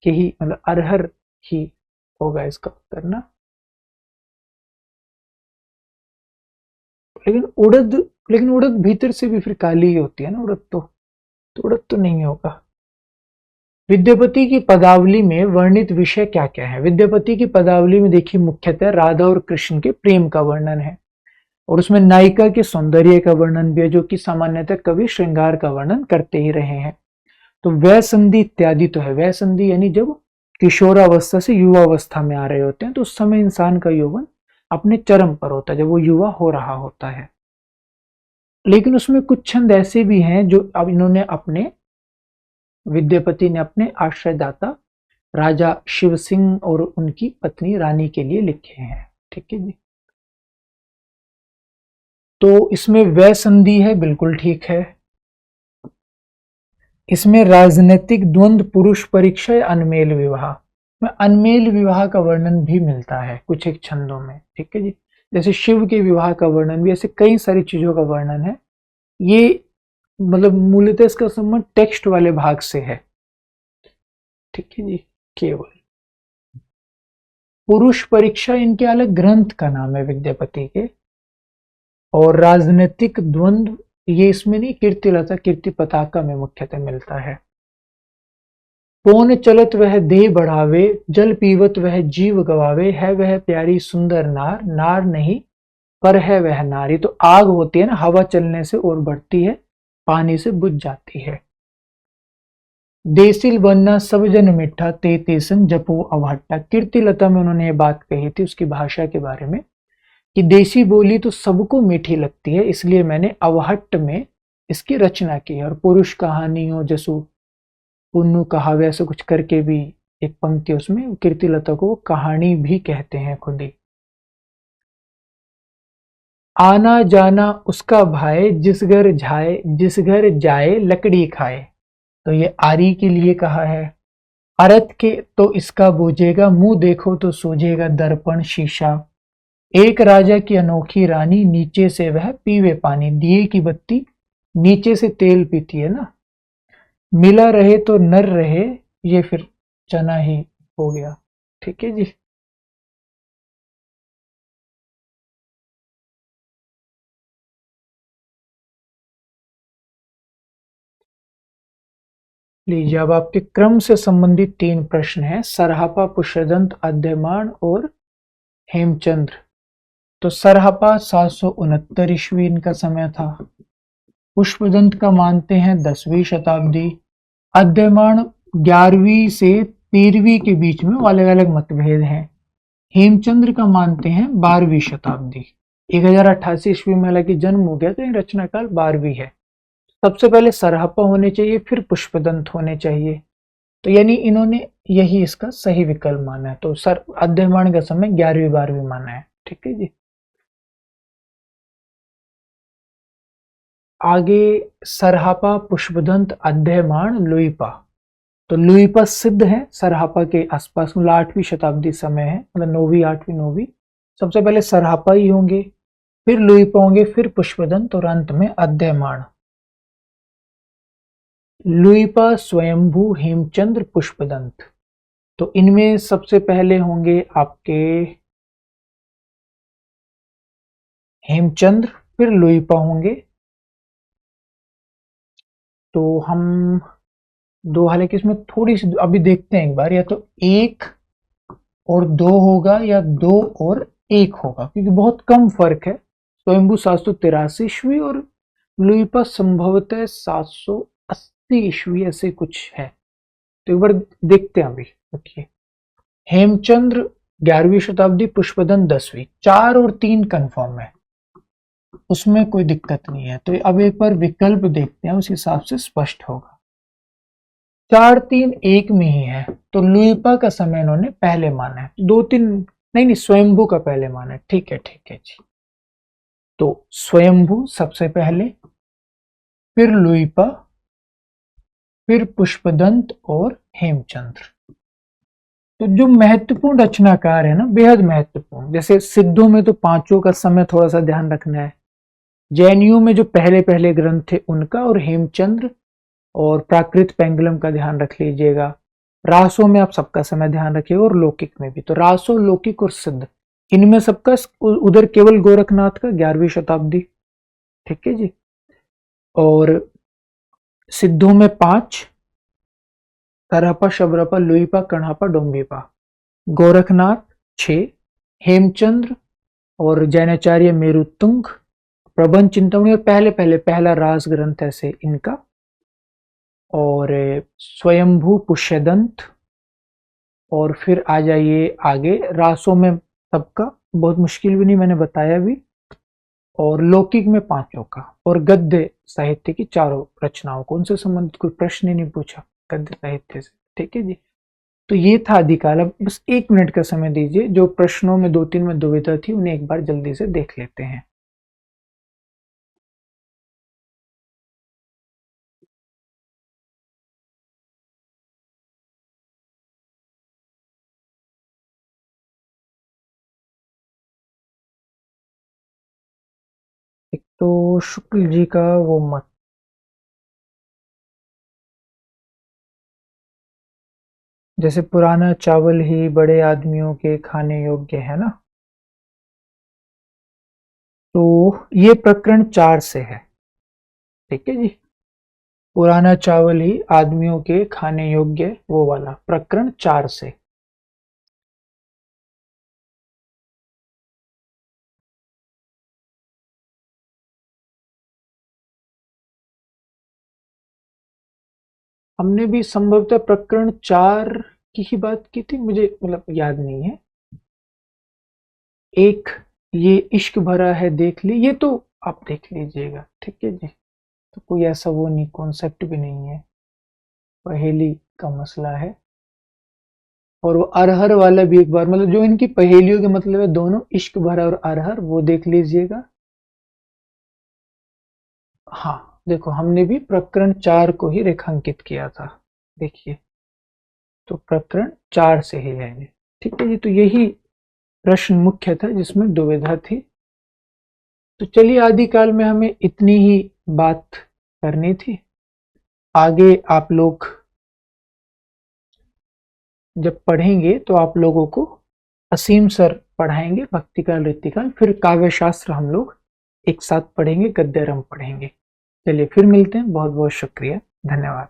यही मतलब अरहर ही होगा इसका उत्तर ना। लेकिन उड़द भीतर से भी फिर काली ही होती है ना, उड़द तो उड़द तो नहीं होगा। विद्यापति की पदावली में वर्णित विषय क्या क्या है? विद्यापति की पदावली में देखिए मुख्यतः राधा और कृष्ण के प्रेम का वर्णन है, और उसमें नायिका के सौंदर्य का वर्णन भी है, जो कि सामान्यतः कवि श्रृंगार का वर्णन करते ही रहे हैं। तो वय संधि इत्यादि तो है। वय संधि यानी जब किशोरावस्था से युवावस्था में आ रहे होते हैं, तो उस समय इंसान का यौवन अपने चरम पर होता है, जब वो युवा हो रहा होता है। लेकिन उसमें कुछ छंद ऐसे भी हैं जो अब इन्होंने विद्यापति ने अपने आश्रयदाता राजा शिव सिंह और उनकी पत्नी रानी के लिए लिखे हैं। ठीक है जी। तो इसमें वय संधि है, बिल्कुल ठीक है। इसमें राजनीतिक द्वंद्व, पुरुष परीक्षा या अनमेल विवाह में अनमेल विवाह का वर्णन भी मिलता है कुछ एक छंदों में। ठीक है जी। जैसे शिव के विवाह का वर्णन भी, ऐसे कई सारी चीजों का वर्णन है। ये मतलब मूलतः इसका संबंध टेक्स्ट वाले भाग से है। ठीक है जी। केवल पुरुष परीक्षा इनके अलग ग्रंथ का नाम है विद्यापति के, और राजनीतिक द्वंद्व ये इसमें नहीं, कीर्तिलता कीर्ति पताका में मुख्यतः मिलता है। पौन चलत वह देह बढ़ावे, जल पीवत वह जीव गवावे, है वह प्यारी सुंदर नार, नार नहीं पर है वह नारी। तो आग होती है ना, हवा चलने से और बढ़ती है, पानी से बुझ जाती है। देसिल बनना सब जन मिठा, ते तेसन जपो अवहट्टा। कीर्तिलता में उन्होंने ये बात कही थी उसकी भाषा के बारे में, कि देसी बोली तो सबको मीठी लगती है, इसलिए मैंने अवहट्ट में इसकी रचना की है। और पुरुष कहानियों जसु पुन्नु कहावे ऐसे कुछ करके भी एक पंक्ति, उसमें कीर्तिलता को वो कहानी भी कहते हैं खुद ही। आना जाना उसका भाई, जिस घर जाए लकड़ी खाए। तो ये आरी के लिए कहा है। अरथ के तो इसका बूझेगा, मुंह देखो तो सूझेगा दर्पण शीशा। एक राजा की अनोखी रानी, नीचे से वह पीवे पानी। दिए की बत्ती नीचे से तेल पीती है ना। मिला रहे तो नर रहे, ये फिर चना ही हो गया। ठीक है जी। लीजिए अब आपके क्रम से संबंधित 3 प्रश्न हैं। सरहापा, पुष्यदंत, आद्यमान और हेमचंद्र। तो सरहपा 769 ईस्वी इनका समय था। पुष्पदंत का मानते हैं 10वीं शताब्दी। आद्यमान 11वीं से 13वीं के बीच में अलग अलग मतभेद हैं। हेमचंद्र का मानते हैं 12वीं शताब्दी। 1088 ईस्वी में हालांकि जन्म हो गया, तो ये रचना काल 12वीं है। सबसे पहले सरहपा होने चाहिए, फिर पुष्पदंत होने चाहिए। तो यानी इन्होंने यही इसका सही विकल्प माना है। तो आद्यमान का समय 11वीं 12वीं माना है। ठीक है जी। आगे सरहापा, पुष्पदंत, आद्यमान, लुईपा। तो लुईपा सिद्ध है सरहापा के आसपास, मतलब 8वीं शताब्दी समय है, मतलब 9वीं 8वीं 9वीं। सबसे पहले सरहापा ही होंगे, फिर लुईपा होंगे, फिर पुष्पदंत और अंत में आद्यमान। लुईपा, स्वयंभू, हेमचंद्र, पुष्पदंत। तो इनमें सबसे पहले होंगे आपके हेमचंद्र, फिर लुईपा होंगे। तो हम दो, हालांकि इसमें थोड़ी सी अभी देखते हैं एक बार, या तो 1 और 2 होगा या 2 और 1 होगा, क्योंकि बहुत कम फर्क है। स्वयंभू 783 ईस्वी और लुईपा संभवतः 780 ईस्वी ऐसे कुछ है। तो एक बार देखते हैं अभी। देखिए हेमचंद्र 11वीं शताब्दी, पुष्पदंत 10वीं। 4 और 3 कंफर्म है, उसमें कोई दिक्कत नहीं है। तो अब एक बार विकल्प देखते हैं, उस हिसाब से स्पष्ट होगा। 4 3 1 में ही है, तो लुईपा का समय इन्होंने पहले माना है। 2 3 नहीं, स्वयंभू का पहले माना है। ठीक है जी। तो स्वयंभू सबसे पहले, फिर लुईपा, फिर पुष्पदंत और हेमचंद्र। तो जो महत्वपूर्ण रचनाकार है ना, बेहद महत्वपूर्ण, जैसे सिद्धों में तो 5 का समय थोड़ा सा ध्यान रखना है। जैनियों में जो पहले पहले ग्रंथ थे उनका, और हेमचंद्र और प्राकृत पेंगुलम का ध्यान रख लीजिएगा। रासों में आप सबका समय ध्यान रखिएगा, और लौकिक में भी। तो रासो, लौकिक और सिद्ध, इनमें सबका, उधर केवल गोरखनाथ का 11वीं शताब्दी, ठीक है जी। और सिद्धों में 5, तरापा, शबरपा, लुईपा, कणापा, डोंबिपा। गोरखनाथ 6, हेमचंद्र और जैनाचार्य मेरुतुंग, प्रबंध चिंतामणि और पहले पहले पहला रास ग्रंथ ऐसे इनका, और स्वयंभू पुष्यदंत, और फिर आ जाइए आगे रासों में सबका, बहुत मुश्किल भी नहीं, मैंने बताया भी, और लौकिक में 5 का, और गद्य साहित्य की 4 रचनाओं को, उनसे संबंधित कोई प्रश्न ही नहीं पूछा गद्य साहित्य से। ठीक है जी। तो ये था आदिकाल। अब बस 1 मिनट का समय दीजिए, जो प्रश्नों में 2-3 में दुविधा थी उन्हें एक बार जल्दी से देख लेते हैं। एक तो शुक्ल जी का वो मत, जैसे पुराना चावल ही बड़े आदमियों के खाने योग्य है ना, तो ये प्रकरण 4 से है। ठीक है जी। पुराना चावल ही आदमियों के खाने योग्य, वो वाला प्रकरण 4 से। हमने भी संभवतः प्रकरण 4 की ही बात की थी, मुझे मतलब याद नहीं है। एक ये इश्क भरा है देख ली, ये तो आप देख लीजिएगा। ठीक है जी। तो कोई ऐसा वो नहीं, कॉन्सेप्ट भी नहीं है, पहेली का मसला है। और वो अरहर वाला भी एक बार, मतलब जो इनकी पहेलियों के मतलब है दोनों, इश्क भरा और अरहर, वो देख लीजिएगा। हाँ देखो, हमने भी प्रकरण 4 को ही रेखांकित किया था, देखिए। तो प्रकरण 4 से ही है ये। ठीक है जी। तो यही प्रश्न मुख्य था जिसमें दुविधा थी। तो चलिए, आदिकाल में हमें इतनी ही बात करनी थी। आगे आप लोग जब पढ़ेंगे तो आप लोगों को असीम सर पढ़ाएंगे भक्तिकाल रीतिकाल, फिर काव्य शास्त्र हम लोग एक साथ पढ़ेंगे, गद्य रम पढ़ेंगे। चलिए फिर मिलते हैं, बहुत बहुत शुक्रिया, धन्यवाद।